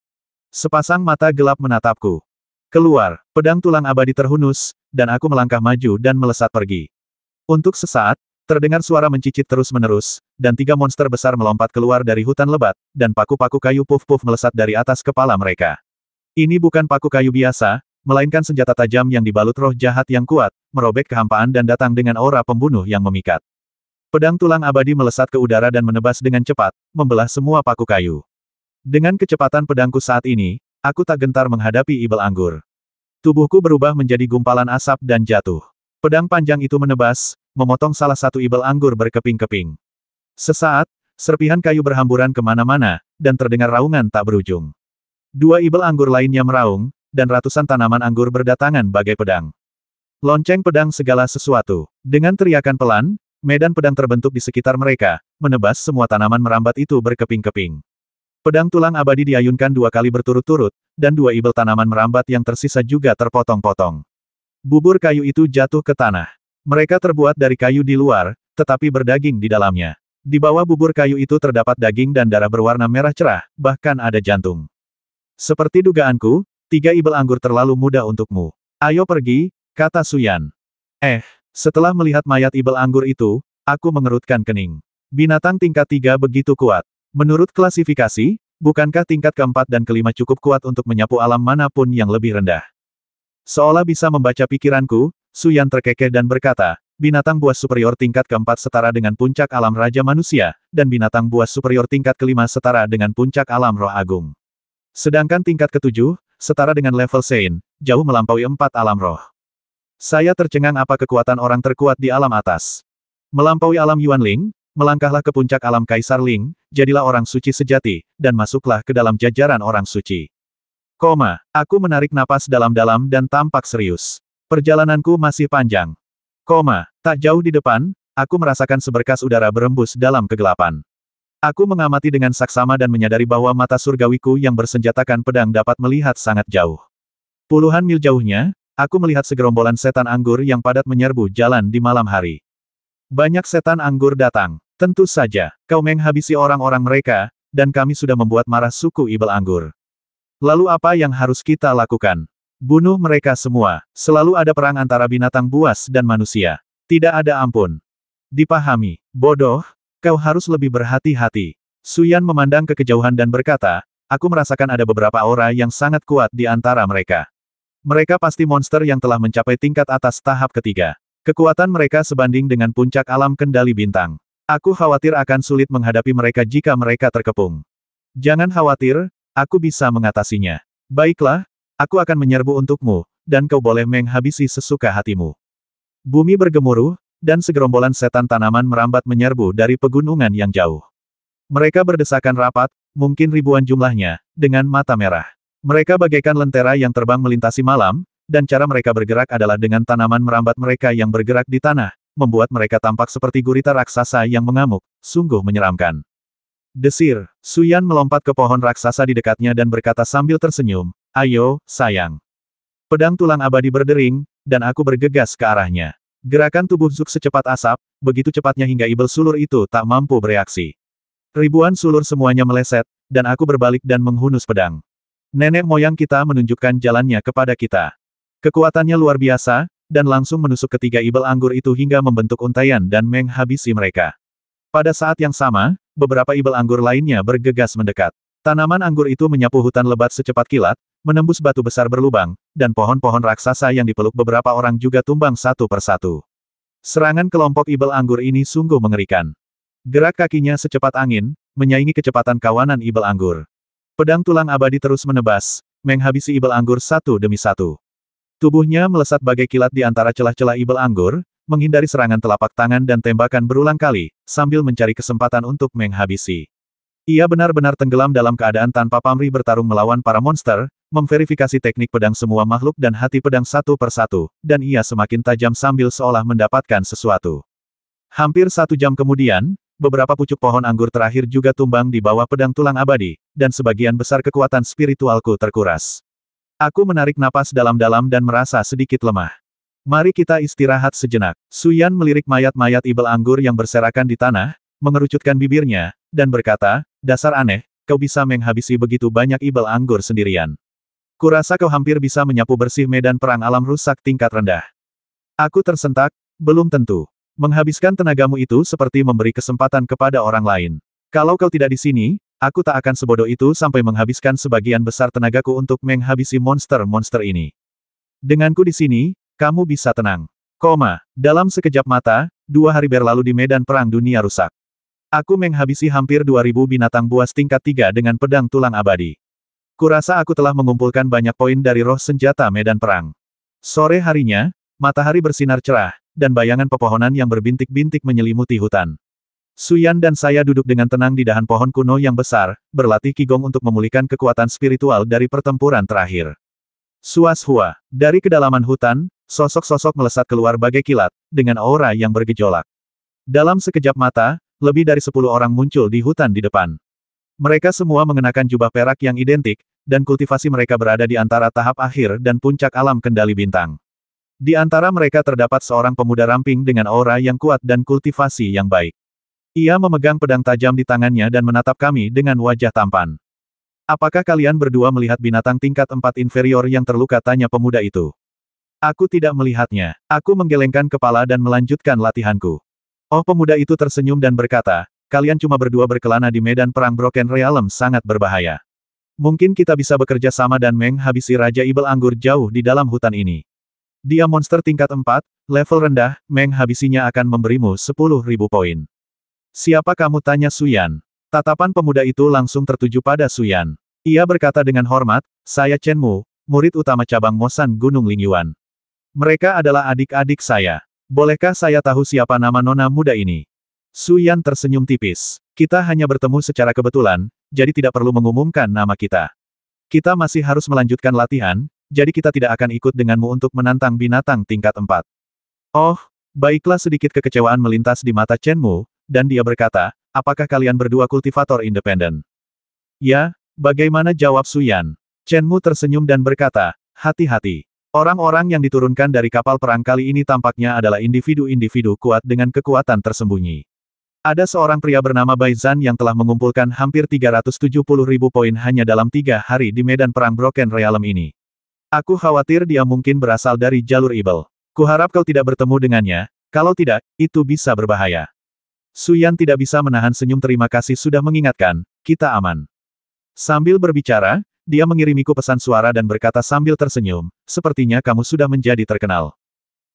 Sepasang mata gelap menatapku. Keluar, pedang tulang abadi terhunus, dan aku melangkah maju dan melesat pergi. Untuk sesaat, terdengar suara mencicit terus-menerus, dan tiga monster besar melompat keluar dari hutan lebat, dan paku-paku kayu puf-puf melesat dari atas kepala mereka. Ini bukan paku kayu biasa, melainkan senjata tajam yang dibalut roh jahat yang kuat, merobek kehampaan dan datang dengan aura pembunuh yang memikat. Pedang tulang abadi melesat ke udara dan menebas dengan cepat, membelah semua paku kayu. Dengan kecepatan pedangku saat ini, aku tak gentar menghadapi ibel anggur. Tubuhku berubah menjadi gumpalan asap dan jatuh. Pedang panjang itu menebas, memotong salah satu ibel anggur berkeping-keping. Sesaat, serpihan kayu berhamburan kemana-mana, dan terdengar raungan tak berujung. Dua ibel anggur lainnya meraung, dan ratusan tanaman anggur berdatangan bagai pedang. Lonceng pedang segala sesuatu. Dengan teriakan pelan, medan pedang terbentuk di sekitar mereka, menebas semua tanaman merambat itu berkeping-keping. Pedang tulang abadi diayunkan 2 kali berturut-turut, dan 2 ibel tanaman merambat yang tersisa juga terpotong-potong. Bubur kayu itu jatuh ke tanah. Mereka terbuat dari kayu di luar, tetapi berdaging di dalamnya. Di bawah bubur kayu itu terdapat daging dan darah berwarna merah cerah, bahkan ada jantung. Seperti dugaanku, 3 ibel anggur terlalu mudah untukmu. Ayo pergi, kata Suyan. Setelah melihat mayat ibel anggur itu, aku mengerutkan kening. Binatang tingkat 3 begitu kuat. Menurut klasifikasi, bukankah tingkat keempat dan kelima cukup kuat untuk menyapu alam manapun yang lebih rendah? Seolah bisa membaca pikiranku, Suyan terkekeh dan berkata, binatang buas superior tingkat keempat setara dengan puncak alam Raja Manusia, dan binatang buas superior tingkat kelima setara dengan puncak alam Roh Agung. Sedangkan tingkat ketujuh, setara dengan level Sein, jauh melampaui 4 alam roh. Saya tercengang apa kekuatan orang terkuat di alam atas. Melampaui alam Yuanling, melangkahlah ke puncak alam Kaisar Ling, jadilah orang suci sejati, dan masuklah ke dalam jajaran orang suci. Aku menarik napas dalam-dalam dan tampak serius. Perjalananku masih panjang. Tak jauh di depan, aku merasakan seberkas udara berembus dalam kegelapan. Aku mengamati dengan saksama dan menyadari bahwa mata surgawiku yang bersenjatakan pedang dapat melihat sangat jauh. Puluhan mil jauhnya, aku melihat segerombolan setan anggur yang padat menyerbu jalan di malam hari. Banyak setan anggur datang. Tentu saja, kau menghabisi orang-orang mereka, dan kami sudah membuat marah suku ibel anggur. Lalu apa yang harus kita lakukan? Bunuh mereka semua. Selalu ada perang antara binatang buas dan manusia. Tidak ada ampun. Dipahami. Bodoh, kau harus lebih berhati-hati. Suyan memandang ke kejauhan dan berkata, aku merasakan ada beberapa aura yang sangat kuat di antara mereka. Mereka pasti monster yang telah mencapai tingkat atas tahap ketiga. Kekuatan mereka sebanding dengan puncak alam kendali bintang. Aku khawatir akan sulit menghadapi mereka jika mereka terkepung. Jangan khawatir, aku bisa mengatasinya. Baiklah, aku akan menyerbu untukmu, dan kau boleh menghabisi sesuka hatimu. Bumi bergemuruh, dan segerombolan setan tanaman merambat menyerbu dari pegunungan yang jauh. Mereka berdesakan rapat, mungkin ribuan jumlahnya, dengan mata merah. Mereka bagaikan lentera yang terbang melintasi malam, dan cara mereka bergerak adalah dengan tanaman merambat mereka yang bergerak di tanah, membuat mereka tampak seperti gurita raksasa yang mengamuk, sungguh menyeramkan. Desir, Suyan melompat ke pohon raksasa di dekatnya dan berkata sambil tersenyum, ayo, sayang. Pedang tulang abadi berdering, dan aku bergegas ke arahnya. Gerakan tubuh Zuk secepat asap, begitu cepatnya hingga ibel sulur itu tak mampu bereaksi. Ribuan sulur semuanya meleset, dan aku berbalik dan menghunus pedang. Nenek moyang kita menunjukkan jalannya kepada kita. Kekuatannya luar biasa, dan langsung menusuk ketiga ibel anggur itu hingga membentuk untaian dan menghabisi mereka. Pada saat yang sama, beberapa ibel anggur lainnya bergegas mendekat. Tanaman anggur itu menyapu hutan lebat secepat kilat, menembus batu besar berlubang, dan pohon-pohon raksasa yang dipeluk beberapa orang juga tumbang satu persatu. Serangan kelompok ibel anggur ini sungguh mengerikan. Gerak kakinya secepat angin, menyaingi kecepatan kawanan ibel anggur. Pedang tulang abadi terus menebas, menghabisi ibel anggur satu demi satu. Tubuhnya melesat bagai kilat di antara celah-celah ibel anggur, menghindari serangan telapak tangan dan tembakan berulang kali, sambil mencari kesempatan untuk menghabisi. Ia benar-benar tenggelam dalam keadaan tanpa pamrih bertarung melawan para monster, memverifikasi teknik pedang semua makhluk dan hati pedang satu persatu, dan ia semakin tajam sambil seolah mendapatkan sesuatu. Hampir 1 jam kemudian, beberapa pucuk pohon anggur terakhir juga tumbang di bawah pedang tulang abadi, dan sebagian besar kekuatan spiritualku terkuras. Aku menarik napas dalam-dalam dan merasa sedikit lemah. Mari kita istirahat sejenak. Suyan melirik mayat-mayat ibel anggur yang berserakan di tanah, mengerucutkan bibirnya, dan berkata, dasar aneh, kau bisa menghabisi begitu banyak ibel anggur sendirian. Kurasa kau hampir bisa menyapu bersih medan perang alam rusak tingkat rendah. Aku tersentak, belum tentu. Menghabiskan tenagamu itu seperti memberi kesempatan kepada orang lain. Kalau kau tidak di sini, aku tak akan sebodoh itu sampai menghabiskan sebagian besar tenagaku untuk menghabisi monster-monster ini. Denganku di sini, kamu bisa tenang. Dalam sekejap mata, 2 hari berlalu di medan perang dunia rusak. Aku menghabisi hampir 2000 binatang buas tingkat 3 dengan pedang tulang abadi. Kurasa aku telah mengumpulkan banyak poin dari roh senjata medan perang. Sore harinya, matahari bersinar cerah, dan bayangan pepohonan yang berbintik-bintik menyelimuti hutan. Suyan dan saya duduk dengan tenang di dahan pohon kuno yang besar, berlatih Qigong untuk memulihkan kekuatan spiritual dari pertempuran terakhir. Suas-hua, dari kedalaman hutan, sosok-sosok melesat keluar bagai kilat, dengan aura yang bergejolak. Dalam sekejap mata, lebih dari 10 orang muncul di hutan di depan. Mereka semua mengenakan jubah perak yang identik, dan kultivasi mereka berada di antara tahap akhir dan puncak alam kendali bintang. Di antara mereka terdapat seorang pemuda ramping dengan aura yang kuat dan kultivasi yang baik. Ia memegang pedang tajam di tangannya dan menatap kami dengan wajah tampan. Apakah kalian berdua melihat binatang tingkat 4 inferior yang terluka? Tanya pemuda itu. Aku tidak melihatnya. Aku menggelengkan kepala dan melanjutkan latihanku. Oh, pemuda itu tersenyum dan berkata, kalian cuma berdua berkelana di medan perang Broken Realm sangat berbahaya. Mungkin kita bisa bekerja sama dan menghabisi Raja Ibel Anggur jauh di dalam hutan ini. Dia monster tingkat 4, level rendah, menghabisinya akan memberimu 10.000 poin. Siapa kamu? Tanya Suyan. Tatapan pemuda itu langsung tertuju pada Suyan. Ia berkata dengan hormat, saya Chen Mu, murid utama cabang Mosan Gunung Lingyuan. Mereka adalah adik-adik saya. Bolehkah saya tahu siapa nama nona muda ini? Suyan tersenyum tipis. Kita hanya bertemu secara kebetulan, jadi tidak perlu mengumumkan nama kita. Kita masih harus melanjutkan latihan, jadi kita tidak akan ikut denganmu untuk menantang binatang tingkat 4. Oh, baiklah. Sedikit kekecewaan melintas di mata Chen Mu, dan dia berkata, apakah kalian berdua kultivator independen? Ya, bagaimana? Jawab Suyan. Chen Mu tersenyum dan berkata, hati-hati. Orang-orang yang diturunkan dari kapal perang kali ini tampaknya adalah individu-individu kuat dengan kekuatan tersembunyi. Ada seorang pria bernama Bai Zan yang telah mengumpulkan hampir 370.000 poin hanya dalam 3 hari di medan perang Broken Realm ini. Aku khawatir dia mungkin berasal dari jalur Ibel. Kuharap kau tidak bertemu dengannya, kalau tidak, itu bisa berbahaya. Suyan tidak bisa menahan senyum. Terima kasih sudah mengingatkan, kita aman. Sambil berbicara, dia mengirimiku pesan suara dan berkata sambil tersenyum, sepertinya kamu sudah menjadi terkenal.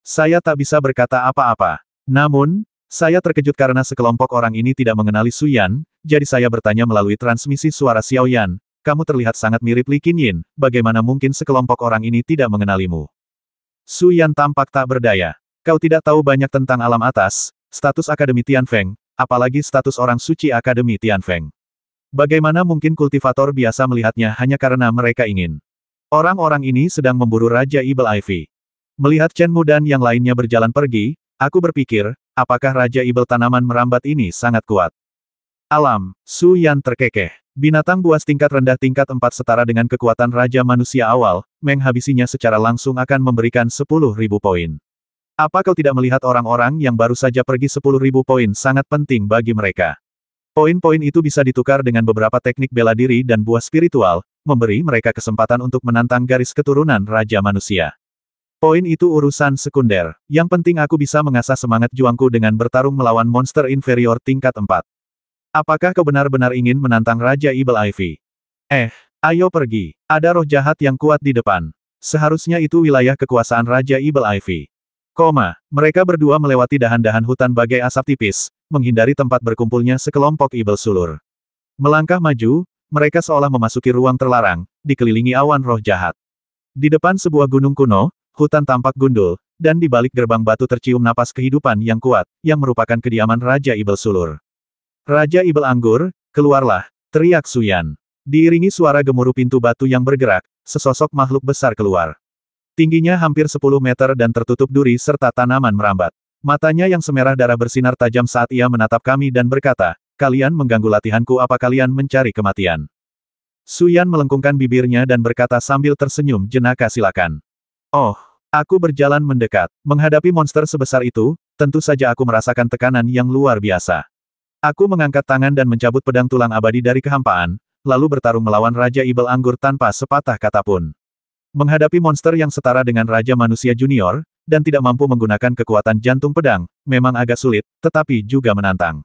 Saya tak bisa berkata apa-apa. Namun, saya terkejut karena sekelompok orang ini tidak mengenali Suyan, jadi saya bertanya melalui transmisi suara Xiaoyan, kamu terlihat sangat mirip Li Qinyin, bagaimana mungkin sekelompok orang ini tidak mengenalimu? Suyan tampak tak berdaya. Kau tidak tahu banyak tentang alam atas, status Akademi Tianfeng, apalagi status orang suci Akademi Tianfeng. Bagaimana mungkin kultivator biasa melihatnya hanya karena mereka ingin? Orang-orang ini sedang memburu Raja Ibel Ivy. Melihat Chen Mu dan yang lainnya berjalan pergi, aku berpikir, apakah Raja Ibel tanaman merambat ini sangat kuat? Alam, Suyan terkekeh. Binatang buas tingkat rendah tingkat 4 setara dengan kekuatan Raja Manusia awal, menghabisinya secara langsung akan memberikan 10.000 poin. Apa kau tidak melihat orang-orang yang baru saja pergi? 10.000 poin sangat penting bagi mereka. Poin-poin itu bisa ditukar dengan beberapa teknik bela diri dan buah spiritual, memberi mereka kesempatan untuk menantang garis keturunan Raja Manusia. Poin itu urusan sekunder. Yang penting aku bisa mengasah semangat juangku dengan bertarung melawan monster inferior tingkat 4. Apakah kau benar-benar ingin menantang Raja Ibel Ivy? Ayo pergi. Ada roh jahat yang kuat di depan. Seharusnya itu wilayah kekuasaan Raja Ibel Ivy. Mereka berdua melewati dahan-dahan hutan bagai asap tipis, menghindari tempat berkumpulnya sekelompok Ibel Sulur. Melangkah maju, mereka seolah memasuki ruang terlarang, dikelilingi awan roh jahat. Di depan sebuah gunung kuno, hutan tampak gundul, dan di balik gerbang batu tercium napas kehidupan yang kuat, yang merupakan kediaman Raja Ibel Sulur. Raja Ibel Anggur, keluarlah, teriak Suyan. Diiringi suara gemuruh pintu batu yang bergerak, sesosok makhluk besar keluar. Tingginya hampir 10 meter dan tertutup duri serta tanaman merambat. Matanya yang semerah darah bersinar tajam saat ia menatap kami dan berkata, kalian mengganggu latihanku. Apa kalian mencari kematian? Suyan melengkungkan bibirnya dan berkata sambil tersenyum, jenaka silakan. Oh, aku berjalan mendekat. Menghadapi monster sebesar itu, tentu saja aku merasakan tekanan yang luar biasa. Aku mengangkat tangan dan mencabut pedang tulang abadi dari kehampaan, lalu bertarung melawan Raja Ibel Anggur tanpa sepatah kata pun. Menghadapi monster yang setara dengan Raja Manusia Junior, dan tidak mampu menggunakan kekuatan jantung pedang, memang agak sulit, tetapi juga menantang.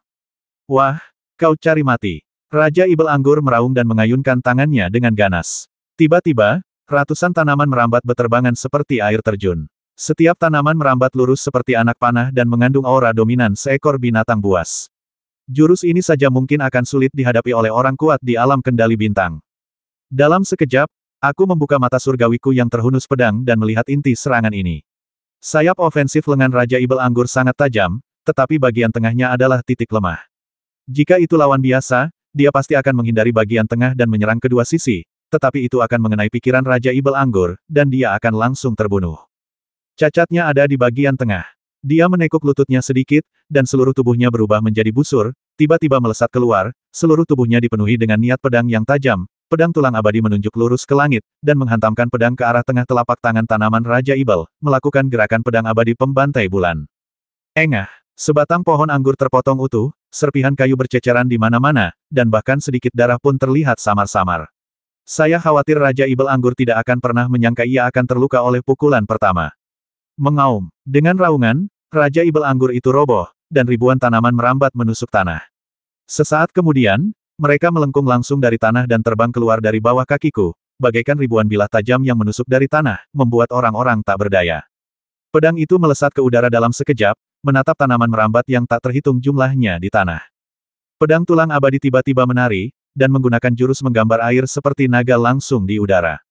Wah, kau cari mati. Raja Ibel Anggur meraung dan mengayunkan tangannya dengan ganas. Tiba-tiba, ratusan tanaman merambat beterbangan seperti air terjun. Setiap tanaman merambat lurus seperti anak panah dan mengandung aura dominan seekor binatang buas. Jurus ini saja mungkin akan sulit dihadapi oleh orang kuat di alam kendali bintang. Dalam sekejap, aku membuka mata surgawiku yang terhunus pedang dan melihat inti serangan ini. Sayap ofensif lengan Raja Ibel Anggur sangat tajam, tetapi bagian tengahnya adalah titik lemah. Jika itu lawan biasa, dia pasti akan menghindari bagian tengah dan menyerang kedua sisi, tetapi itu akan mengenai pikiran Raja Ibel Anggur, dan dia akan langsung terbunuh. Cacatnya ada di bagian tengah. Dia menekuk lututnya sedikit, dan seluruh tubuhnya berubah menjadi busur, tiba-tiba melesat keluar, seluruh tubuhnya dipenuhi dengan niat pedang yang tajam. Pedang tulang abadi menunjuk lurus ke langit, dan menghantamkan pedang ke arah tengah telapak tangan tanaman Raja Ibel, melakukan gerakan pedang abadi pembantai bulan. Engah! Sebatang pohon anggur terpotong utuh, serpihan kayu berceceran di mana-mana, dan bahkan sedikit darah pun terlihat samar-samar. Saya khawatir Raja Ibel Anggur tidak akan pernah menyangka ia akan terluka oleh pukulan pertama. Mengaum. Dengan raungan, Raja Ibel Anggur itu roboh, dan ribuan tanaman merambat menusuk tanah. Sesaat kemudian, mereka melengkung langsung dari tanah dan terbang keluar dari bawah kakiku, bagaikan ribuan bilah tajam yang menusuk dari tanah, membuat orang-orang tak berdaya. Pedang itu melesat ke udara dalam sekejap, menatap tanaman merambat yang tak terhitung jumlahnya di tanah. Pedang tulang abadi tiba-tiba menari, dan menggunakan jurus menggambar air seperti naga langsung di udara.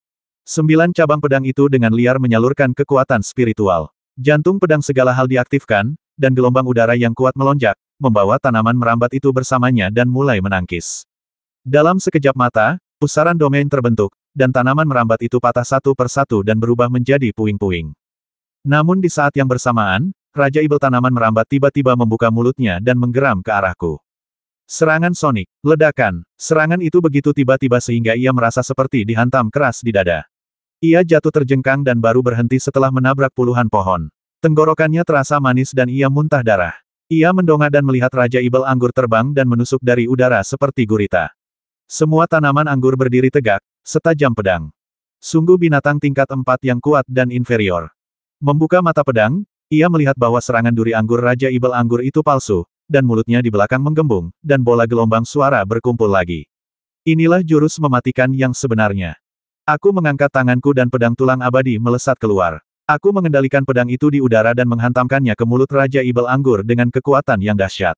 9 cabang pedang itu dengan liar menyalurkan kekuatan spiritual. Jantung pedang segala hal diaktifkan, dan gelombang udara yang kuat melonjak, membawa tanaman merambat itu bersamanya dan mulai menangkis. Dalam sekejap mata, pusaran domain terbentuk, dan tanaman merambat itu patah satu persatu dan berubah menjadi puing-puing. Namun di saat yang bersamaan, Raja Ibel tanaman merambat tiba-tiba membuka mulutnya dan menggeram ke arahku. Serangan sonik, ledakan, serangan itu begitu tiba-tiba sehingga ia merasa seperti dihantam keras di dada. Ia jatuh terjengkang dan baru berhenti setelah menabrak puluhan pohon. Tenggorokannya terasa manis dan ia muntah darah. Ia mendongak dan melihat Raja Ibel Anggur terbang dan menusuk dari udara seperti gurita. Semua tanaman anggur berdiri tegak, setajam pedang. Sungguh binatang tingkat 4 yang kuat dan inferior. Membuka mata pedang, ia melihat bahwa serangan duri anggur Raja Ibel Anggur itu palsu, dan mulutnya di belakang menggembung, dan bola gelombang suara berkumpul lagi. Inilah jurus mematikan yang sebenarnya. Aku mengangkat tanganku dan pedang tulang abadi melesat keluar. Aku mengendalikan pedang itu di udara dan menghantamkannya ke mulut Raja Ibel Anggur dengan kekuatan yang dahsyat.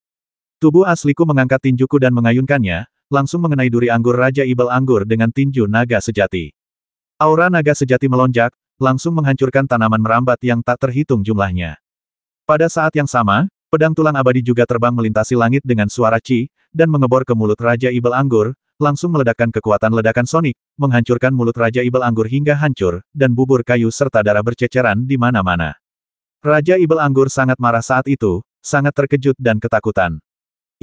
Tubuh asliku mengangkat tinjuku dan mengayunkannya, langsung mengenai duri anggur Raja Ibel Anggur dengan tinju naga sejati. Aura naga sejati melonjak, langsung menghancurkan tanaman merambat yang tak terhitung jumlahnya. Pada saat yang sama, pedang tulang abadi juga terbang melintasi langit dengan suara ci, dan mengebor ke mulut Raja Ibel Anggur, langsung meledakkan kekuatan ledakan sonik, menghancurkan mulut Raja Ibel Anggur hingga hancur, dan bubur kayu serta darah berceceran di mana-mana. Raja Ibel Anggur sangat marah saat itu, sangat terkejut dan ketakutan.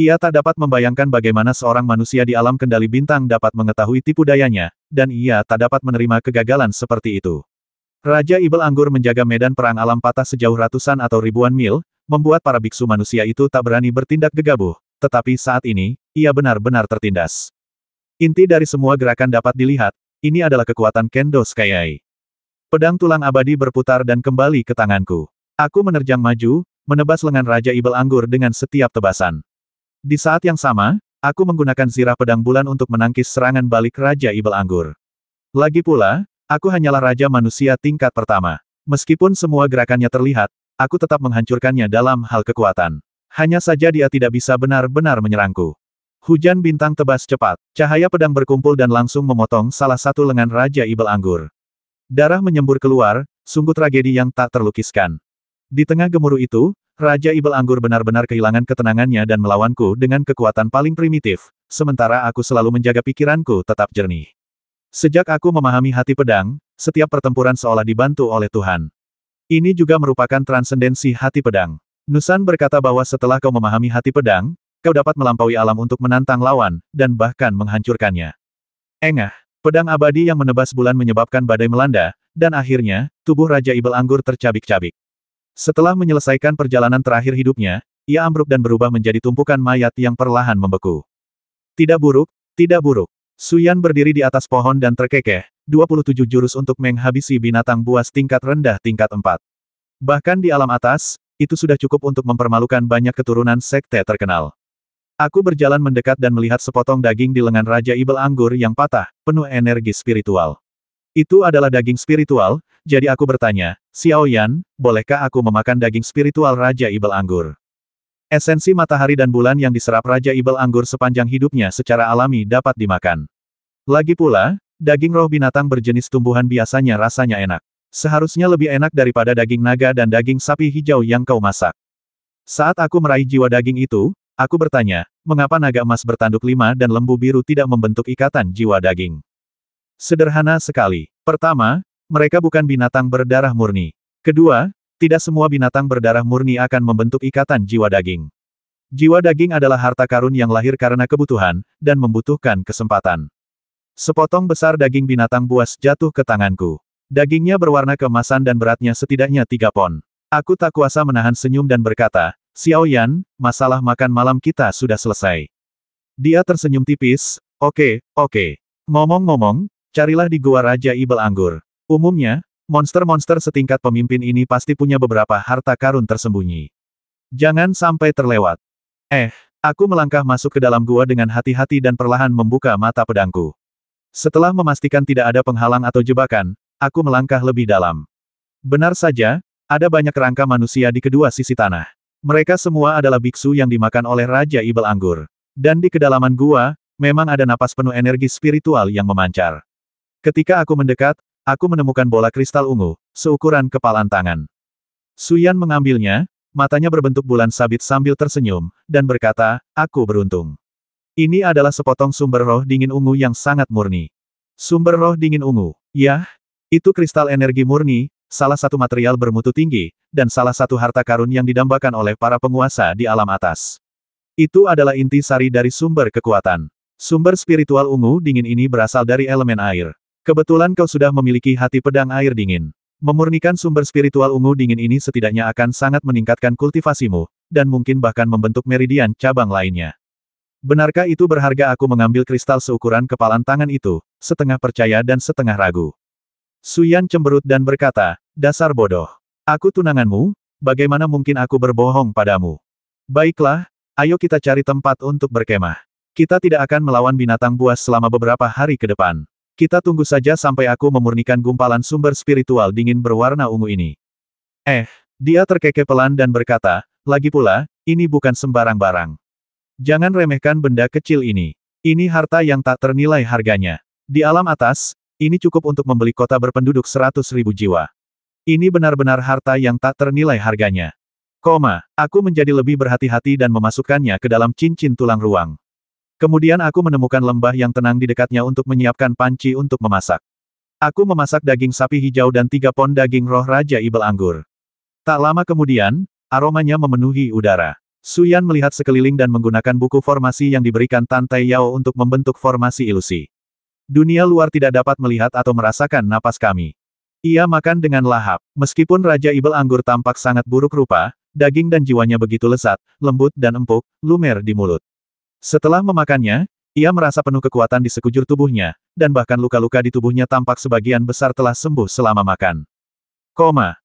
Ia tak dapat membayangkan bagaimana seorang manusia di alam kendali bintang dapat mengetahui tipu dayanya, dan ia tak dapat menerima kegagalan seperti itu. Raja Ibel Anggur menjaga medan perang alam patah sejauh ratusan atau ribuan mil, membuat para biksu manusia itu tak berani bertindak gegabah, tetapi saat ini, ia benar-benar tertindas. Inti dari semua gerakan dapat dilihat, ini adalah kekuatan Kendo Skyai. Pedang tulang abadi berputar dan kembali ke tanganku. Aku menerjang maju, menebas lengan Raja Ibel Anggur dengan setiap tebasan. Di saat yang sama, aku menggunakan zirah pedang bulan untuk menangkis serangan balik Raja Ibel Anggur. Lagi pula, aku hanyalah Raja Manusia tingkat pertama. Meskipun semua gerakannya terlihat, aku tetap menghancurkannya dalam hal kekuatan. Hanya saja dia tidak bisa benar-benar menyerangku. Hujan bintang tebas cepat. Cahaya pedang berkumpul dan langsung memotong salah satu lengan Raja Ibel Anggur. Darah menyembur keluar, sungguh tragedi yang tak terlukiskan. Di tengah gemuruh itu, Raja Ibel Anggur benar-benar kehilangan ketenangannya dan melawanku dengan kekuatan paling primitif, sementara aku selalu menjaga pikiranku tetap jernih. Sejak aku memahami hati pedang, setiap pertempuran seolah dibantu oleh Tuhan. Ini juga merupakan transendensi hati pedang. Nusan berkata bahwa setelah kau memahami hati pedang, kau dapat melampaui alam untuk menantang lawan, dan bahkan menghancurkannya. Engah, pedang abadi yang menebas bulan menyebabkan badai melanda, dan akhirnya, tubuh Raja Ibel Anggur tercabik-cabik. Setelah menyelesaikan perjalanan terakhir hidupnya, ia ambruk dan berubah menjadi tumpukan mayat yang perlahan membeku. Tidak buruk, tidak buruk. Suyan berdiri di atas pohon dan terkekeh, 27 jurus untuk menghabisi binatang buas tingkat rendah tingkat 4. Bahkan di alam atas, itu sudah cukup untuk mempermalukan banyak keturunan sekte terkenal. Aku berjalan mendekat dan melihat sepotong daging di lengan Raja Ibel Anggur yang patah, penuh energi spiritual. Itu adalah daging spiritual, jadi aku bertanya, Xiao Yan, bolehkah aku memakan daging spiritual Raja Ibel Anggur? Esensi matahari dan bulan yang diserap Raja Ibel Anggur sepanjang hidupnya secara alami dapat dimakan. Lagi pula, daging roh binatang berjenis tumbuhan biasanya rasanya enak. Seharusnya lebih enak daripada daging naga dan daging sapi hijau yang kau masak. Saat aku meraih jiwa daging itu, aku bertanya, mengapa naga emas bertanduk 5 dan lembu biru tidak membentuk ikatan jiwa daging? Sederhana sekali. Pertama, mereka bukan binatang berdarah murni. Kedua, tidak semua binatang berdarah murni akan membentuk ikatan jiwa daging. Jiwa daging adalah harta karun yang lahir karena kebutuhan, dan membutuhkan kesempatan. Sepotong besar daging binatang buas jatuh ke tanganku. Dagingnya berwarna keemasan dan beratnya setidaknya 3 pon. Aku tak kuasa menahan senyum dan berkata, Xiao Yan, masalah makan malam kita sudah selesai. Dia tersenyum tipis, oke. Ngomong-ngomong, carilah di Gua Raja Ibel Anggur. Umumnya, monster-monster setingkat pemimpin ini pasti punya beberapa harta karun tersembunyi. Jangan sampai terlewat. Aku melangkah masuk ke dalam gua dengan hati-hati dan perlahan membuka mata pedangku. Setelah memastikan tidak ada penghalang atau jebakan, aku melangkah lebih dalam. Benar saja, ada banyak kerangka manusia di kedua sisi tanah. Mereka semua adalah biksu yang dimakan oleh Raja Ibel Anggur. Dan di kedalaman gua, memang ada napas penuh energi spiritual yang memancar. Ketika aku mendekat, aku menemukan bola kristal ungu, seukuran kepalan tangan. Suyan mengambilnya, matanya berbentuk bulan sabit sambil tersenyum, dan berkata, aku beruntung. Ini adalah sepotong sumber roh dingin ungu yang sangat murni. Sumber roh dingin ungu. Yah, itu kristal energi murni, salah satu material bermutu tinggi, dan salah satu harta karun yang didambakan oleh para penguasa di alam atas. Itu adalah inti sari dari sumber kekuatan. Sumber spiritual ungu dingin ini berasal dari elemen air. Kebetulan kau sudah memiliki hati pedang air dingin. Memurnikan sumber spiritual ungu dingin ini setidaknya akan sangat meningkatkan kultivasimu, dan mungkin bahkan membentuk meridian cabang lainnya. Benarkah itu berharga? Aku mengambil kristal seukuran kepalan tangan itu, setengah percaya dan setengah ragu. Suyan cemberut dan berkata, dasar bodoh. Aku tunanganmu, bagaimana mungkin aku berbohong padamu? Baiklah, ayo kita cari tempat untuk berkemah. Kita tidak akan melawan binatang buas selama beberapa hari ke depan. Kita tunggu saja sampai aku memurnikan gumpalan sumber spiritual dingin berwarna ungu ini. Dia terkekeh pelan dan berkata, lagi pula, ini bukan sembarang barang. Jangan remehkan benda kecil ini. Ini harta yang tak ternilai harganya. Di alam atas, ini cukup untuk membeli kota berpenduduk 100.000 jiwa. Ini benar-benar harta yang tak ternilai harganya. Aku menjadi lebih berhati-hati dan memasukkannya ke dalam cincin tulang ruang. Kemudian aku menemukan lembah yang tenang di dekatnya untuk menyiapkan panci untuk memasak. Aku memasak daging sapi hijau dan 3 pon daging roh Raja Ibel Anggur. Tak lama kemudian, aromanya memenuhi udara. Suyan melihat sekeliling dan menggunakan buku formasi yang diberikan Tan Tai Yao untuk membentuk formasi ilusi. Dunia luar tidak dapat melihat atau merasakan napas kami. Ia makan dengan lahap. Meskipun Raja Ibel Anggur tampak sangat buruk rupa, daging dan jiwanya begitu lezat, lembut dan empuk, lumer di mulut. Setelah memakannya, ia merasa penuh kekuatan di sekujur tubuhnya, dan bahkan luka-luka di tubuhnya tampak sebagian besar telah sembuh selama makan.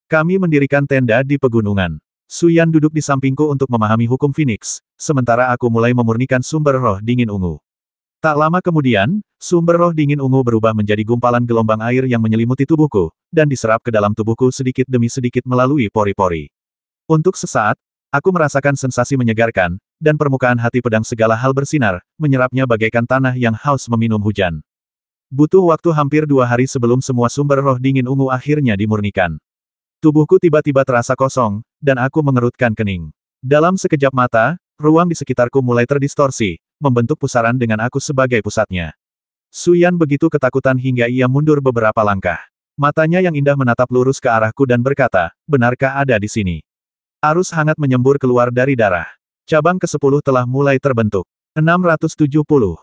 Kami mendirikan tenda di pegunungan. Suyan duduk di sampingku untuk memahami hukum Phoenix, sementara aku mulai memurnikan sumber roh dingin ungu. Tak lama kemudian, sumber roh dingin ungu berubah menjadi gumpalan gelombang air yang menyelimuti tubuhku, dan diserap ke dalam tubuhku sedikit demi sedikit melalui pori-pori. Untuk sesaat, aku merasakan sensasi menyegarkan, dan permukaan hati pedang segala hal bersinar, menyerapnya bagaikan tanah yang haus meminum hujan. Butuh waktu hampir 2 hari sebelum semua sumber roh dingin ungu akhirnya dimurnikan. Tubuhku tiba-tiba terasa kosong, dan aku mengerutkan kening. Dalam sekejap mata, ruang di sekitarku mulai terdistorsi, membentuk pusaran dengan aku sebagai pusatnya. Suyan begitu ketakutan hingga ia mundur beberapa langkah. Matanya yang indah menatap lurus ke arahku dan berkata, benarkah ada di sini? Arus hangat menyembur keluar dari darah. Cabang ke-10 telah mulai terbentuk. 670.